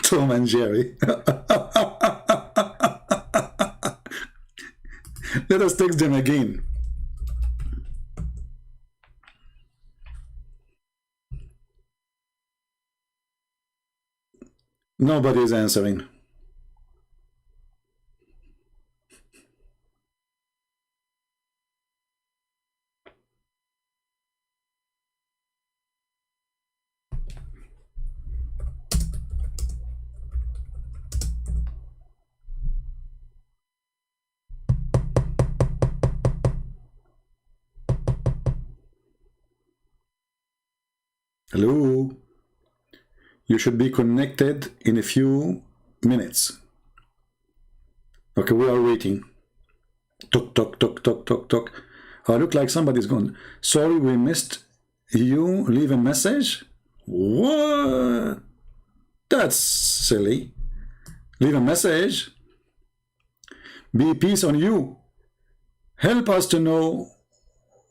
S7: Tom and Jerry. Let us text them again. Nobody is answering. Hello, you should be connected in a few minutes. Okay, we are waiting. Talk, talk, talk, talk, talk, talk. Look like somebody's gone. Sorry, we missed you. Leave a message. What? That's silly. Leave a message. Be peace on you. Help us to know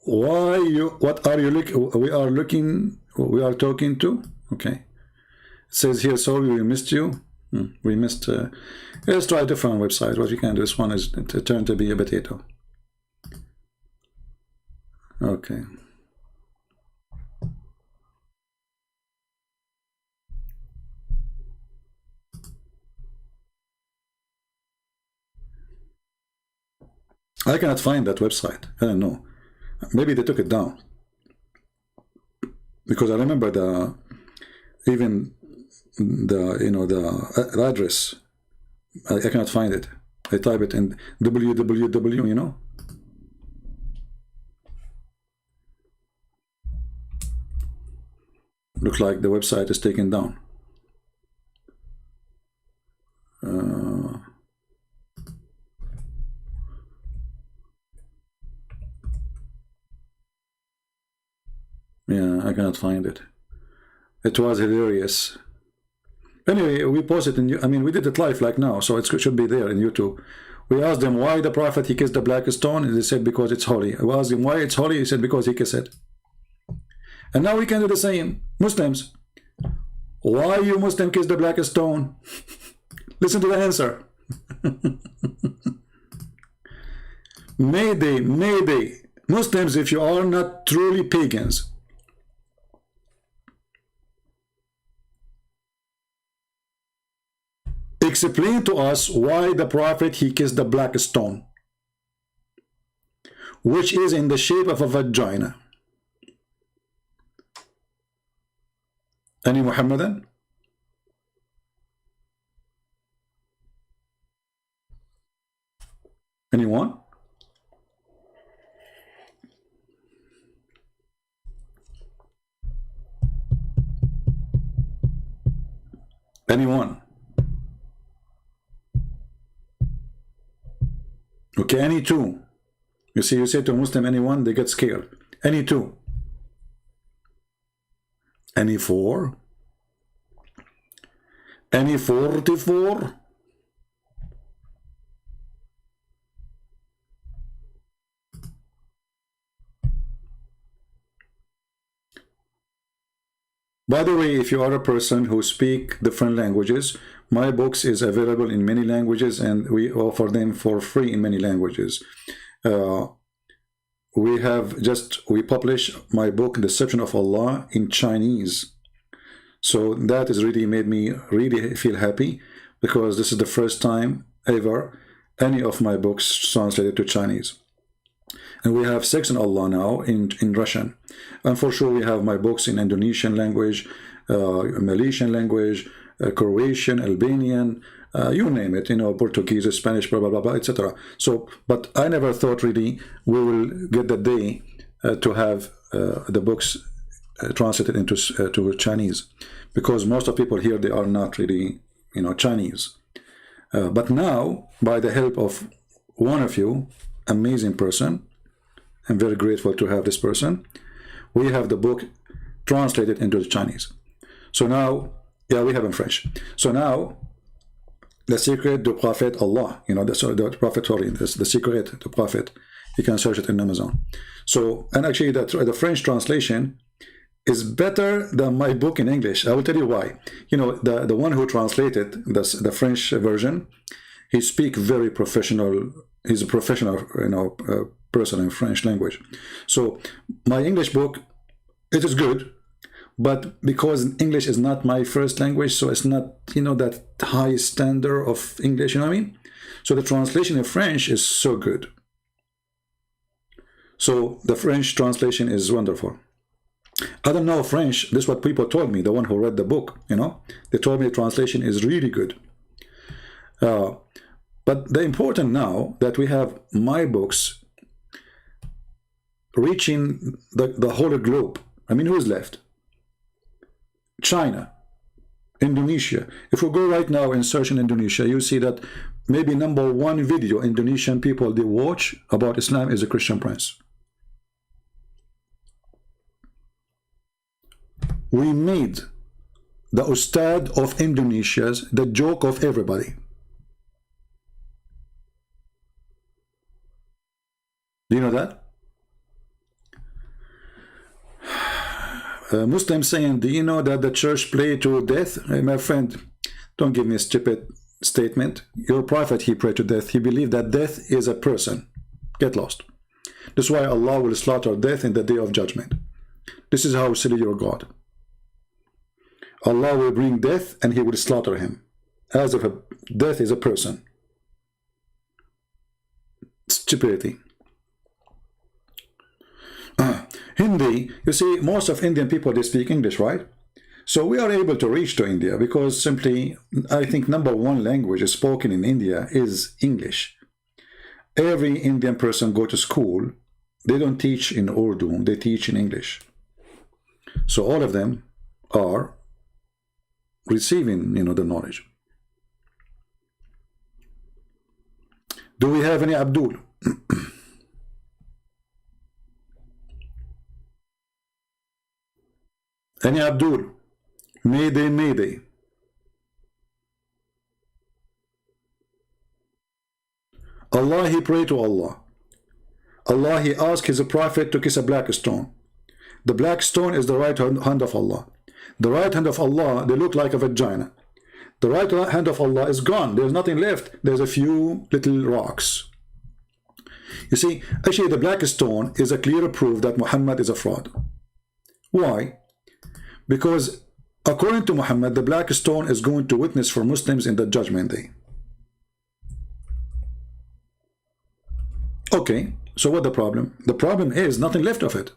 S7: why you. What are you looking? We are talking to. Okay. It says here, sorry, we missed you. We missed. Let's try a different website. What we can do. This one is turned to be a potato. Okay. I cannot find that website. I don't know. Maybe they took it down. Because I remember the address. I cannot find it. I type it in www, you know. Look like the website is taken down. Yeah, I cannot find it. It was hilarious. Anyway, we posted in. I mean, we did it live like now, so it should be there in YouTube. We asked them why the Prophet he kissed the black stone, and they said because it's holy. We asked him why it's holy. He said because he kissed it. And now we can do the same. Muslims, why you Muslim kiss the black stone? Listen to the answer. Mayday, mayday. Muslims, if you are not truly pagans, explain to us why the Prophet, he kissed the black stone, which is in the shape of a vagina. Any Muhammadan? Anyone? Anyone? Okay, any two. You see, you say to a Muslim anyone, they get scared. Any two. Any four? Any 44? By the way, if you are a person who speak different languages, my books is available in many languages and we offer them for free in many languages. We publish my book, Deception of Allah, in Chinese. So that has really made me really feel happy, because this is the first time ever any of my books translated to Chinese. And we have Section Allah now in Russian. And for sure we have my books in Indonesian language, Malaysian language, Croatian, Albanian, you name it, you know, Portuguese, Spanish, blah, blah, blah, blah, etc. So, but I never thought really we will get the day to have the books translated into to Chinese, because most of people here, they are not really, you know, Chinese. But now, by the help of one of you, amazing person, I'm very grateful to have this person, we have the book translated into the Chinese. So now, yeah, we have in French. So now, the secret du Prophet Allah, you know, the Prophet, sorry, the secret du Prophet, you can search it in Amazon. So, and actually the French translation is better than my book in English. I will tell you why. You know, the one who translated the French version, he speaks very professional. He's a professional, you know, person in French language. So my English book, it is good, but because English is not my first language, so it's not, you know, that high standard of English, you know what I mean? So the translation in French is so good. So the French translation is wonderful. I don't know French. This is what people told me, the one who read the book, you know. They told me the translation is really good. But the important now that we have my books reaching the whole globe. I mean, who's left? China, Indonesia. If we go right now and search in Indonesia, you see that maybe #1 video Indonesian people they watch about Islam is a Christian Prince. We made the Ustad of Indonesia's the joke of everybody. Do you know that? Muslims saying, do you know that the church played to death? Hey, my friend, don't give me a stupid statement. Your prophet, he prayed to death. He believed that death is a person. Get lost. That's why Allah will slaughter death in the day of judgment. This is how silly your God. Allah will bring death and he will slaughter him, as if death is a person. Stupidity. Hindi, you see, most of Indian people, they speak English, right? So we are able to reach to India because simply, I think #1 language is spoken in India is English. Every Indian person go to school, they don't teach in Urdu, they teach in English. So all of them are receiving, you know, the knowledge. Do we have any Abdul? Any Abdul? Mayday, mayday. Allah, he prayed to Allah. Allah, he asked his prophet to kiss a black stone. The black stone is the right hand of Allah. The right hand of Allah, they look like a vagina. The right hand of Allah is gone. There's nothing left. There's a few little rocks. You see, actually the black stone is a clear proof that Muhammad is a fraud. Why? Because according to Muhammad, the black stone is going to witness for Muslims in the judgment day. Okay, so what the problem? The problem is nothing left of it.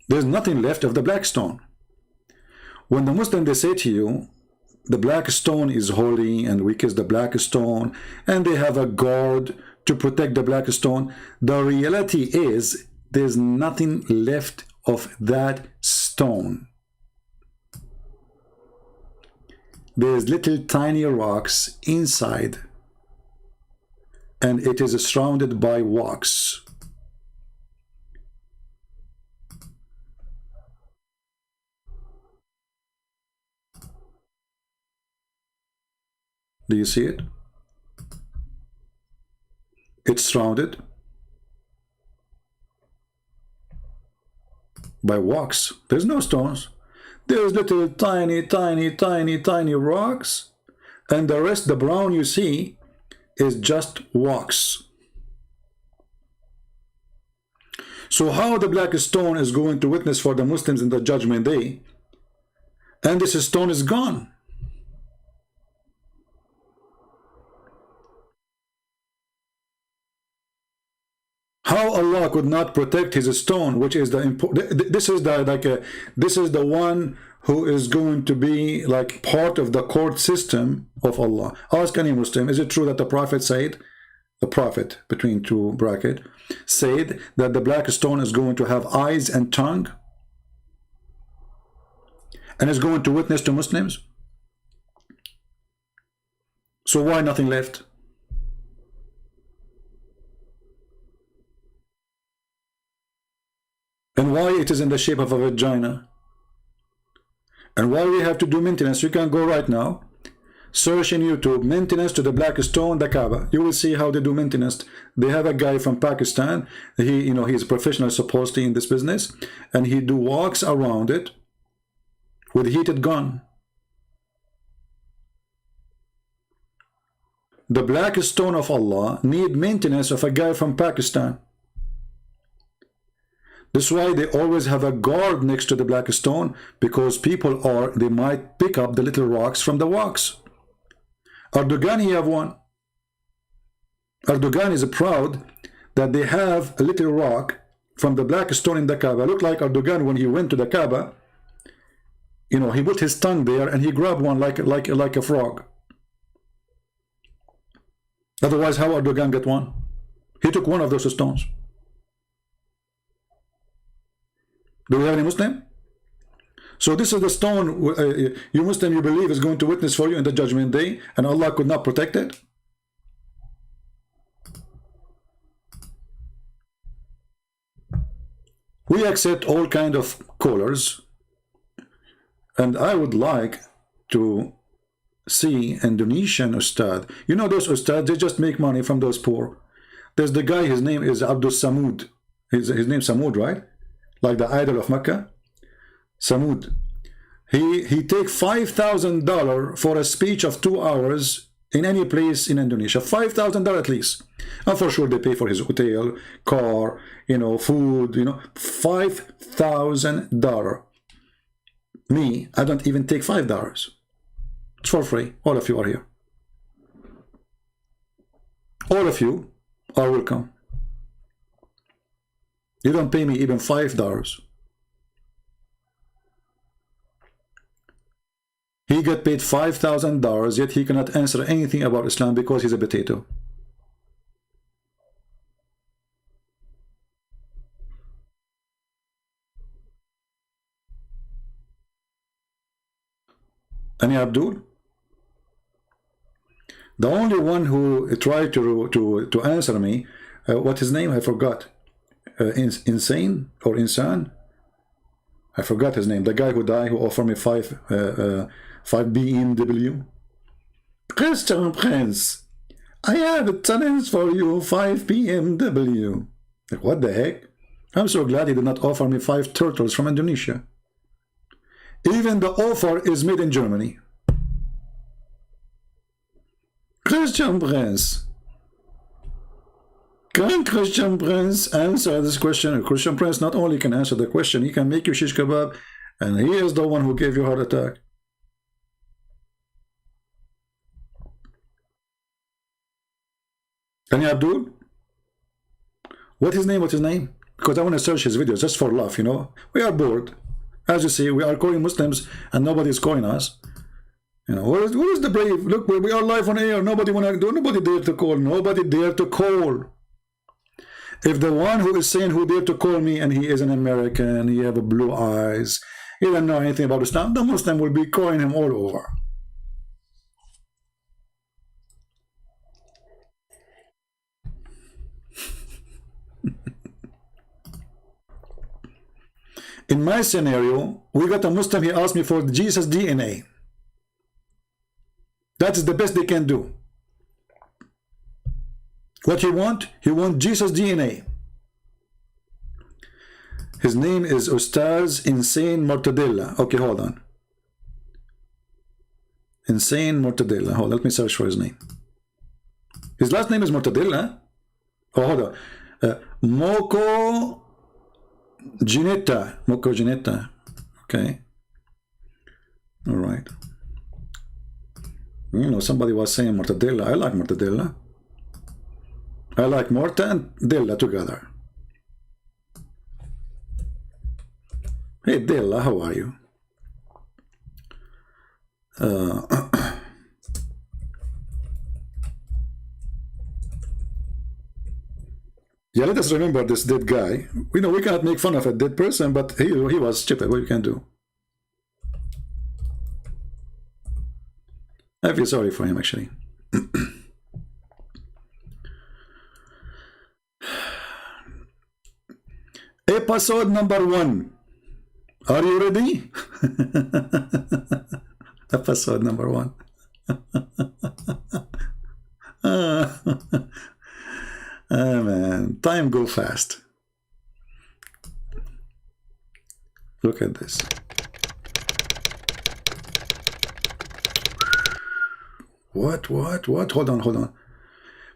S7: There's nothing left of the black stone. When the Muslim, they say to you, the black stone is holy and we kiss the black stone and they have a guard to protect the black stone, the reality is there's nothing left of that stone. There's little tiny rocks inside and it is surrounded by wax. Do you see it? It's surrounded by wax. There's no stones. There's little tiny rocks, and the rest, the brown you see, is just wax. So how the black stone is going to witness for the Muslims in the judgment day, and this stone is gone? How Allah could not protect his stone, which is the important. This is the one who is going to be like part of the court system of Allah. Ask any Muslim, is it true that the Prophet said, the Prophet between two brackets, said that the black stone is going to have eyes and tongue and is going to witness to Muslims? So why nothing left? And why it is in the shape of a vagina? And why we have to do maintenance? You can go right now, search in YouTube, maintenance to the black stone, the Kaaba. You will see how they do maintenance. They have a guy from Pakistan. He's a professional supposedly in this business, and he do walks around it with heated gun. The black stone of Allah need maintenance of a guy from Pakistan. That's why they always have a guard next to the black stone, because they might pick up the little rocks from the wax. Erdogan, he have one. Erdogan is proud that they have a little rock from the black stone in the Kaaba. Look like Erdogan when he went to the Kaaba, he put his tongue there and he grabbed one like a frog. Otherwise, how Erdogan get one? He took one of those stones. Do we have any Muslim? So this is the stone you Muslim, you believe is going to witness for you in the judgment day, and Allah could not protect it? We accept all kind of colors, and I would like to see Indonesian Ustad. You know those Ustad, they just make money from those poor. There's the guy, his name is Abdul Samud. His name Samud, right? Like the idol of Mecca, Samud. He take $5,000 for a speech of 2 hours in any place in Indonesia. $5,000 at least. And for sure they pay for his hotel, car, food, $5,000. Me, I don't even take $5. It's for free. All of you are here. All of you are welcome. You don't pay me even $5. He got paid $5,000, yet he cannot answer anything about Islam because he's a potato. Any Abdul? The only one who tried to answer me, what's his name? I forgot. Insane or Insan? I forgot his name. The guy who died, who offered me 5 BMW. Christian Prince, I have a challenge for you, 5 BMW. Like, what the heck? I'm so glad he did not offer me 5 turtles from Indonesia. Even the offer is made in Germany. Christian Prince. Can Christian Prince answer this question? Christian Prince not only can answer the question, he can make you shish kebab, and he is the one who gave you a heart attack. Any Abdul? What's his name? What's his name? Because I want to search his videos just for laugh, you know. We are bored. As you see, we are calling Muslims and nobody is calling us. You know, where is the brave? Look, we are live on air. Nobody wanna do. Nobody dare to call. Nobody dare to call. If the one who is saying who dare to call me, and he is an American, he have blue eyes, he doesn't know anything about Islam, the Muslim will be calling him all over. In my scenario, we got a Muslim, he asked me for Jesus DNA. That is the best they can do. What he want? He want Jesus DNA. His name is Ustaz Insane Mortadella. Okay, hold on. Insane Mortadella. Hold on, let me search for his name. His last name is Mortadella. Oh, hold on. Moko Ginetta. Moko Ginetta. Okay. All right. You know, somebody was saying mortadella. I like mortadella. I like morta and della together. Hey Della, how are you? Yeah, let us remember this dead guy. We know we cannot make fun of a dead person, but he was stupid. What you can do? I feel sorry for him, actually. Episode number 1. Are you ready? Episode number 1. Oh man, time go fast. Look at this. What? Hold on.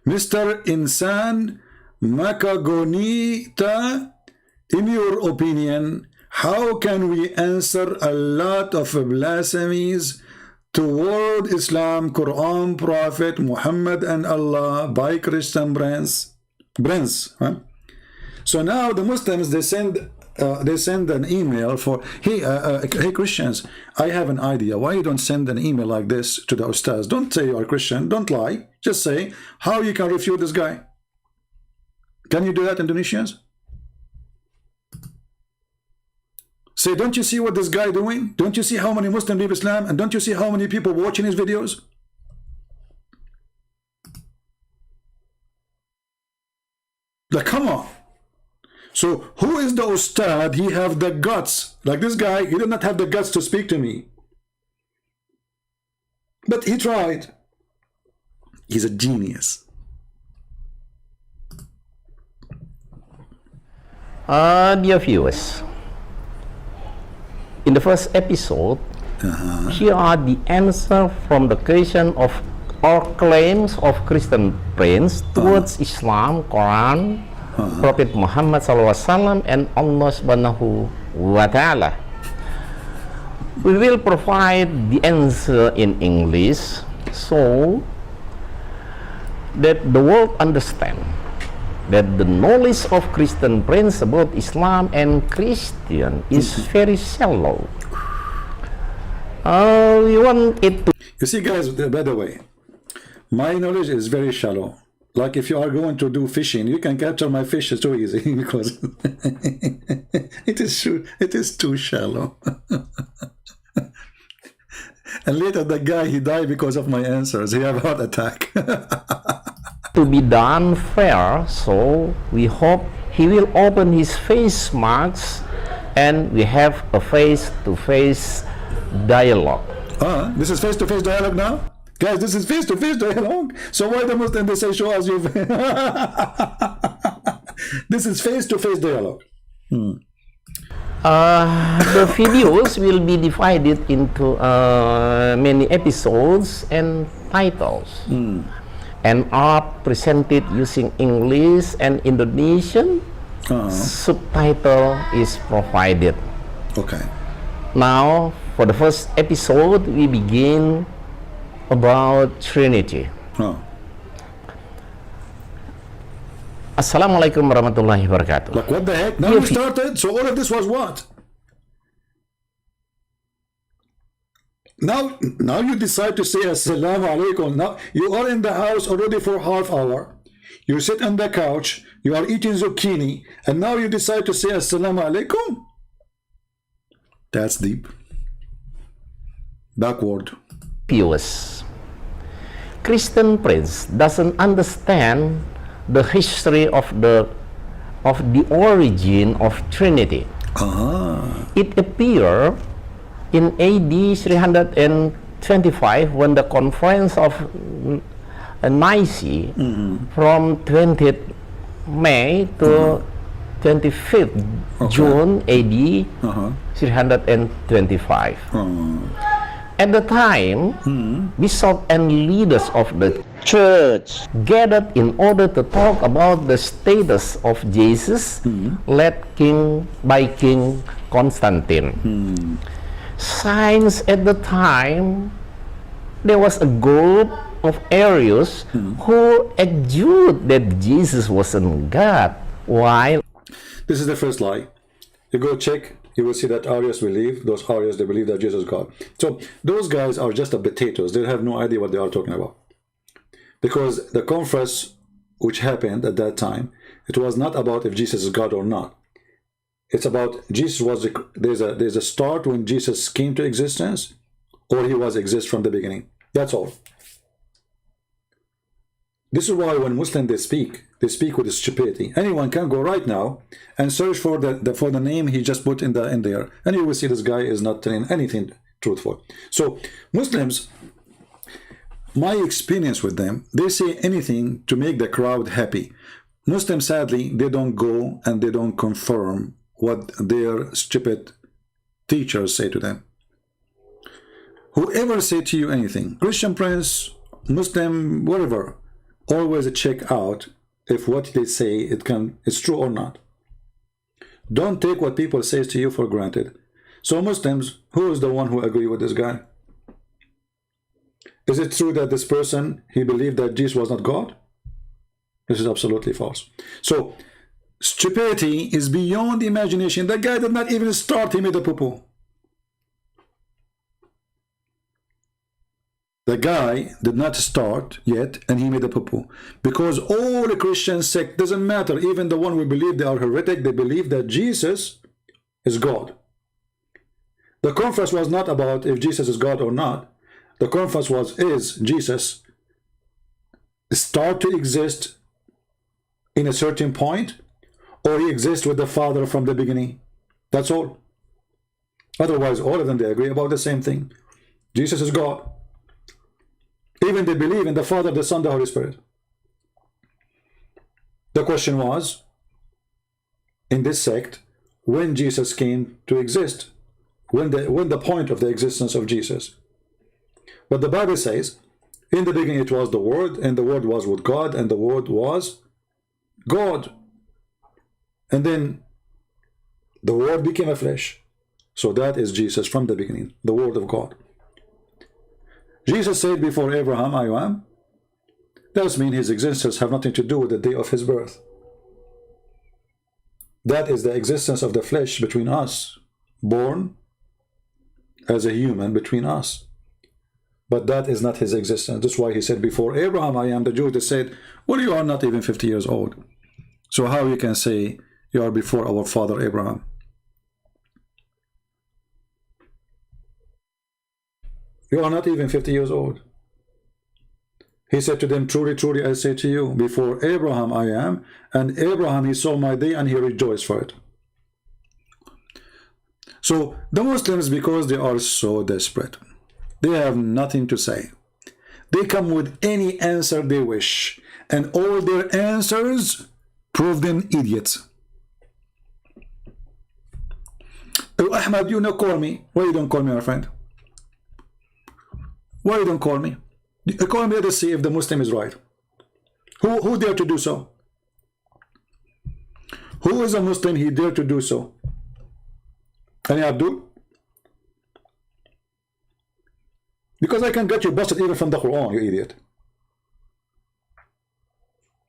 S7: Mr. Insan Makagonita, in your opinion, how can we answer a lot of blasphemies toward Islam, Quran, Prophet, Muhammad, and Allah by Christian Prince? Huh? So now the Muslims, they send an email for, hey Christians, I have an idea. Why you don't send an email like this to the Ustaz? Don't say you are Christian, don't lie. Just say how you can refute this guy. Can you do that, Indonesians? Say, don't you see what this guy doing? Don't you see how many Muslims leave Islam? And don't you see how many people watching his videos? Like, come on. So who is the Ustad? He have the guts. Like this guy, he did not have the guts to speak to me. But he tried. He's a genius.
S10: Dear viewers, in the first episode, here are the answers from the question of or claims of Christian Prince towards Islam, Quran, Prophet Muhammad SAW, and Allah Subhanahu wa Ta'ala. We will provide the answer in English so that the world understand that the knowledge of Christian Prince about Islam and Christian is very shallow. We want it to...
S7: You see, guys, by the way, my knowledge is very shallow. Like if you are going to do fishing, you can capture my fish so easy because it is too shallow. And later the guy, he died because of my answers. He had a heart attack.
S10: To be done fair, so we hope he will open his face marks and we have a face-to-face dialogue.
S7: This is face-to-face dialogue now? Guys, this is face-to-face dialogue. So why the Muslims, they say show us your This is face-to-face dialogue.
S10: The videos will be divided into many episodes and titles, and are presented using English and Indonesian. Subtitle is provided.
S7: Okay.
S10: Now, for the first episode, we begin about Trinity. Assalamualaikum warahmatullahi wabarakatuh.
S7: Like, what the heck? Now you started? So all of this was what? Now you decide to say Assalamu alaikum. Now you are in the house already for half hour. You sit on the couch, you are eating zucchini, and now you decide to say Assalamu alaikum? That's deep. Backward.
S10: Pious. Christian Prince doesn't understand the history of the origin of Trinity. It appeared in AD 325 when the conference of Naik from 20th May to 25th June AD 325. At the time, bishops and leaders of the church gathered in order to talk about the status of Jesus, led by King Constantine. Since at the time there was a group of Arians who argued that Jesus wasn't God, while
S7: this is the first lie. You go check, you will see that Arians believe, those Arians, they believe that Jesus is God. So those guys are just the potatoes. They have no idea what they are talking about. Because the conference which happened at that time, it was not about if Jesus is God or not. It's about Jesus was, there's a start when Jesus came to existence, or he was exist from the beginning. That's all. This is why when Muslims they speak with stupidity. Anyone can go right now and search for the name he just put in there, and you will see this guy is not telling anything truthful. So Muslims, my experience with them, they say anything to make the crowd happy. Muslims, sadly, they don't go and they don't confirm what their stupid teachers say to them. Whoever say to you anything, Christian Prince, Muslim, whatever, always check out if what they say it's true or not. Don't take what people say to you for granted. So Muslims, who is the one who agree with this guy? Is it true that this person, he believed that Jesus was not God? This is absolutely false. So stupidity is beyond imagination. The guy did not even start, he made a poo-poo. The guy did not start yet, and he made a poo-poo. Because all the Christian sect, doesn't matter, even the one we believe they are heretic, they believe that Jesus is God. The conference was not about if Jesus is God or not. The conference was, is Jesus start to exist in a certain point, or he exists with the Father from the beginning? That's all. Otherwise, all of them, they agree about the same thing. Jesus is God. Even they believe in the Father, the Son, the Holy Spirit. The question was, in this sect, when Jesus came to exist, when the point of the existence of Jesus. But the Bible says, in the beginning it was the Word, and the Word was with God, and the Word was God. And then the Word became a flesh. So that is Jesus from the beginning, the Word of God. Jesus said before Abraham, I am. That means his existence have nothing to do with the day of his birth. That is the existence of the flesh between us, born as a human between us. But that is not his existence. That's why he said before Abraham, I am. The Jews, they said, well, you are not even 50 years old. So how you can say you are before our father Abraham? You are not even 50 years old. He said to them, truly, truly, I say to you, before Abraham I am, and Abraham, he saw my day and he rejoiced for it. So the Muslims, because they are so desperate, they have nothing to say. They come with any answer they wish, and all their answers proven idiots. Oh, Ahmed, you know, call me. Why you don't call me, my friend? Why you don't call me? Call me to see if the Muslim is right. Who dare to do so? Who is a Muslim? He dare to do so. Any Abdul? Because I can get you busted even from the Quran, you idiot.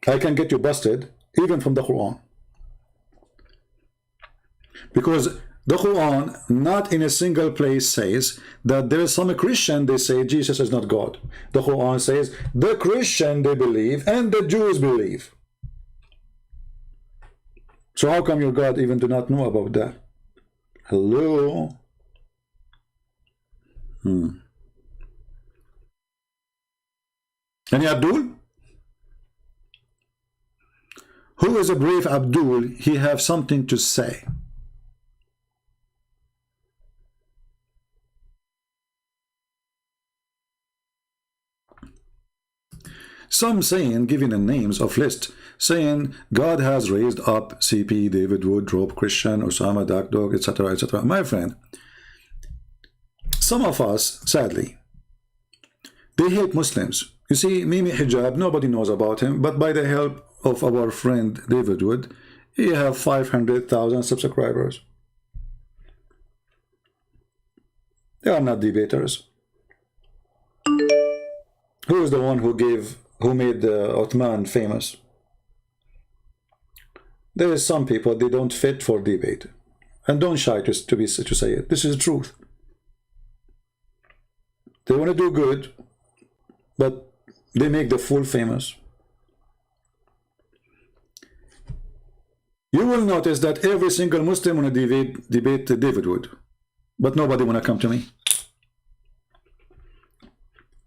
S7: I can get you busted even from the Quran. Because the Quran, not in a single place says that there is some Christian, they say Jesus is not God. The Quran says the Christian they believe and the Jews believe. So how come your God even do not know about that? Hello? Any Abdul? Who is a brave Abdul? He have something to say. Some saying, giving the names of list, saying God has raised up CP, David Wood, Rob Christian, Osama, Dark Dog, etc., etc. My friend, some of us, sadly, they hate Muslims. You see, Mimi Hijab, nobody knows about him, but by the help of our friend David Wood, he have 500,000 subscribers. They are not debaters. Who is the one who made Uthman famous? There is some people, they don't fit for debate, and don't shy to say it. This is the truth. They want to do good, but they make the fool famous. You will notice that every single Muslim want to debate David Wood, but nobody want to come to me.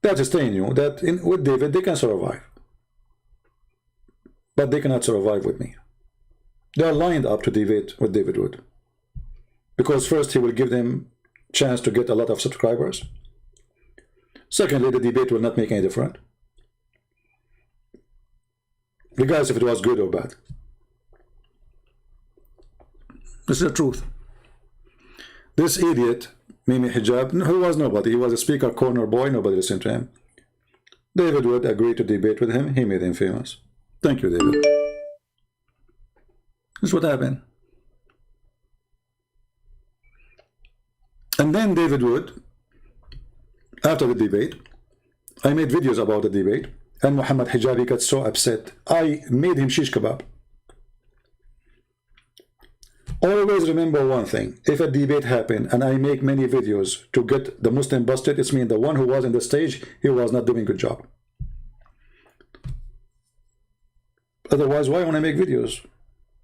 S7: That is telling you that with David they can survive, but they cannot survive with me. They are lined up to debate with David Wood, because first he will give them chance to get a lot of subscribers. Secondly, the debate will not make any difference, regardless if it was good or bad. This is the truth. This idiot Mimi Hijab, who was nobody, he was a speaker corner boy, nobody listened to him. David Wood agreed to debate with him, he made him famous. Thank you, David. This is what happened. And then David Wood, after the debate, I made videos about the debate, and Muhammad Hijabi got so upset, I made him shish kebab. Always remember one thing, if a debate happened and I make many videos to get the Muslim busted, it's mean the one who was on the stage, he was not doing a good job. Otherwise, why want to make videos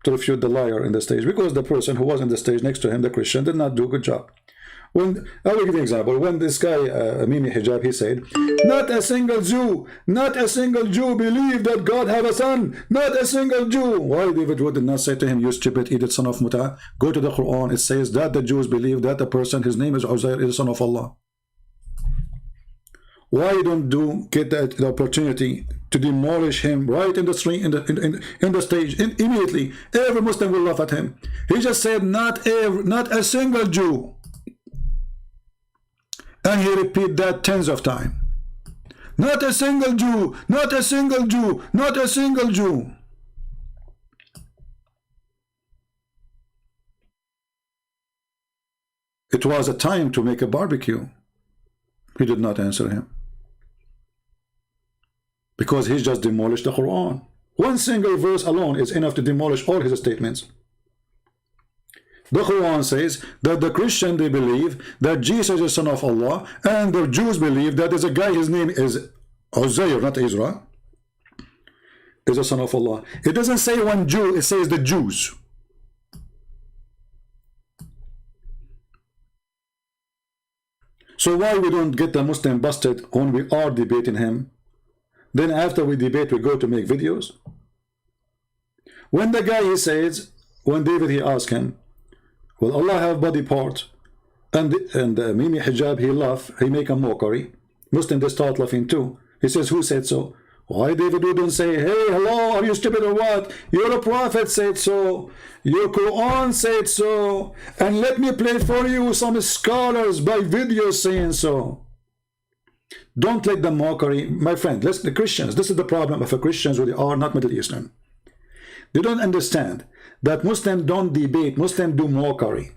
S7: to refute the liar in the stage? Because the person who was on the stage next to him, the Christian, did not do a good job. I will give you an example. When this guy, Mimi Hijab, he said, not a single Jew believed that God have a son. Not a single Jew. Why David Wood did not say to him, you stupid idiot son of Muta? Go to the Quran. It says that the Jews believe that the person, his name is Uzair, is the son of Allah. Why don't you get the opportunity to demolish him right in the street, in the stage, immediately? Every Muslim will laugh at him. He just said, not a single Jew. And he repeat that tens of times. Not a single Jew, not a single Jew, not a single Jew. It was a time to make a barbecue. He did not answer him, because he just demolished the Quran. One single verse alone is enough to demolish all his statements. The Quran says that the Christian, they believe that Jesus is son of Allah, and the Jews believe that there's a guy, his name is Uzair, not Israel, is a son of Allah. It doesn't say one Jew, it says the Jews. So why we don't get the Muslim busted when we are debating him? Then after we debate, we go to make videos. When the guy, he says, when David, he asked him, will Allah have body part? And Mimi Hijab, he laugh, he make a mockery. Muslim, they start laughing too. He says, who said so? Why David wouldn't say, hey, hello, are you stupid or what? Your prophet said so. Your Quran said so. And let me play for you some scholars by video saying so. Don't let the mockery, my friend, listen, the Christians, this is the problem of the Christians who they are not Middle Eastern. They don't understand that Muslims don't debate, Muslims do mockery.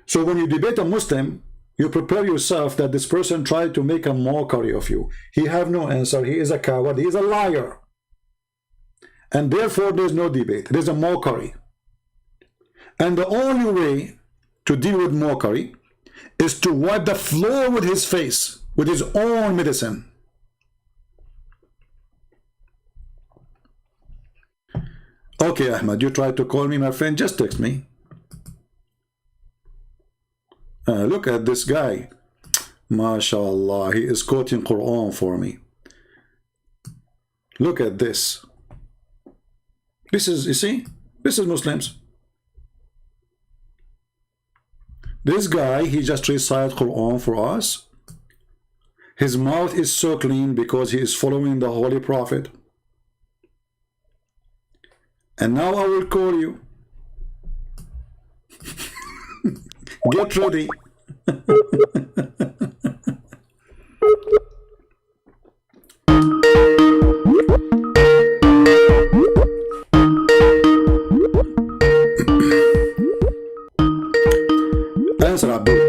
S7: So when you debate a Muslim, you prepare yourself that this person tried to make a mockery of you. He have no answer. He is a coward. He is a liar. And therefore, there's no debate. There's a mockery. And the only way to deal with mockery is to wipe the floor with his face, with his own medicine. Okay, Ahmed, you tried to call me, my friend. Just text me. Look at this guy. MashaAllah, he is quoting Quran for me. Look at this. This is, you see, this is Muslims. This guy, he just recited Quran for us. His mouth is so clean because he is following the Holy Prophet. And now I will call you. Get ready. Answer, Abdul.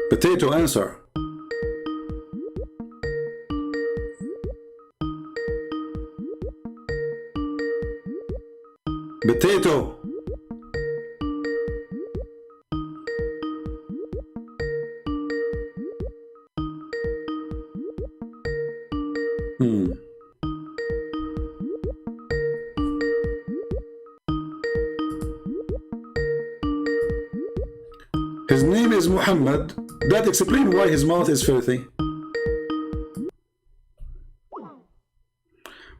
S7: Potato, answer. Potato. His name is Muhammad. That explains why his mouth is filthy.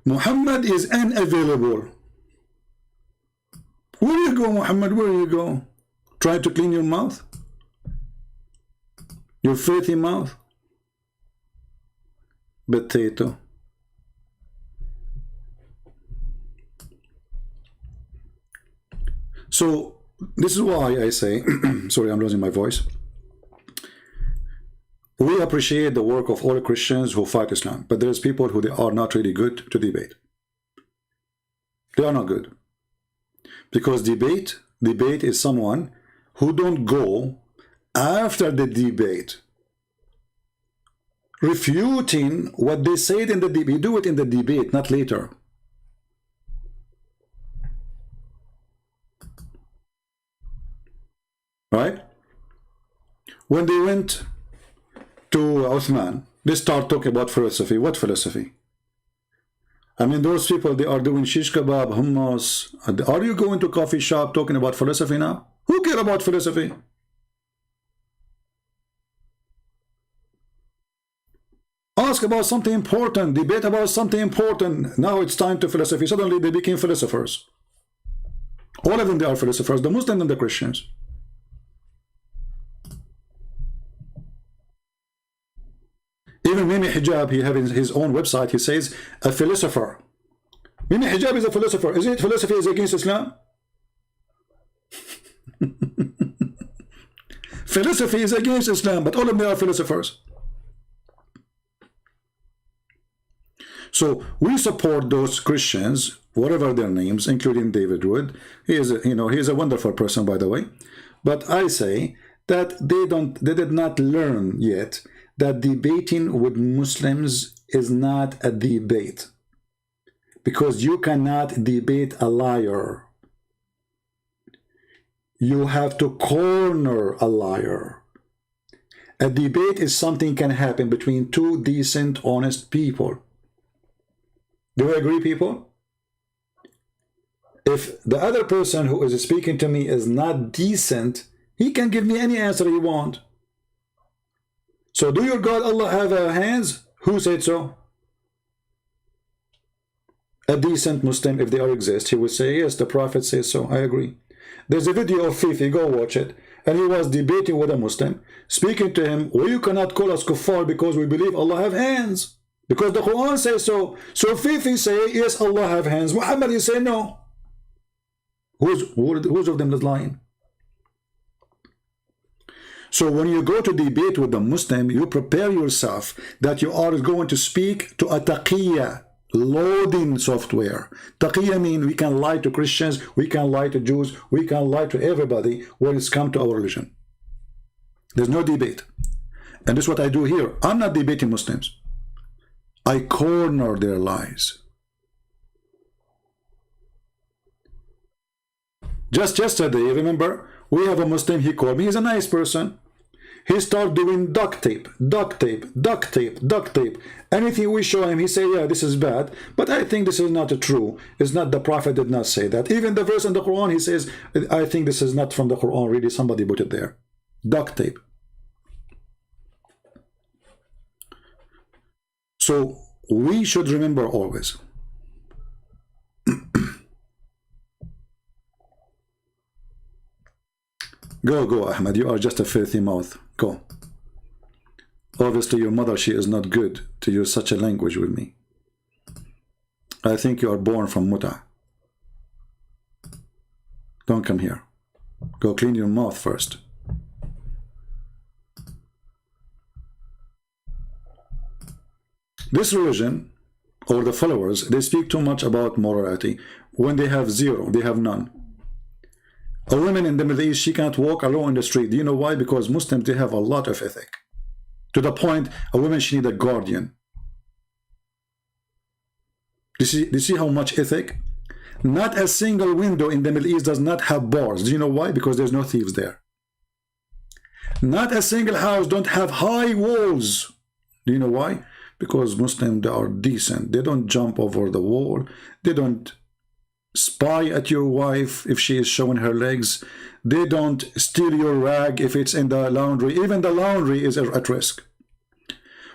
S7: Muhammad is unavailable. Where you go, Muhammad? Where you go? Try to clean your mouth? Your filthy mouth? Potato. So, this is why I say, sorry, I'm losing my voice. We appreciate the work of all Christians who fight Islam, but there's people who they are not really good to debate. They are not good. Because debate is someone who don't go after the debate refuting what they said in the debate. You do it in the debate, not later. Right? When they went to Uthman, they start talking about philosophy. What philosophy? I mean, those people, they are doing shish kebab, hummus. Are you going to a coffee shop talking about philosophy now? Who cares about philosophy? Ask about something important, debate about something important. Now it's time to philosophy. Suddenly they became philosophers. All of them, they are philosophers, the Muslims and the Christians. Even Mimi Hijab, he has his own website, he says, a philosopher. Mimi Hijab is a philosopher. Is it philosophy is against Islam? Philosophy is against Islam, but all of them are philosophers. So we support those Christians, whatever their names, including David Wood. He is, he is a wonderful person, by the way. But I say that they did not learn yet that debating with Muslims is not a debate, because you cannot debate a liar. You have to corner a liar. A debate is something can happen between two decent, honest people. Do you agree, people? If the other person who is speaking to me is not decent, he can give me any answer he wants. So do your God Allah have hands? Who said so? a decent Muslim, if they are exist, he would say, yes, the Prophet says so. I agree. There's a video of Fifi, go watch it. And he was debating with a Muslim, speaking to him, well, you cannot call us kuffar because we believe Allah have hands. Because the Quran says so. So Fifi say, yes, Allah have hands. Muhammad, you say no. Who's of them is lying? So when you go to debate with a Muslim, you prepare yourself that you are going to speak to a taqiyya, loading software. Taqiyya means we can lie to Christians, we can lie to Jews, we can lie to everybody when it's come to our religion. There's no debate. And this is what I do here. I'm not debating Muslims. I corner their lies. Just yesterday, remember, we have a Muslim, he called me, he's a nice person. He started doing duct tape, duct tape, duct tape, duct tape. Anything we show him, he say, yeah, this is bad. But I think this is not true. It's not, the Prophet did not say that. Even the verse in the Quran, he says, I think this is not from the Quran, really, somebody put it there. Duct tape. So we should remember always. Go, Ahmed. You are just a filthy mouth. Go. Obviously, your mother, she is not good to use such a language with me. I think you are born from muta. Don't come here. Go clean your mouth first. This religion, or the followers, they speak too much about morality. When they have zero, they have none. A woman in the Middle East, she can't walk alone in the street. Do you know why? Because Muslims, they have a lot of ethic. To the point, a woman, she needs a guardian. Do you see how much ethic? Not a single window in the Middle East does not have bars. Do you know why? Because there's no thieves there. Not a single house don't have high walls. Do you know why? Because Muslims, they are decent. They don't jump over the wall. They don't spy at your wife if she is showing her legs. They don't steal your rag if it's in the laundry. Even the laundry is at risk.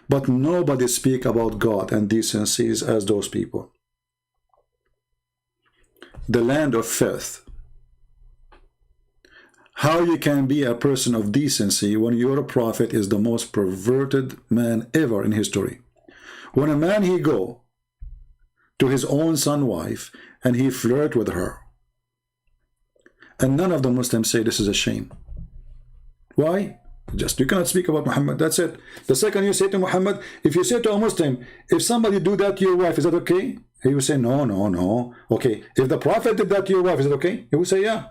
S7: But nobody speak about God and decencies as those people. The land of filth. How you can be a person of decency when your prophet is the most perverted man ever in history? When a man, he go to his own son wife and he flirt with her, and none of the Muslims say this is a shame. Why? Just you cannot speak about Muhammad. That's it. The second you say to Muhammad, if you say to a Muslim, if somebody do that to your wife, is that okay? He will say no, no, no. Okay. If the Prophet did that to your wife, is it okay? He will say yeah.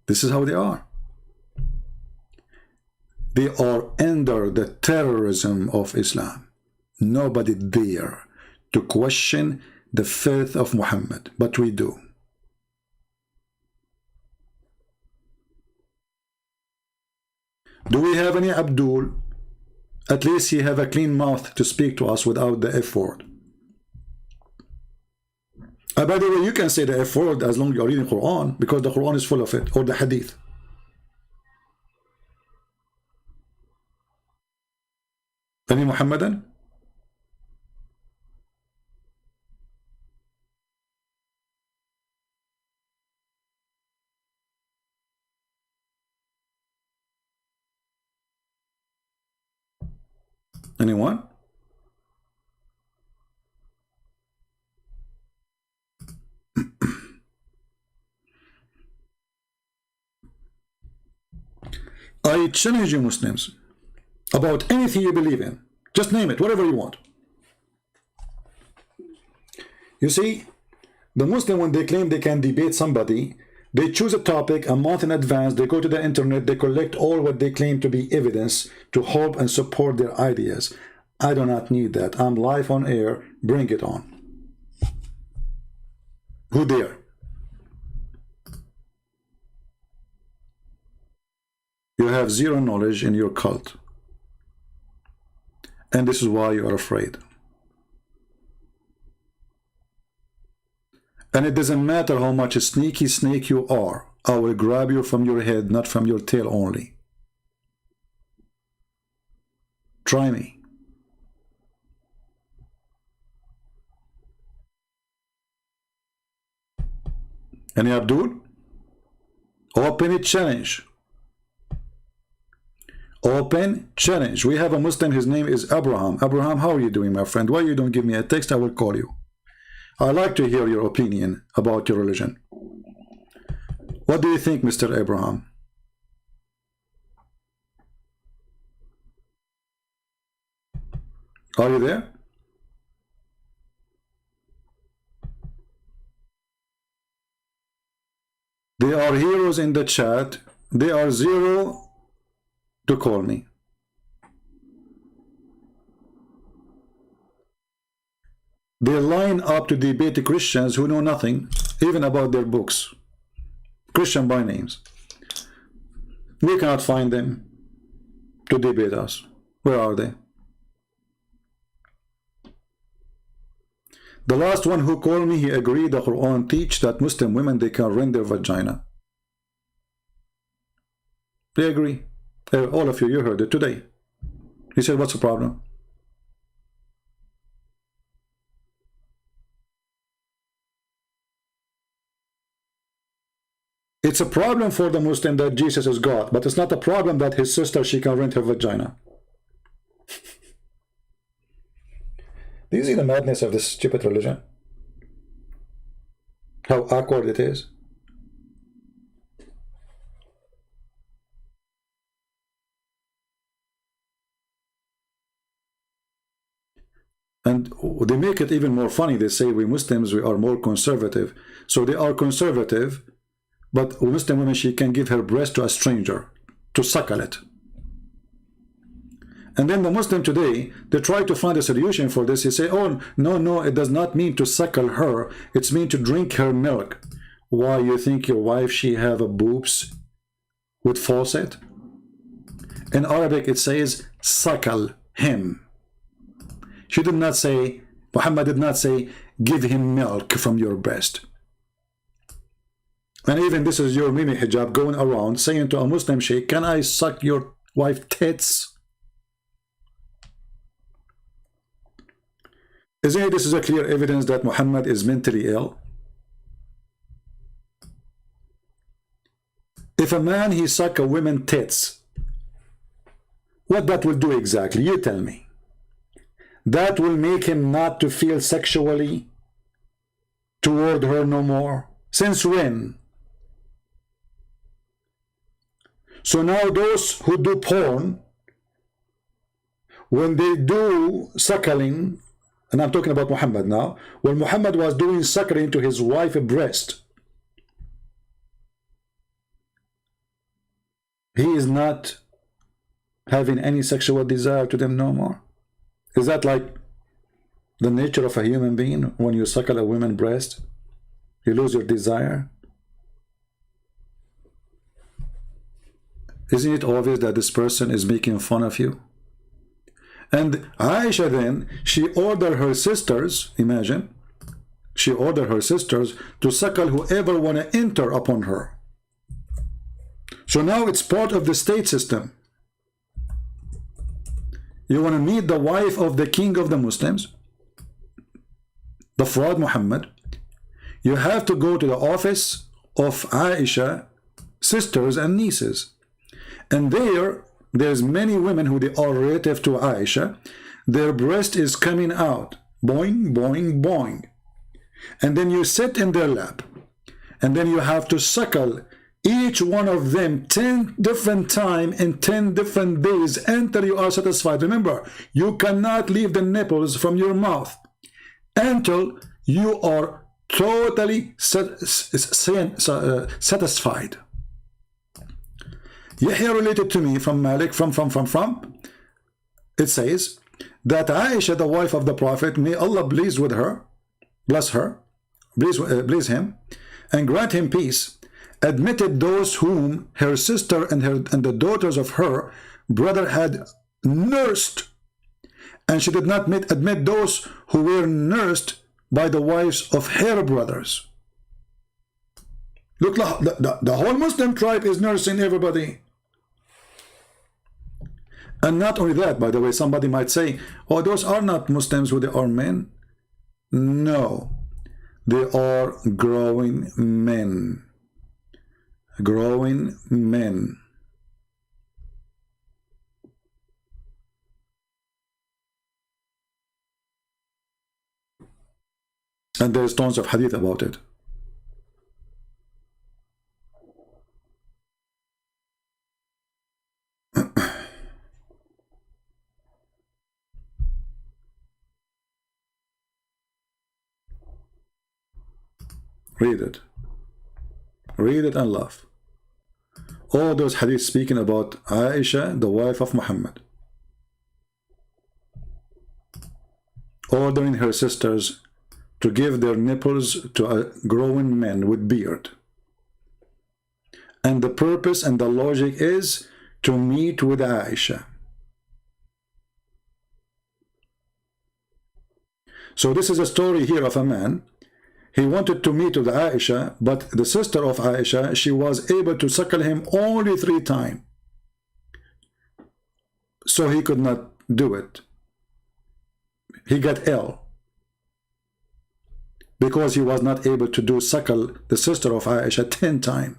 S7: This is how they are. They are under the terrorism of Islam. Nobody dare to question the faith of Muhammad, but we do. Do we have any Abdul? At least he have a clean mouth to speak to us without the F word. By the way, you can say the F word as long as you're reading Quran, because the Quran is full of it, or the Hadith. Any Muhammadan? Anyone? I challenge you Muslims about anything you believe in. Just name it, whatever you want. You see, the Muslim, when they claim they can debate somebody, they choose a topic a month in advance, they go to the internet, they collect all what they claim to be evidence to help and support their ideas. I do not need that. I'm live on air, bring it on. Who dare? You have zero knowledge in your cult. And this is why you are afraid. And it doesn't matter how much a sneaky snake you are. I will grab you from your head, not from your tail only. Try me. Any Abdul? Open it, challenge. Open challenge. We have a Muslim, his name is Abraham. Abraham, how are you doing, my friend? Why you don't give me a text? I will call you. I like to hear your opinion about your religion. What do you think, Mr. Abraham? Are you there? They are heroes in the chat. They are zero to call me. They line up to debate the Christians who know nothing, even about their books. Christian by names. We cannot find them to debate us. Where are they? The last one who called me, he agreed the Quran teach that Muslim women, they can rend their vagina. They agree. All of you, you heard it today. He said, what's the problem? It's a problem for the Muslim that Jesus is God, but it's not a problem that his sister, she can rent her vagina. Do you see the madness of this stupid religion? How awkward it is. And they make it even more funny. They say we Muslims, we are more conservative. So they are conservative, but a Muslim woman, she can give her breast to a stranger to suckle it. And then the Muslim today, they try to find a solution for this. They say, oh, no, it does not mean to suckle her. It's mean to drink her milk. Why, you think your wife, she have a boobs with faucet? In Arabic, it says, suckle him. She did not say, Muhammad did not say, give him milk from your breast. And even this is your Mimi hijab going around saying to a Muslim sheikh, can I suck your wife tits? Isn't this is a clear evidence that Muhammad is mentally ill? If a man, he suck a woman tits, what that will do exactly? You tell me. That will make him not to feel sexually toward her no more. Since when? So now those who do porn, when they do suckling, and I'm talking about Muhammad now, when Muhammad was doing suckling to his wife's breast, he is not having any sexual desire to them no more. Is that like the nature of a human being? When you suckle a woman's breast, you lose your desire? Isn't it obvious that this person is making fun of you? And Aisha then, she ordered her sisters, imagine, she ordered her sisters to suckle whoever want to enter upon her. So now it's part of the state system. You want to meet the wife of the king of the Muslims, the fraud Muhammad, you have to go to the office of Aisha, sisters and nieces. And there's many women who they are relative to Aisha. Their breast is coming out. Boing, boing, boing. And then you sit in their lap. And then you have to suckle each one of them 10 different times in 10 different days until you are satisfied. Remember, you cannot leave the nipples from your mouth until you are totally satisfied. Yahya related to me from Malik, it says that Aisha, the wife of the Prophet, may Allah please with her, bless her, please him, and grant him peace, admitted those whom her sister and the daughters of her brother had nursed, and she did not admit those who were nursed by the wives of her brothers. Look, the whole Muslim tribe is nursing everybody. And not only that, by the way, somebody might say, oh, those are not Muslims who they are men. No. They are growing men. Growing men. And there's tons of hadith about it. Read it. Read it and laugh. All those hadiths speaking about Aisha, the wife of Muhammad, ordering her sisters to give their nipples to a growing man with beard. And the purpose and the logic is to meet with Aisha. So this is a story here of a man. He wanted to meet with Aisha, but the sister of Aisha, she was able to suckle him only 3 times. So he could not do it. He got ill because he was not able to do suckle the sister of Aisha 10 times.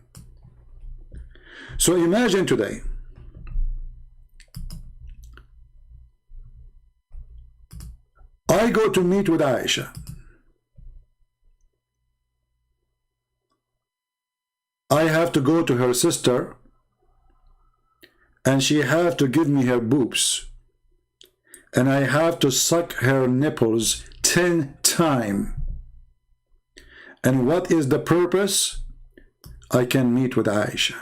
S7: So imagine today, I go to meet with Aisha. I have to go to her sister and she have to give me her boobs and I have to suck her nipples 10 times. And what is the purpose? I can meet with Aisha.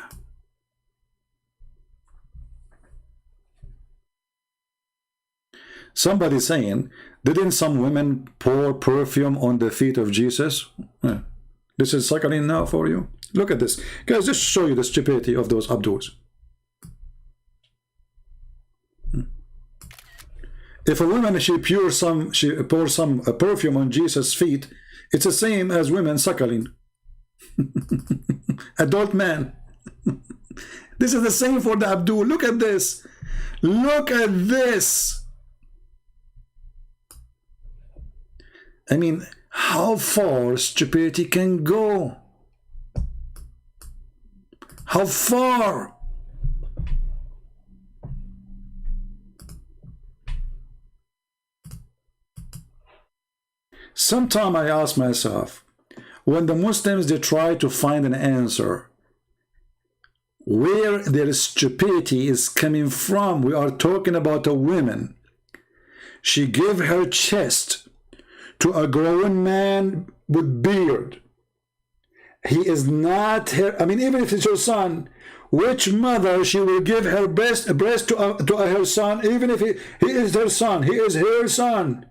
S7: Somebody saying, didn't some women pour perfume on the feet of Jesus? This is suckling now for you. Look at this. Guys, just show you the stupidity of those Abduls. If a woman, she pours some perfume on Jesus' feet, it's the same as women suckling. Adult man. This is the same for the Abdul. Look at this. Look at this. I mean, how far stupidity can go? How far? Sometimes I ask myself, when the Muslims, they try to find an answer, where their stupidity is coming from. We are talking about a woman. She gave her chest to a grown man with beard. He is not her, I mean, even if it's her son, which mother she will give her breast to her son, even if he is her son, he is her son.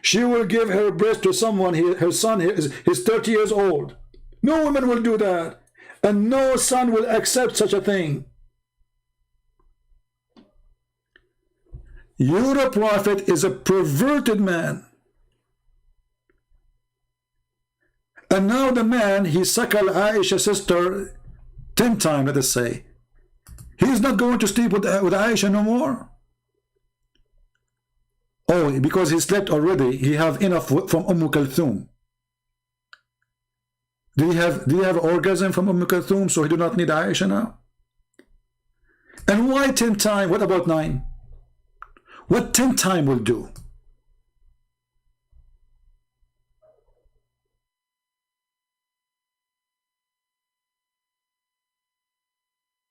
S7: She will give her breast to someone, her son is 30 years old. No woman will do that. And no son will accept such a thing. Your prophet is a perverted man. And now the man, he suckled Aisha's sister 10 times, let us say. He's not going to sleep with Aisha no more. Oh, because he slept already, he have enough from Kulthum. Do you have orgasm from Kulthum, so he do not need Aisha now? And why 10 times? What about 9? What 10 times will do?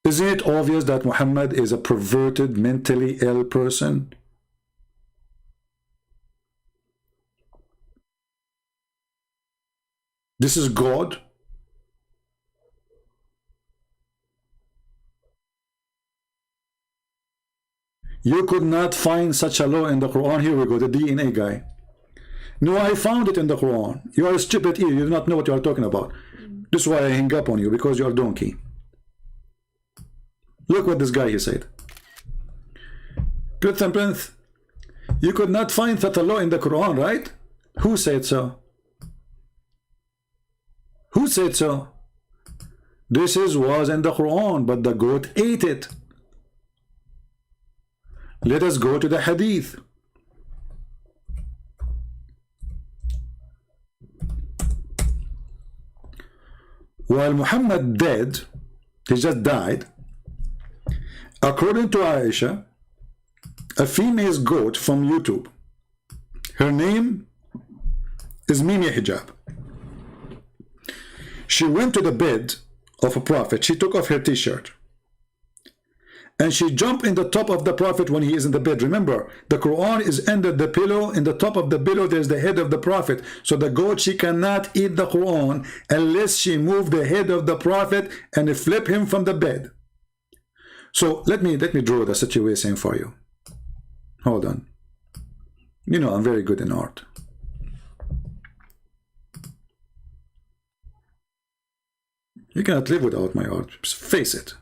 S7: Isn't it obvious that Muhammad is a perverted, mentally ill person? This is God. You could not find such a law in the Quran. Here we go, the DNA guy. No, I found it in the Quran. You are a stupid ear. You do not know what you are talking about. This is why I hang up on you, because you are a donkey. Look what this guy he said. ChristianPrince, you could not find such a law in the Quran, right? Who said so? Who said so? This was in the Quran, but the goat ate it. Let us go to the hadith. while Muhammad dead, he just died, according to Aisha, a female goat from YouTube, her name is Mimi Hijab. She went to the bed of a prophet. She took off her t-shirt and she jumped in the top of the prophet when he is in the bed. Remember, the Quran is under the pillow. In the top of the pillow there's the head of the prophet. So the goat, she cannot eat the Quran unless she move the head of the prophet and flip him from the bed. So let me draw the situation for you. Hold on. You know I'm very good in art. You cannot live without my art. Just face it.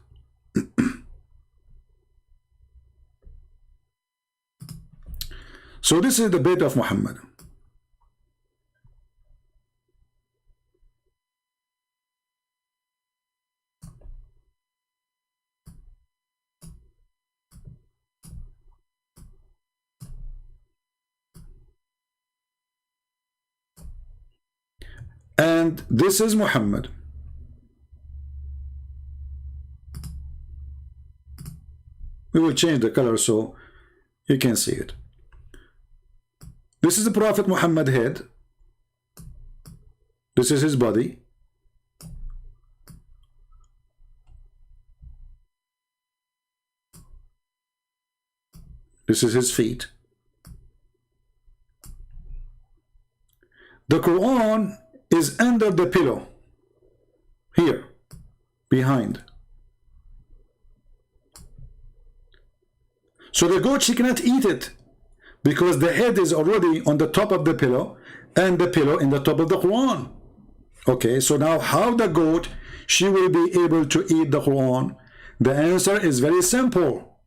S7: So this is the bed of Muhammad. And this is Muhammad. We will change the color so you can see it. This is the Prophet Muhammad head. This is his body. This is his feet. The Quran is under the pillow. Here. Behind. So the goat, she cannot eat it because the head is already on the top of the pillow and the pillow in the top of the Quran. Okay, so now how the goat, she will be able to eat the Quran? The answer is very simple.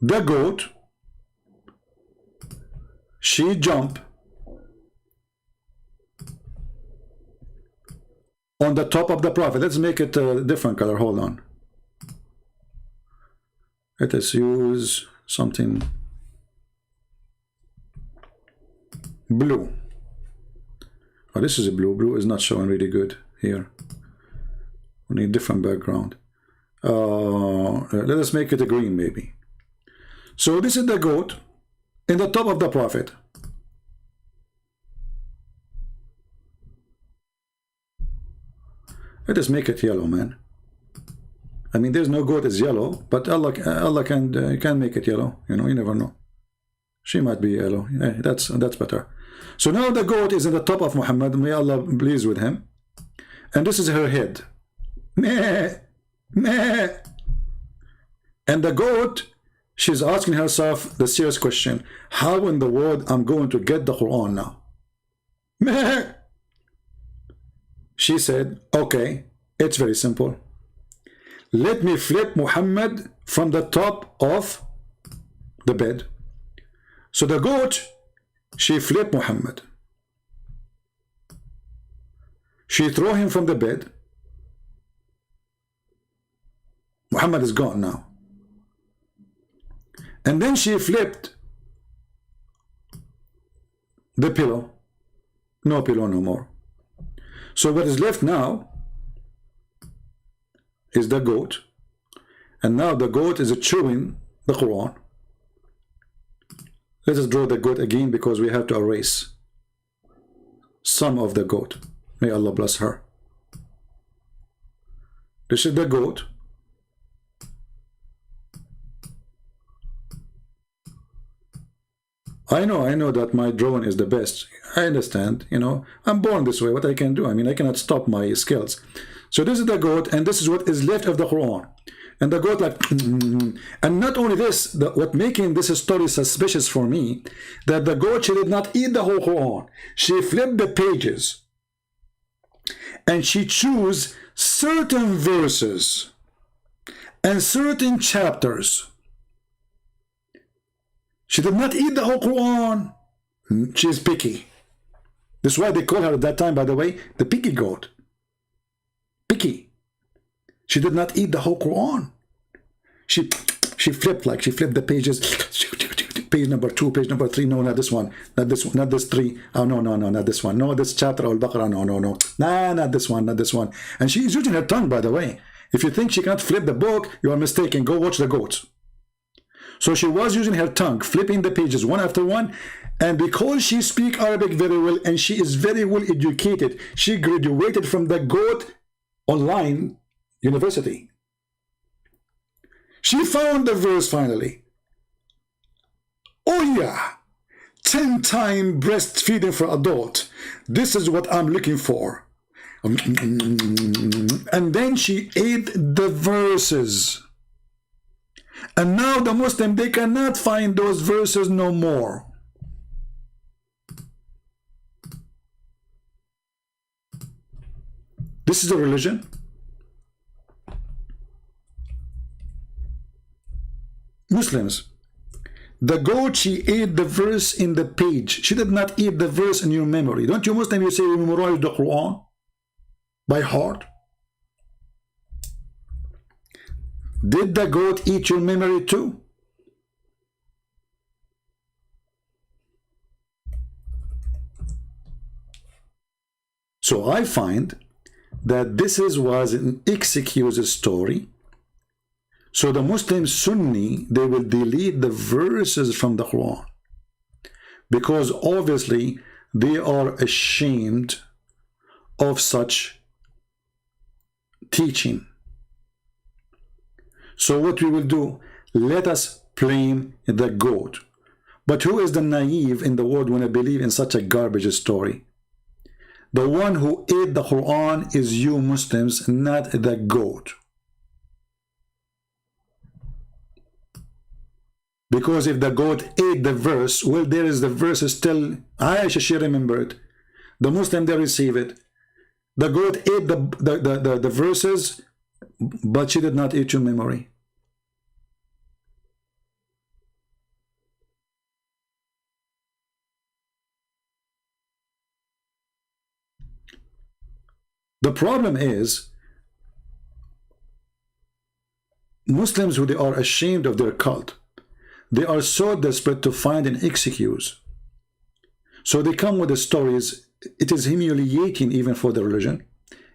S7: The goat, she jump on the top of the prophet. Let's make it a different color. Hold on. Let us use something blue. Oh, this is a blue. Blue is not showing really good here. We need different background. Let us make it a green maybe. So this is the goat in the top of the prophet. Let us make it yellow, man. I mean, there's no goat is yellow, but Allah can make it yellow. You know, you never know. She might be yellow. Yeah, that's better. So now the goat is in the top of Muhammad. May Allah be pleased with him. And this is her head. Meh, meh. And the goat, she's asking herself the serious question: how in the world I'm going to get the Quran now? Meh. She said, okay, it's very simple. Let me flip Muhammad from the top of the bed. So the goat, she flipped Muhammad. She threw him from the bed. Muhammad is gone now. And then she flipped the pillow. No pillow no more. So what is left now is the goat, and now the goat is chewing the Quran. Let us draw the goat again because we have to erase some of the goat. May Allah bless her. This is the goat. I know that my drawing is the best. I understand, you know, I'm born this way. What I can do? I mean, I cannot stop my skills. So this is the goat, and this is what is left of the Quran. And the goat like, and not only this, what making this story suspicious for me, that the goat, she did not eat the whole Quran. She flipped the pages, and she chose certain verses and certain chapters. She did not eat the whole Quran. She is picky. This is why they call her at that time, by the way, the picky goat. Picky. She did not eat the whole Quran. She flipped, like she flipped the pages. page number 2, page number 3. No, not this one. Not this one. Not this 3. Oh, no, no, no, not this one. No, this chapter Al-Baqarah. No, no, no. Nah, not this one. Not this one. And she's using her tongue, by the way. If you think she can't flip the book, you are mistaken. Go watch the goats. So she was using her tongue, flipping the pages one after one. And because she speaks Arabic very well and she is very well educated, she graduated from the Goat Online University. She found the verse finally. Oh yeah, 10 times breastfeeding for adult. This is what I'm looking for. And then she ate the verses. And now the Muslim, they cannot find those verses no more. This is a religion. Muslims, the goat, she ate the verse in the page. She did not eat the verse in your memory. Don't you Muslims, you say you memorize the Quran by heart? Did the goat eat your memory too? So I find that this was an excuse story. So the Muslim Sunni, they will delete the verses from the Quran because obviously they are ashamed of such teaching. So what we will do, let us blame the goat. But who is the naive in the world when I believe in such a garbage story? The one who ate the Quran is you Muslims, not the goat. Because if the goat ate the verse, well, there is the verse still. Aisha, she remembered. The Muslim, they receive it. The goat ate the verses, but she did not eat your memory. The problem is Muslims who they are ashamed of their cult. They are so desperate to find an excuse. So they come with the stories. It is humiliating even for the religion.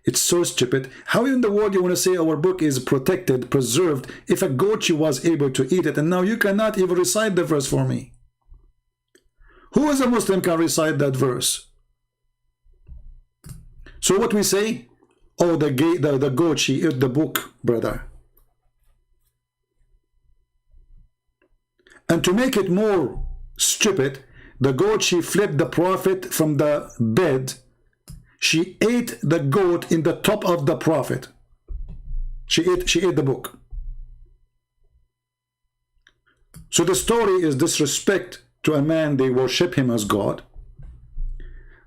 S7: It's so stupid. How in the world you want to say our book is protected, preserved, if a goat was able to eat it and now you cannot even recite the verse for me? Who as a Muslim can recite that verse? So what we say? Oh, the goat, she ate the book, brother. And to make it more stupid, the goat, she flipped the Prophet from the bed. She ate the goat in the top of the Prophet. She ate the book. So the story is disrespect to a man, they worship him as God.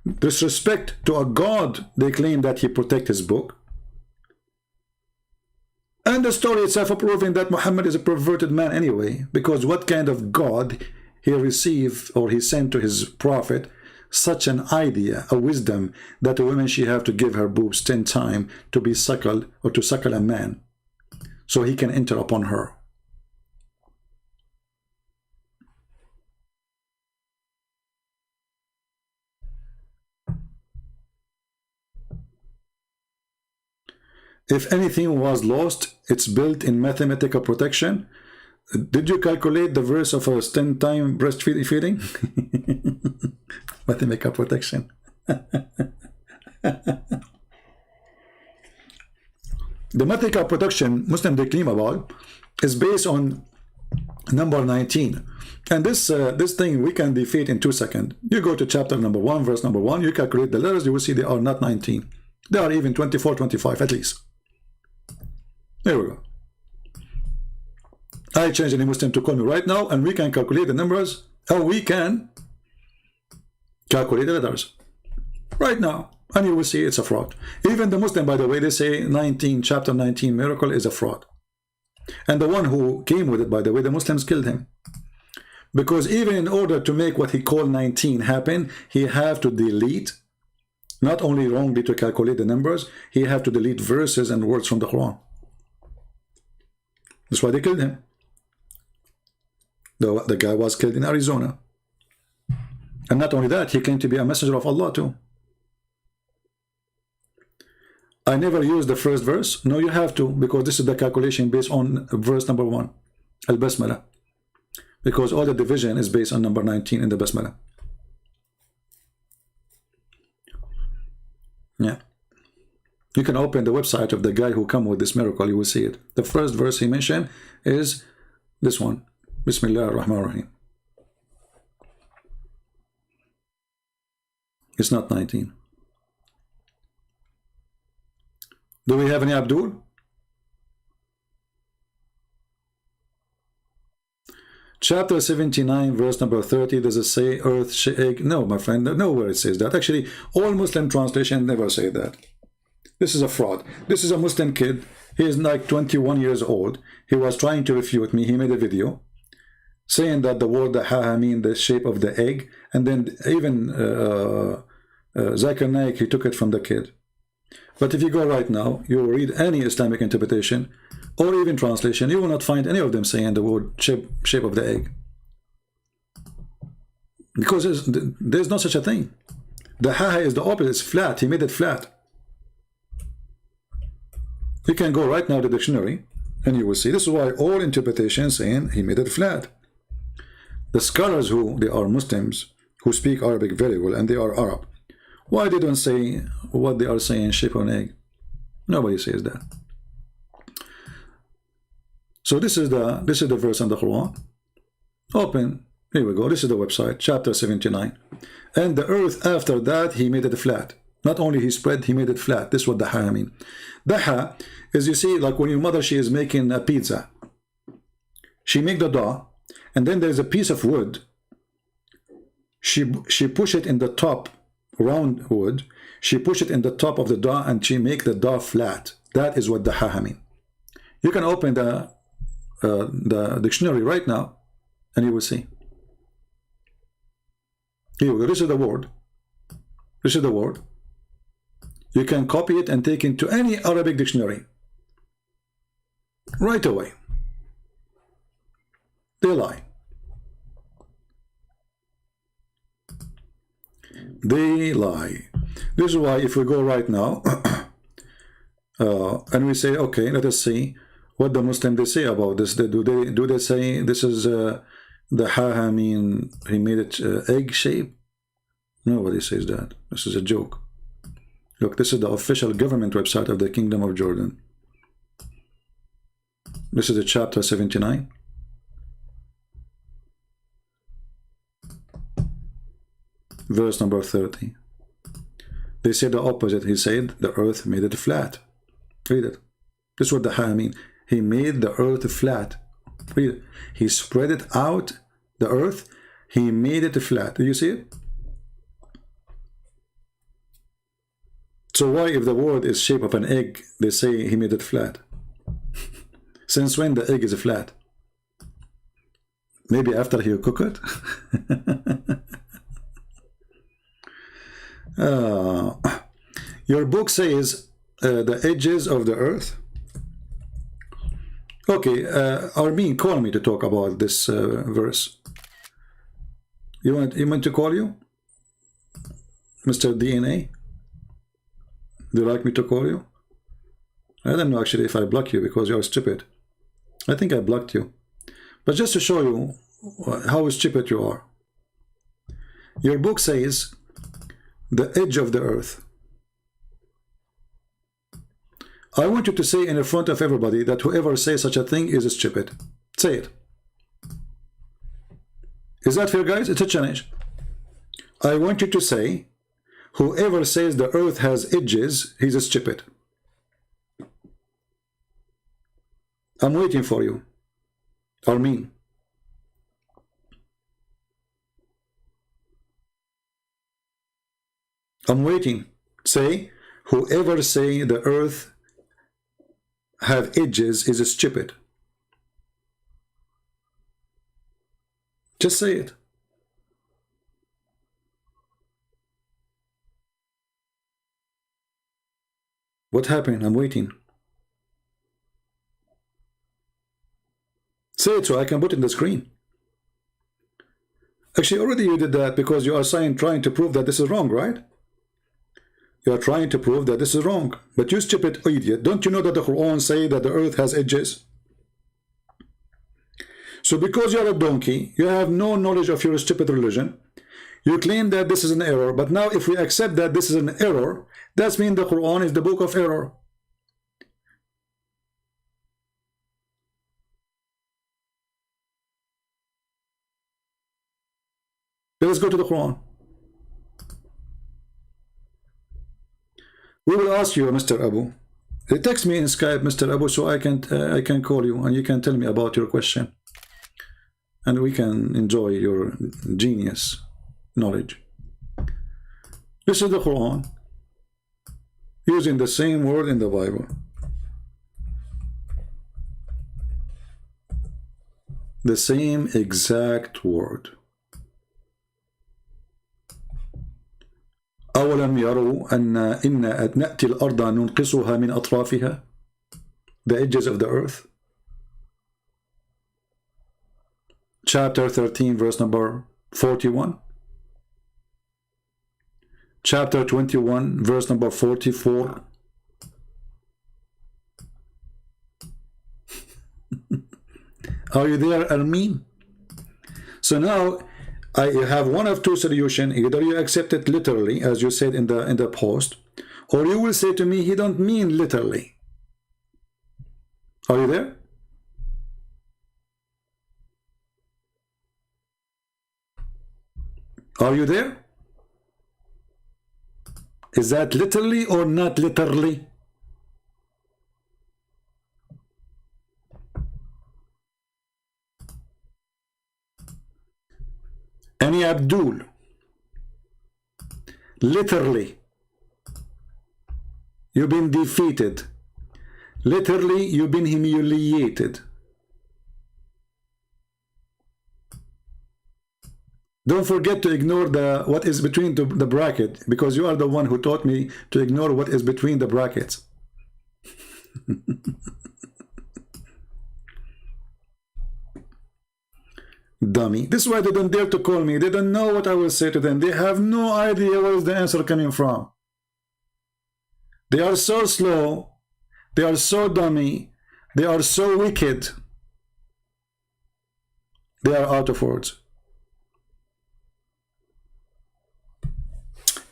S7: Disrespect to a God, they claim that he protect his book. And the story itself proving that Muhammad is a perverted man anyway, because what kind of God he received or he sent to his prophet such an idea, a wisdom, that a woman she have to give her boobs 10 times to be suckled or to suckle a man so he can enter upon her. If anything was lost, it's built in mathematical protection. Did you calculate the verse of a 10 time breastfeeding? Mathematical protection. The mathematical protection Muslim they claim about is based on number 19. And this thing we can defeat in 2 seconds. You go to chapter number 1, verse number 1, you calculate the letters, you will see they are not 19. They are even 24, 25 at least. There we go. I change any Muslim to call me right now and we can calculate the numbers. Oh, we can calculate the letters right now and you will see it's a fraud. Even the Muslim, by the way, they say 19, chapter 19 miracle is a fraud. And the one who came with it, by the way, the Muslims killed him. Because even in order to make what he called 19 happen, he have to delete, not only wrongly to calculate the numbers, he have to delete verses and words from the Quran. That's why they killed him. The guy was killed in Arizona. And not only that, he came to be a messenger of Allah too. I never use the first verse. No, you have to, because this is the calculation based on verse number 1, Al-Basmala. Because all the division is based on number 19 in the Basmala. Yeah. You can open the website of the guy who come with this miracle, you will see it. The first verse he mentioned is this one. Bismillah ar-Rahman ar-Rahim. It's not 19. Do we have any Abdul? Chapter 79, verse number 30, does it say earth shake? No, my friend, nowhere it says that. Actually, all Muslim translations never say that. This is a fraud. This is a Muslim kid. He is like 21 years old. He was trying to refute me. He made a video saying that the word ha mean the shape of the egg. And then even Zakir Naik, he took it from the kid. But if you go right now, you will read any Islamic interpretation or even translation, you will not find any of them saying the word shape of the egg. Because there's no such a thing. The ha is the opposite, it's flat. He made it flat. You can go right now to the dictionary and you will see. This is why all interpretations saying he made it flat. The scholars who they are Muslims who speak Arabic very well and they are Arab, why they don't say what they are saying shape of an egg? Nobody says that. So this is the verse in the Quran. Open. Here we go. This is the website, chapter 79. And the earth after that he made it flat. Not only he spread, he made it flat. This is what the ha mean. The ha is, you see, like when your mother, she is making a pizza. She make the dough, and then there's a piece of wood. She push it in the top, round wood. She push it in the top of the dough, and she make the dough flat. That is what the ha mean. You can open the dictionary right now, and you will see. Here we go. This is the word. This is the word. You can copy it and take it to any Arabic dictionary right away. They lie. They lie. This is why if we go right now and we say, okay, let us see what the Muslim they say about this. Do they say this is the ha mean he made it egg shape? Nobody says that. This is a joke. Look, this is the official government website of the Kingdom of Jordan. This is the chapter 79. Verse number 30. They said the opposite. He said the earth made it flat. Read it. This is what the ha mean. He made the earth flat. Read it. He spread it out, the earth. He made it flat. Do you see it? So why, if the word is shape of an egg, they say he made it flat? Since when the egg is flat? Maybe after he cook it? Your book says the edges of the earth. Okay, Armin, call me to talk about this verse. You want to call you? Mr. DNA? Do you like me to call you? I don't know actually if I block you because you're stupid. I think I blocked you. But just to show you how stupid you are. Your book says the edge of the earth. I want you to say in front of everybody that whoever says such a thing is stupid. Say it. Is that fair, guys? It's a challenge. I want you to say whoever says the earth has edges, he's stupid. I'm waiting for you. Armin. I'm waiting. Say, whoever say the earth have edges is stupid. Just say it. What happened? I'm waiting. Say it so I can put it in the screen. Actually, already you did that because you are trying to prove that this is wrong, right? You are trying to prove that this is wrong. But you stupid idiot, don't you know that the Quran say that the earth has edges? So because you are a donkey, you have no knowledge of your stupid religion, you claim that this is an error. But now if we accept that this is an error, that means the Quran is the book of error. Let's go to the Quran. We will ask you, Mr. Abu. Text me in Skype, Mr. Abu, so I can call you and you can tell me about your question, and we can enjoy your genius knowledge. This is the Quran, using the same word in the Bible. The same exact word. أولم يروا إن نأتي الأرض ننقصها من أطرافها, the edges of the earth. Chapter 13 verse number 41. Chapter 21 verse number 44. Are you there, Armin? So now I have one of two solutions. Either you accept it literally, as you said in the post, or you will say to me, he don't mean literally. Are you there? Are you there? Is that literally or not literally? Any Abdul, literally, you've been defeated. Literally, you've been humiliated. Don't forget to ignore what is between the bracket, because you are the one who taught me to ignore what is between the brackets. Dummy. This is why they don't dare to call me. They don't know what I will say to them. They have no idea where is the answer coming from. They are so slow. They are so dummy. They are so wicked. They are out of words.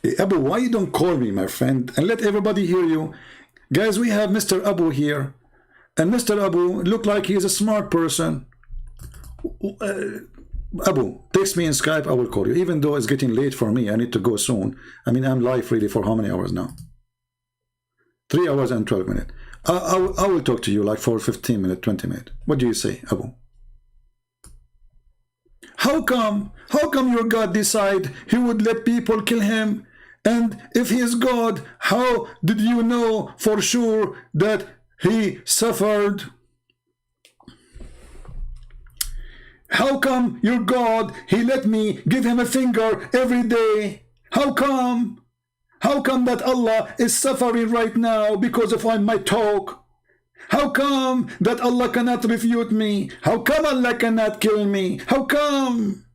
S7: Hey, Abu, why you don't call me, my friend, and let everybody hear you? Guys, we have Mr. Abu here, and Mr. Abu look like he is a smart person. Abu, text me in Skype, I will call you, even though it's getting late for me. I need to go soon. I mean, I'm live really for how many hours now? 3 hours and 12 minutes. I will talk to you like for 15 minutes, 20 minutes. What do you say, Abu? How come your God decide he would let people kill him? And if he is God, how did you know for sure that he suffered? How come your God, he let me give him a finger every day? How come? How come that Allah is suffering right now because of my talk? How come that Allah cannot refute me? How come Allah cannot kill me? How come?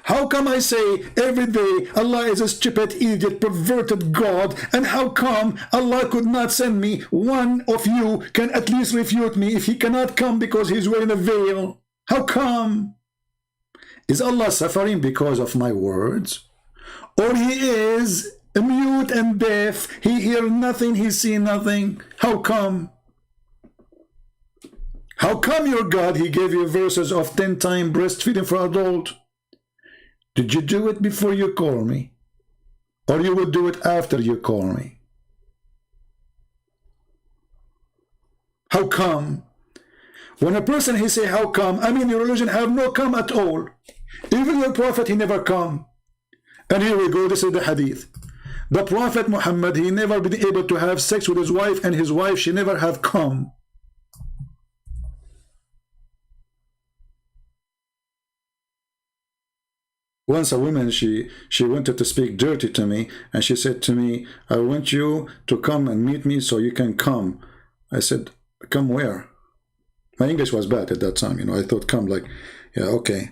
S7: How come I say every day Allah is a stupid, idiot, perverted God? And how come Allah could not send me? One of you can at least refute me if he cannot come because he's wearing a veil. How come? Is Allah suffering because of my words? Or he is mute and deaf? He hear nothing, he see nothing. How come? How come your God, he gave you verses of 10 times breastfeeding for adult? Did you do it before you call me? Or you will do it after you call me? How come? When a person he say how come, I mean your religion have no come at all. Even your prophet he never come. And here we go, this is the hadith. The Prophet Muhammad, he never been able to have sex with his wife, and his wife, she never have come. Once a woman, she wanted to speak dirty to me, and she said to me, I want you to come and meet me so you can come. I said, come where? My English was bad at that time, you know. I thought come like, yeah, okay.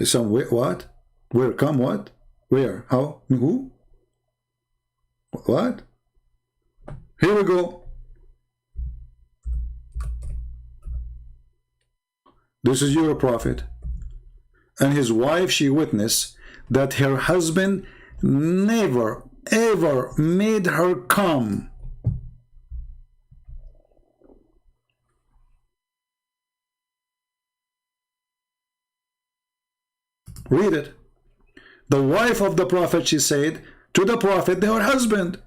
S7: Some what? Where? Come what? Where? How? Who? What? Here we go. This is your prophet. And his wife, she witnessed that her husband never, ever made her come. Read it. The wife of the prophet, she said to the prophet, her husband,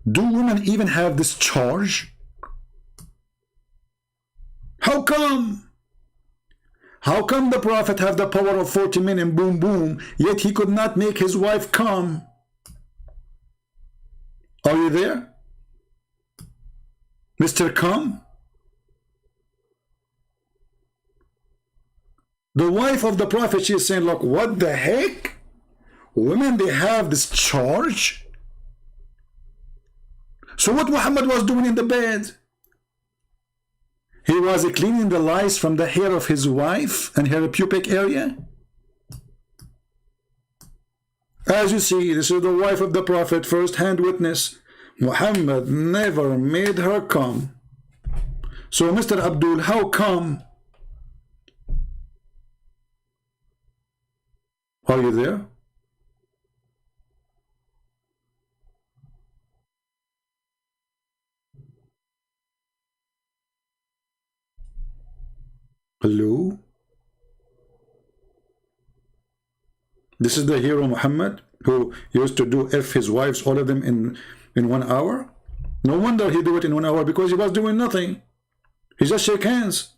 S7: do women even have this charge? How come? How come the prophet have the power of 40 men and boom boom, yet he could not make his wife come? Are you there? Mr. Come? The wife of the prophet, she is saying, look, what the heck? Women, they have this charge? So what Muhammad was doing in the bed? He was cleaning the lice from the hair of his wife and her pubic area. As you see, this is the wife of the prophet, first-hand witness. Muhammad never made her come. So Mr. Abdul, how come? Are you there? Hello? This is the hero Muhammad who used to do F his wives, all of them in 1 hour. No wonder he do it in 1 hour, because he was doing nothing. He just shake hands.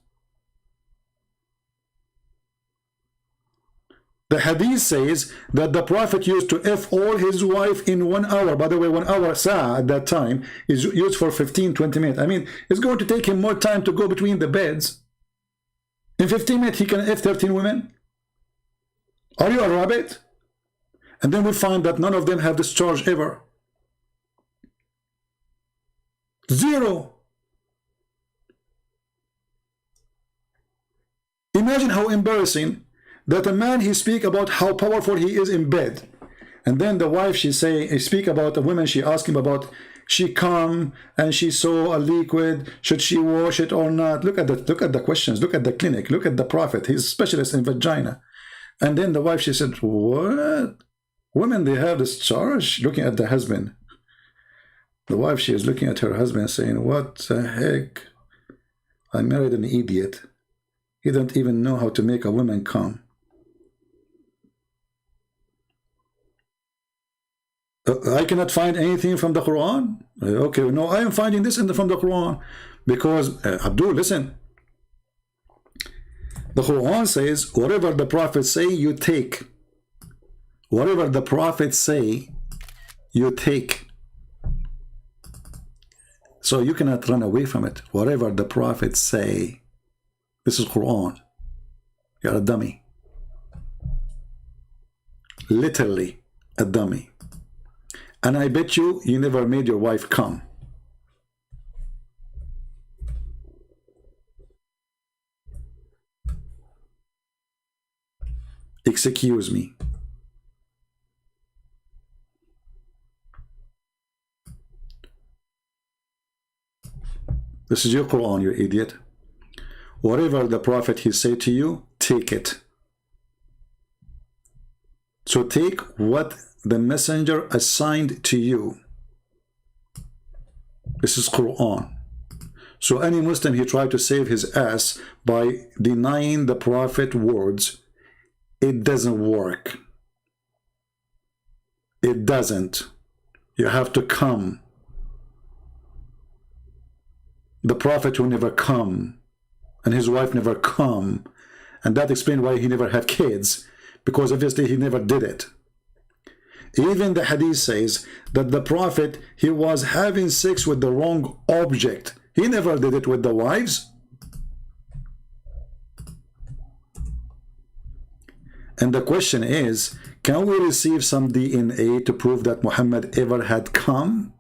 S7: The hadith says that the prophet used to F all his wife in 1 hour. By the way, 1 hour sa'ah at that time is used for 15-20 minutes. I mean, it's going to take him more time to go between the beds. In 15 minutes, he can F 13 women. Are you a rabbit? And then we find that none of them have this charge ever. Zero. Imagine how embarrassing that a man, he speak about how powerful he is in bed, and then the wife, she speak about a woman, she ask him about, she come and she saw a liquid, should she wash it or not? Look at the questions, look at the clinic, look at the prophet, he's a specialist in vagina. And then the wife, she said, what? Women, they have this charge? Looking at the husband. The wife, she is looking at her husband saying, what the heck? I married an idiot. He don't even know how to make a woman come. I cannot find anything from the Quran. Okay, no, I am finding this from the Quran, because Abdul, listen. The Quran says, whatever the prophets say, you take. Whatever the prophets say, you take. So you cannot run away from it. Whatever the prophets say. This is Quran. You're a dummy. Literally a dummy. And I bet you never made your wife come. Excuse me. This is your Quran, you idiot. Whatever the prophet he say to you, take it. So take what the messenger assigned to you. This is Quran. So any Muslim, he tried to save his ass by denying the prophet words. It doesn't work. It doesn't. You have to come. The prophet will never come, and his wife never come, and that explains why he never had kids, because obviously he never did it. Even the hadith says that the prophet, he was having sex with the wrong object. He never did it with the wives. And the question is, can we receive some DNA to prove that Muhammad ever had come?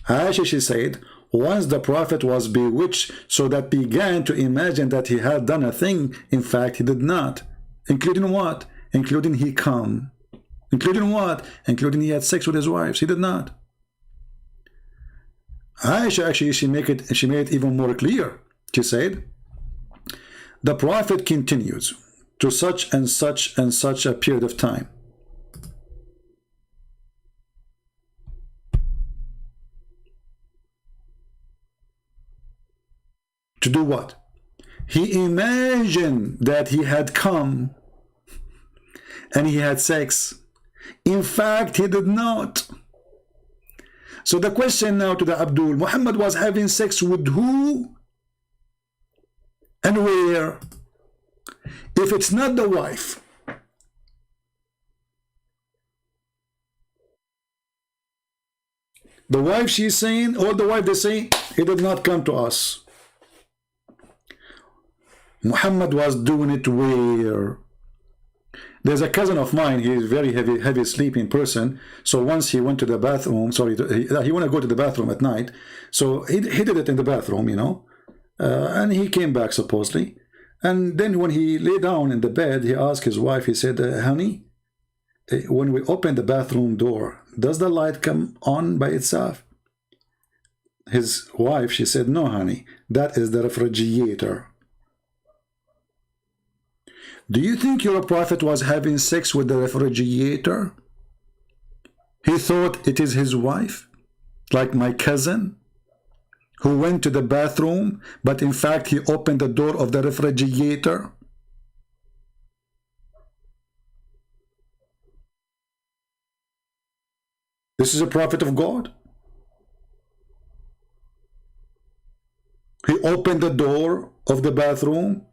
S7: Aisha, she said, once the Prophet was bewitched, so that began to imagine that he had done a thing. In fact, he did not. Including what? Including he come. Including what? Including he had sex with his wives. He did not. Aisha actually, she made it even more clear. She said, the Prophet continues to such and such and such a period of time. To do what? He imagined that he had come and he had sex. In fact, he did not. So the question now to the Abdul, Muhammad was having sex with who and where? If it's not the wife, the wife she's saying, or the wife they say, he did not come to us. Muhammad was doing it where? There's a cousin of mine, he is very heavy sleeping person. So once he went to the bathroom, sorry, he wanted to go to the bathroom at night. So he did it in the bathroom, you know, and he came back supposedly. And then when he lay down in the bed, he asked his wife, he said, honey, when we open the bathroom door, does the light come on by itself? His wife, she said, no, honey, that is the refrigerator. Do you think your prophet was having sex with the refrigerator? He thought it is his wife, like my cousin, who went to the bathroom, but in fact he opened the door of the refrigerator. This is a prophet of God. He opened the door of the bathroom,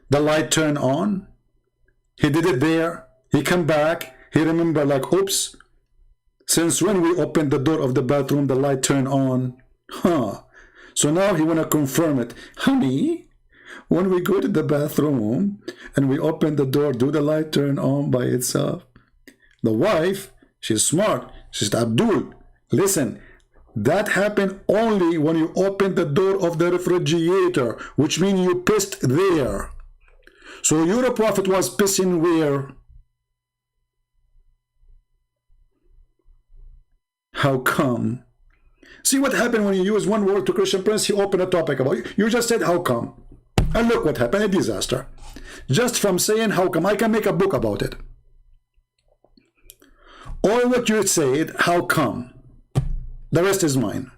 S7: the light turned on. He did it there. He come back. He remembered like, oops, since when we opened the door of the bathroom, the light turned on. Huh. So now he want to confirm it. Honey, when we go to the bathroom and we open the door, do the light turn on by itself? The wife, she's smart. She said, Abdul, listen, that happened only when you opened the door of the refrigerator, which means you pissed there. So your prophet was pissing where? How come? See what happened when you use one word to Christian Prince, he opened a topic about it. You just said, how come? And look what happened, a disaster. Just from saying, how come? I can make a book about it. All what you said, how come? The rest is mine.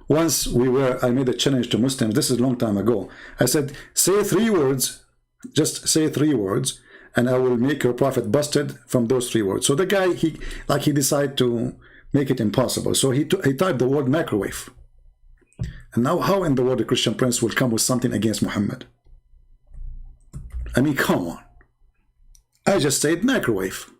S7: Once I made a challenge to Muslims, this is a long time ago. I said, say 3 words, just say 3 words, and I will make your prophet busted from those 3 words. So the guy, he decided to make it impossible. So he typed the word microwave. And now how in the world the Christian Prince will come with something against Muhammad? I mean, come on. I just said microwave.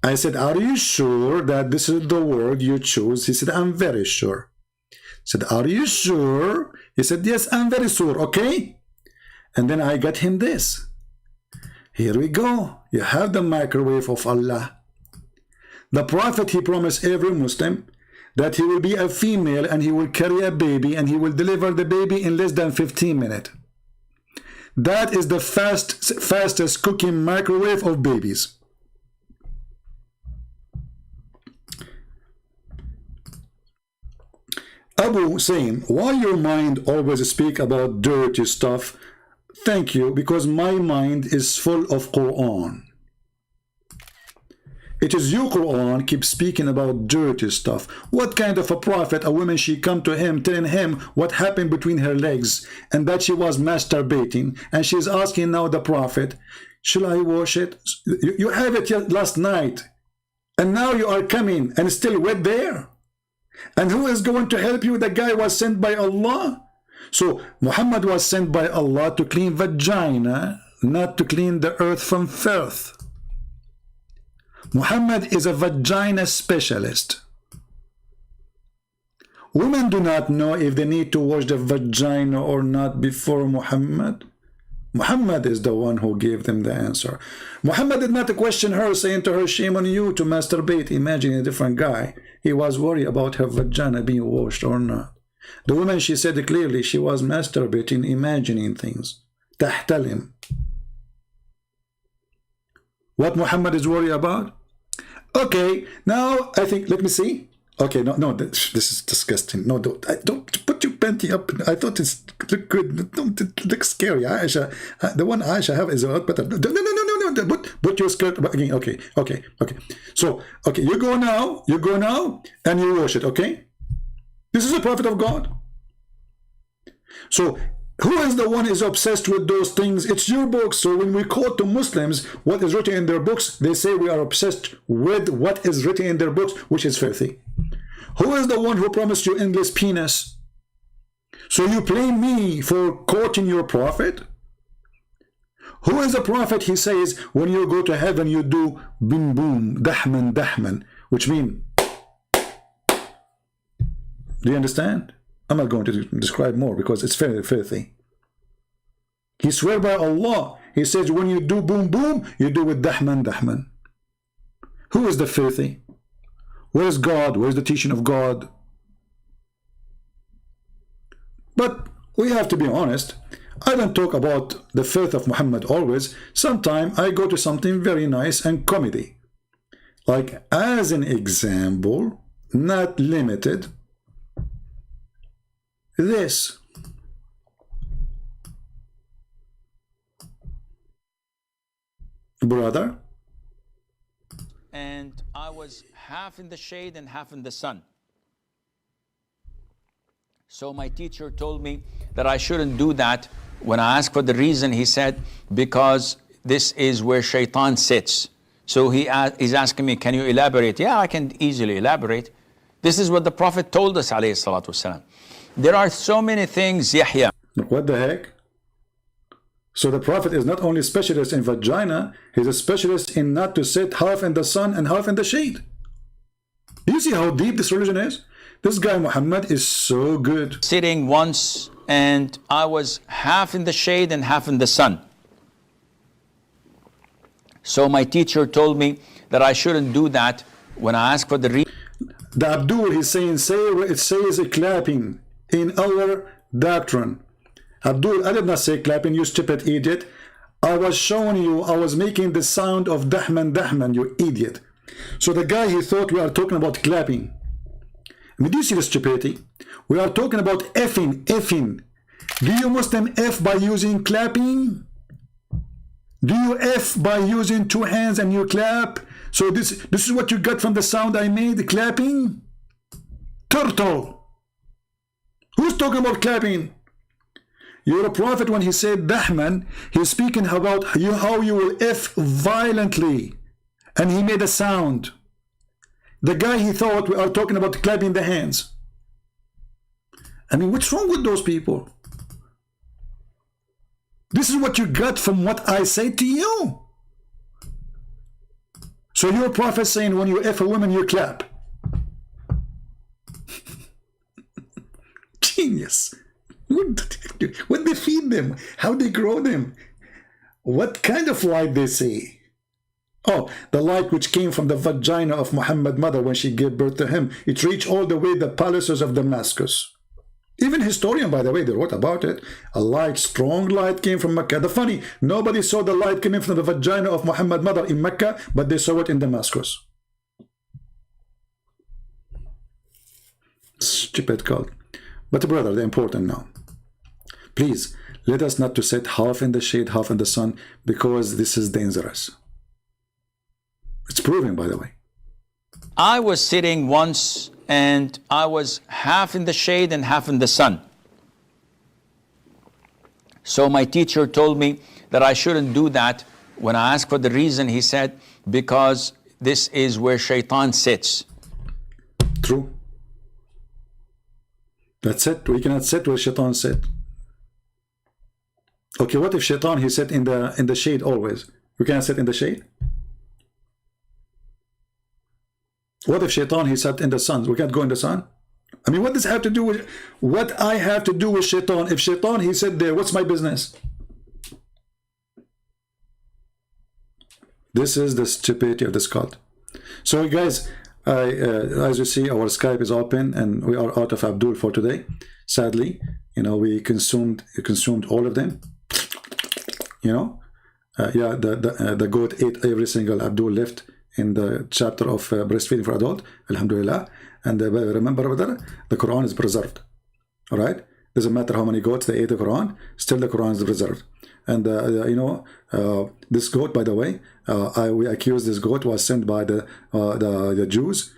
S7: I said, are you sure that this is the word you choose? He said, I'm very sure. I said, are you sure? He said, yes, I'm very sure, okay? And then I got him this. Here we go. You have the microwave of Allah. The Prophet, he promised every Muslim that he will be a female and he will carry a baby and he will deliver the baby in less than 15 minutes. That is the fastest cooking microwave of babies. Abu saying, why your mind always speak about dirty stuff? Thank you, because my mind is full of Quran. It is your Quran keep speaking about dirty stuff. What kind of a prophet, a woman, she come to him telling him what happened between her legs and that she was masturbating, and she's asking now the prophet, shall I wash it? You have it last night and now you are coming and still wet there. And who is going to help you? The guy was sent by Allah. So Muhammad was sent by Allah to clean vagina, not to clean the earth from filth. Muhammad is a vagina specialist. Women do not know if they need to wash the vagina or not before Muhammad. Muhammad is the one who gave them the answer. Muhammad did not question her, saying to her, shame on you to masturbate, imagining a different guy. He was worried about her vagina being washed or not. The woman, she said clearly, she was masturbating, imagining things. Tahtalim. What Muhammad is worried about? Okay, now I think, let me see. Okay, no, this is disgusting. No, don't put your panty up. I thought it looked good. Don't it looks scary. Aisha, the one Aisha have is a lot better. No. Put your skirt again. Okay. So, okay, you go now, and you wash it. Okay, this is a prophet of God. So, who is the one is obsessed with those things? It's your books. So when we quote to Muslims what is written in their books, they say we are obsessed with what is written in their books, which is filthy. Who is the one who promised you endless penis? So you blame me for quoting your prophet? Who is the prophet? He says when you go to heaven you do boom boom, dahman, which means, do you understand? I'm not going to describe more because it's very filthy. He swear by Allah. He says when you do boom boom, you do with dahman. Who is the filthy? Where is God? Where is the teaching of God? But we have to be honest. I don't talk about the filth of Muhammad always. Sometimes I go to something very nice and comedy. Like as an example, not limited, this. Brother?
S4: And I was half in the shade and half in the sun. So my teacher told me that I shouldn't do that. When I asked for the reason, he said, because this is where shaitan sits. So he's asking me, can you elaborate? Yeah, I can easily elaborate. This is what the Prophet told us, alayhi salatu wasalam. There are so many things, Yahya.
S7: What the heck? So the Prophet is not only specialist in vagina, he's a specialist in not to sit half in the sun and half in the shade. Do you see how deep this religion is? This guy Muhammad is so good.
S4: Sitting once and I was half in the shade and half in the sun. So my teacher told me that I shouldn't do that. When I asked for the reason,
S7: the Abdul, he's saying, it says clapping in our doctrine. Abdul, I did not say clapping, you stupid idiot. I was showing you, I was making the sound of dahman, you idiot. So the guy, he thought we are talking about clapping. I mean, do you see the stupidity? We are talking about effing. Do you Muslim F by using clapping? Do you F by using two hands and you clap? So this is what you got from the sound I made, clapping? Turtle. Who's talking about clapping? You're a prophet. When he said dahman, he's speaking about how you will F violently. And he made a sound. The guy, he thought we are talking about clapping the hands. I mean, what's wrong with those people? This is what you got from what I say to you. So your prophet saying when you F a woman, you clap. Genius. What they feed them, how they grow them, what kind of light they see. Oh, the light which came from the vagina of Muhammad's mother when she gave birth to him, it reached all the way the palaces of Damascus. Even historian, by the way, they wrote about it. A light, strong light came from Mecca. The funny, nobody saw the light coming from the vagina of Muhammad's mother in Mecca, but they saw it in Damascus. Stupid cult. But brother, they're important now. Please, let us not to sit half in the shade, half in the sun, because this is dangerous. It's proven, by the way.
S4: I was sitting once and I was half in the shade and half in the sun. So my teacher told me that I shouldn't do that. When I asked for the reason, he said, because this is where shaitan sits.
S7: True. That's it. We cannot sit where shaitan sit. Okay, what if shaitan, he sat in the shade always? We cannot sit in the shade? What if shaitan, he sat in the sun? We can't go in the sun? I mean, what does it have to do with what I have to do with shaitan? If shaitan, he said there, what's my business? This is the stupidity of this cult. So guys, as you see, our Skype is open and we are out of Abdul for today. Sadly, you know, we consumed all of them. You know, yeah, the goat ate every single Abdul left in the chapter of breastfeeding for adult. Alhamdulillah. And remember, brother, the Quran is preserved. All right, doesn't matter how many goats they ate the Quran, still the Quran is preserved. And you know, this goat, by the way, we accuse this goat was sent by the Jews.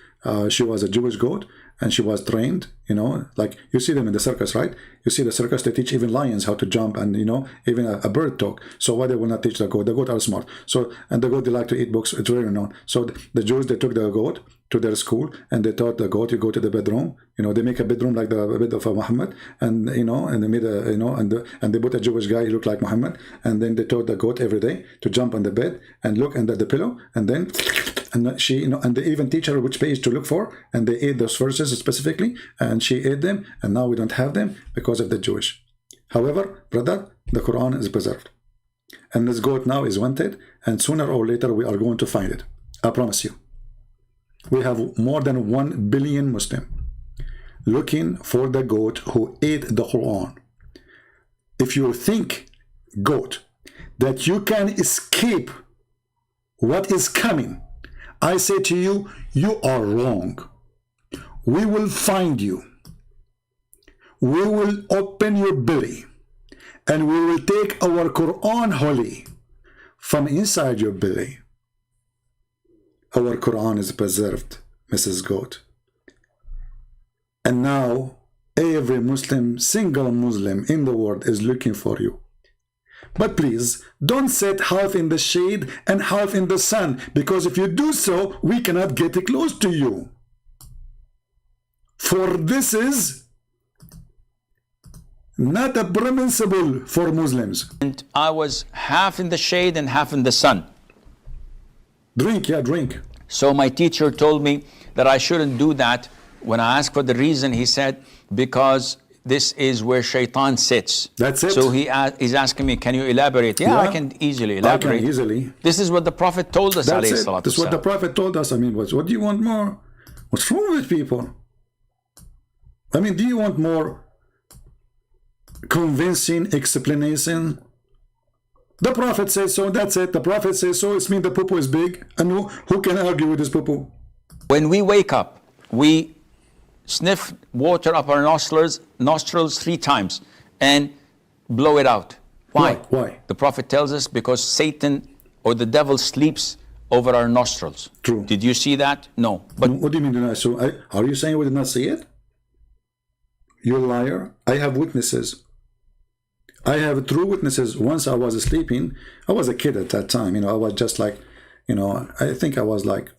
S7: She was a Jewish goat, and she was trained, you know, like you see them in the circus, right? You see the circus, they teach even lions how to jump, and you know, even a bird talk. So why they will not teach the goat? The goat are smart. So, and the goat, they like to eat books, it's very known. So the Jews, they took the goat to their school, and they taught the goat, you go to the bedroom, you know, they make a bedroom like the bed of Muhammad, and you know, and they made a, you know, and they put a Jewish guy, he looked like Muhammad, and then they taught the goat every day to jump on the bed and look under the pillow, and then she, you know, and they even teach her which page to look for, and they ate those verses specifically, and she ate them, and now we don't have them because of the Jewish. However, brother, the Quran is preserved, and this goat now is wanted, and sooner or later we are going to find it. I promise you. We have more than 1 billion Muslim looking for the goat who ate the Quran. If you think, goat, that you can escape what is coming, I say to you, you are wrong. We will find you. We will open your belly, and we will take our Quran holy from inside your belly. Our Quran is preserved, Mrs. Goat. And now every Muslim, single Muslim in the world is looking for you. But please, don't sit half in the shade and half in the sun, because if you do so, we cannot get close to you. For this is not a permissible for Muslims.
S4: And I was half in the shade and half in the sun.
S7: Drink, yeah, drink.
S4: So my teacher told me that I shouldn't do that. When I asked for the reason, he said, because this is where shaitan sits.
S7: That's it.
S4: So he's asking me, can you elaborate? Yeah, I can easily elaborate.
S7: I can easily.
S4: This is what the Prophet told us.
S7: That's it. That's what the Prophet told us. I mean, what do you want more? What's wrong with people? I mean, do you want more convincing explanation? The Prophet says so, that's it. The Prophet says so, it means the poo-poo is big. And who can argue with this poo-poo?
S4: When we wake up, we sniff water up our nostrils 3 times and blow it out. Why?
S7: Why?
S4: The Prophet tells us because Satan or the devil sleeps over our nostrils.
S7: True.
S4: Did you see that? No. But
S7: what do you mean? So are you saying we did not see it? You're a liar. I have witnesses. I have true witnesses. Once I was sleeping, I was a kid at that time, you know, I was just like, you know, I think I was like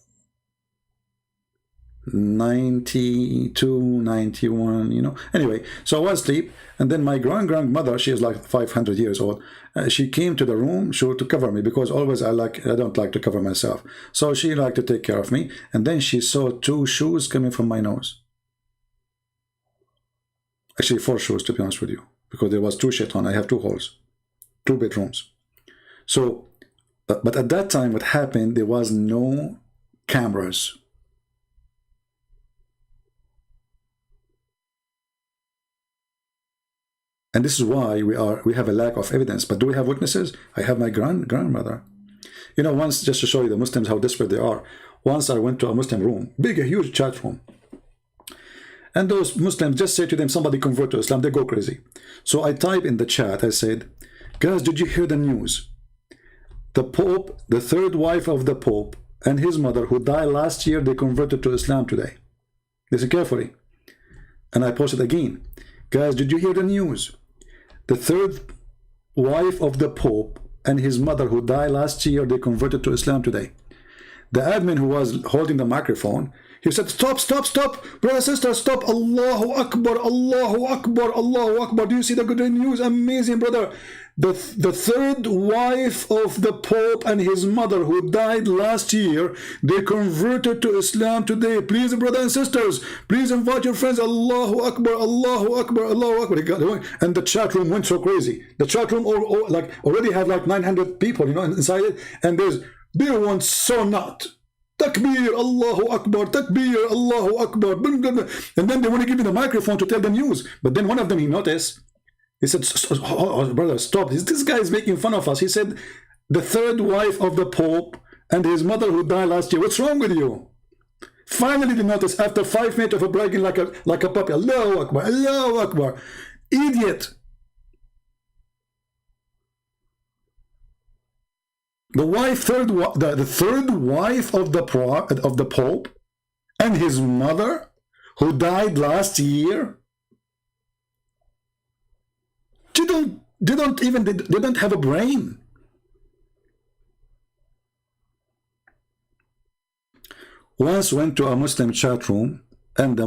S7: 92, 91, you know. Anyway, so I was asleep, and then my grandmother, she is like 500 years old. She came to the room to cover me, because always I don't like to cover myself. So she liked to take care of me, and then she saw 2 shoes coming from my nose. Actually 4 shoes, to be honest with you, because there was 2 shaitan. I have 2 holes, 2 bedrooms. So, but at that time, what happened, there was no cameras. And this is why we have a lack of evidence. But do we have witnesses? I have my grandmother. You know, once, just to show you the Muslims how desperate they are, once I went to a Muslim room, a huge chat room. And those Muslims, just say to them, somebody convert to Islam, they go crazy. So I type in the chat, I said, guys, did you hear the news? The Pope, the 3rd wife of the Pope, and his mother, who died last year, they converted to Islam today. Listen carefully. And I posted again, guys, did you hear the news? The 3rd wife of the Pope and his mother, who died last year, they converted to Islam today. The admin who was holding the microphone, he said, stop, brother, sister, stop. Allahu Akbar, Allahu Akbar, Allahu Akbar. Do you see the good news? Amazing, brother. The 3rd wife of the Pope and his mother, who died last year, they converted to Islam today. Please, brothers and sisters, please invite your friends. Allahu Akbar, Allahu Akbar, Allahu Akbar. And the chat room went so crazy. The chat room like already have like 900 people, you know, inside it. And there's They want so not. Takbir, Allahu Akbar, Takbir, Allahu Akbar. And then they want to give you the microphone to tell the news. But then one of them, he noticed, he said, oh, brother, stop. This guy is making fun of us. He said, the third wife of the Pope and his mother who died last year. What's wrong with you? Finally, they noticed after 5 minutes of a bragging like a puppy. Allahu Akbar, Allahu Akbar. Idiot. The third wife of the Pope and his mother who died last year. They don't have a brain. Once went to a Muslim chat room, and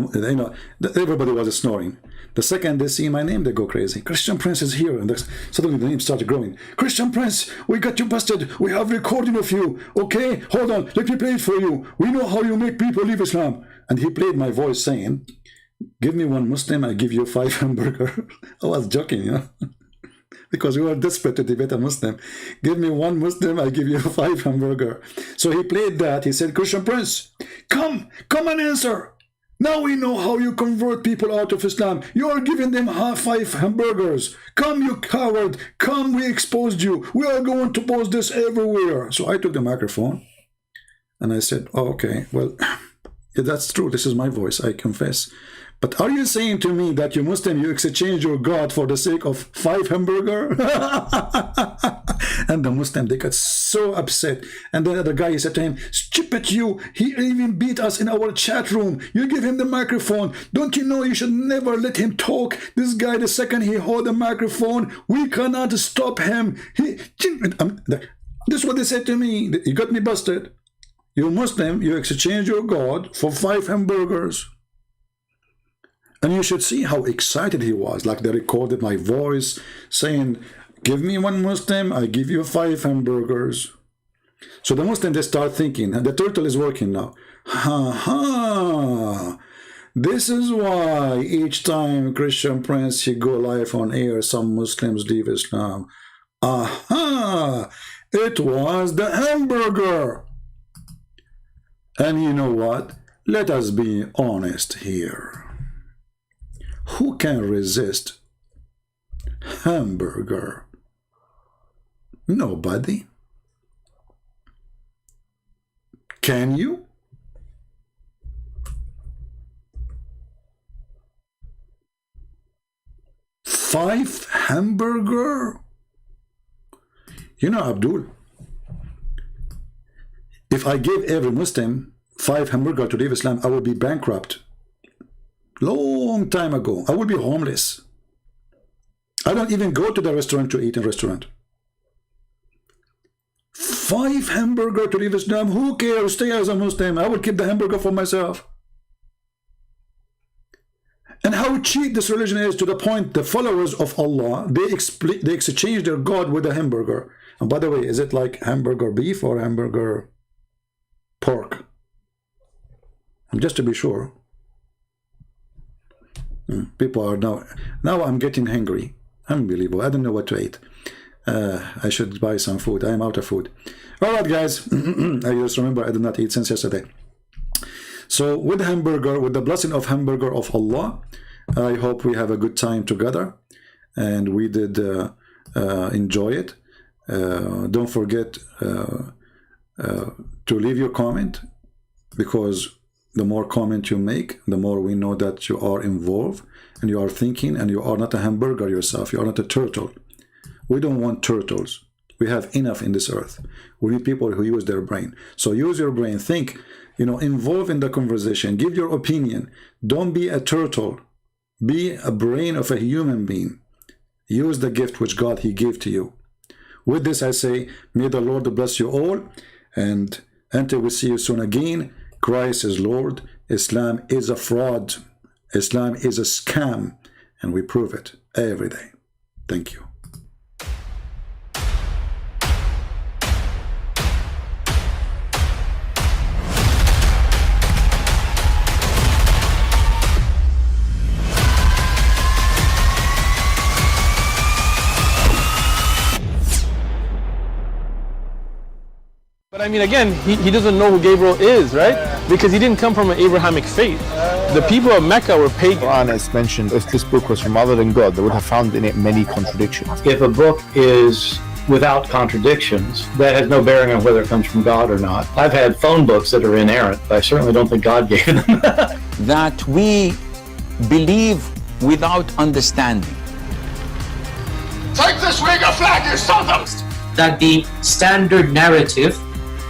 S7: everybody was snoring. The second they see my name, they go crazy. Christian Prince is here, and suddenly the name started growing. Christian Prince, we got you busted. We have recording of you. Okay, hold on, let me play it for you. We know how you make people leave Islam. And he played my voice saying, "Give me one Muslim, I give you 5 hamburger." I was joking, because we were desperate to debate a Muslim. Give me one Muslim, I give you 5 hamburger. So he played that. He said, Christian Prince, come and answer. Now we know how you convert people out of Islam. You are giving them 5 hamburgers. Come, you coward. Come, we exposed you. We are going to post this everywhere. So I took the microphone and I said, oh, okay, well, yeah, that's true. This is my voice. I confess. But are you saying to me that you Muslim, you exchange your God for the sake of 5 hamburger? And the Muslim, they got so upset. And the other guy, he said to him, stupid you, he even beat us in our chat room. You give him the microphone. Don't you know you should never let him talk? This guy, the second he hold the microphone, we cannot stop him. This is what they said to me. You got me busted. You Muslim, you exchange your God for 5 hamburgers. And you should see how excited he was. Like they recorded my voice saying, give me one Muslim, I give you 5 hamburgers. So the Muslim, they start thinking, and the turtle is working now. This is why each time Christian Prince, he go live on air, some Muslims leave Islam. It was the hamburger. And you know what? Let us be honest here. Who can resist hamburger? Nobody. Can you? $5 hamburger? You know, Abdul, if I gave every Muslim 5 hamburger to leave Islam, I would be bankrupt. Long time ago. I would be homeless. I don't even go to the restaurant to eat in a restaurant. 5 hamburger to leave Islam. Who cares? Stay as a Muslim. I will keep the hamburger for myself. And how cheap this religion is, to the point the followers of Allah, they exchange their God with a hamburger. And by the way, is it like hamburger beef or hamburger pork? And just to be sure. People are now I'm getting hungry. Unbelievable. I don't know what to eat. I should buy some food. I am out of food. All right, guys. I just remember I did not eat since yesterday. So with hamburger, with the blessing of hamburger of Allah, I hope we have a good time together, and we did enjoy it. Don't forget to leave your comment, because the more comment you make, the more we know that you are involved and you are thinking, and you are not a hamburger yourself. You are not a turtle. We don't want turtles. We have enough in this earth. We need people who use their brain. So use your brain. Think, involve in the conversation. Give your opinion. Don't be a turtle. Be a brain of a human being. Use the gift which God, He gave to you. With this, I say, may the Lord bless you all. And until we see you soon again, Christ is Lord. Islam is a fraud. Islam is a scam. And we prove it every day. Thank you.
S2: But I
S11: mean, again, he doesn't know who Gabriel is, right? Because he didn't come from an Abrahamic faith. The people of Mecca were pagan.
S2: Quran is mentioned, if this book was from other than God, they would have found in it many contradictions.
S3: If a book is without contradictions, that has no bearing on whether it comes from God or not. I've had phone books that are inerrant, but I certainly don't think God gave them.
S4: That we believe without understanding.
S5: Take this week a flag, you son of
S6: That the standard narrative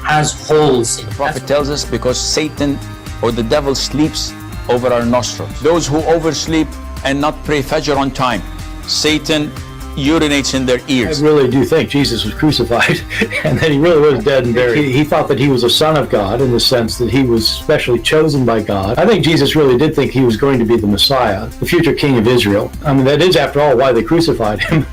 S6: has holes in it.
S4: The Prophet tells us because Satan or the devil sleeps over our nostrils. Those who oversleep and not pray Fajr on time, Satan urinates in their ears.
S3: I really do think Jesus was crucified and that he really was dead and buried. He thought that he was a son of God in the sense that he was specially chosen by God. I think Jesus really did think he was going to be the Messiah, the future king of Israel. I mean, that is, after all, why they crucified him.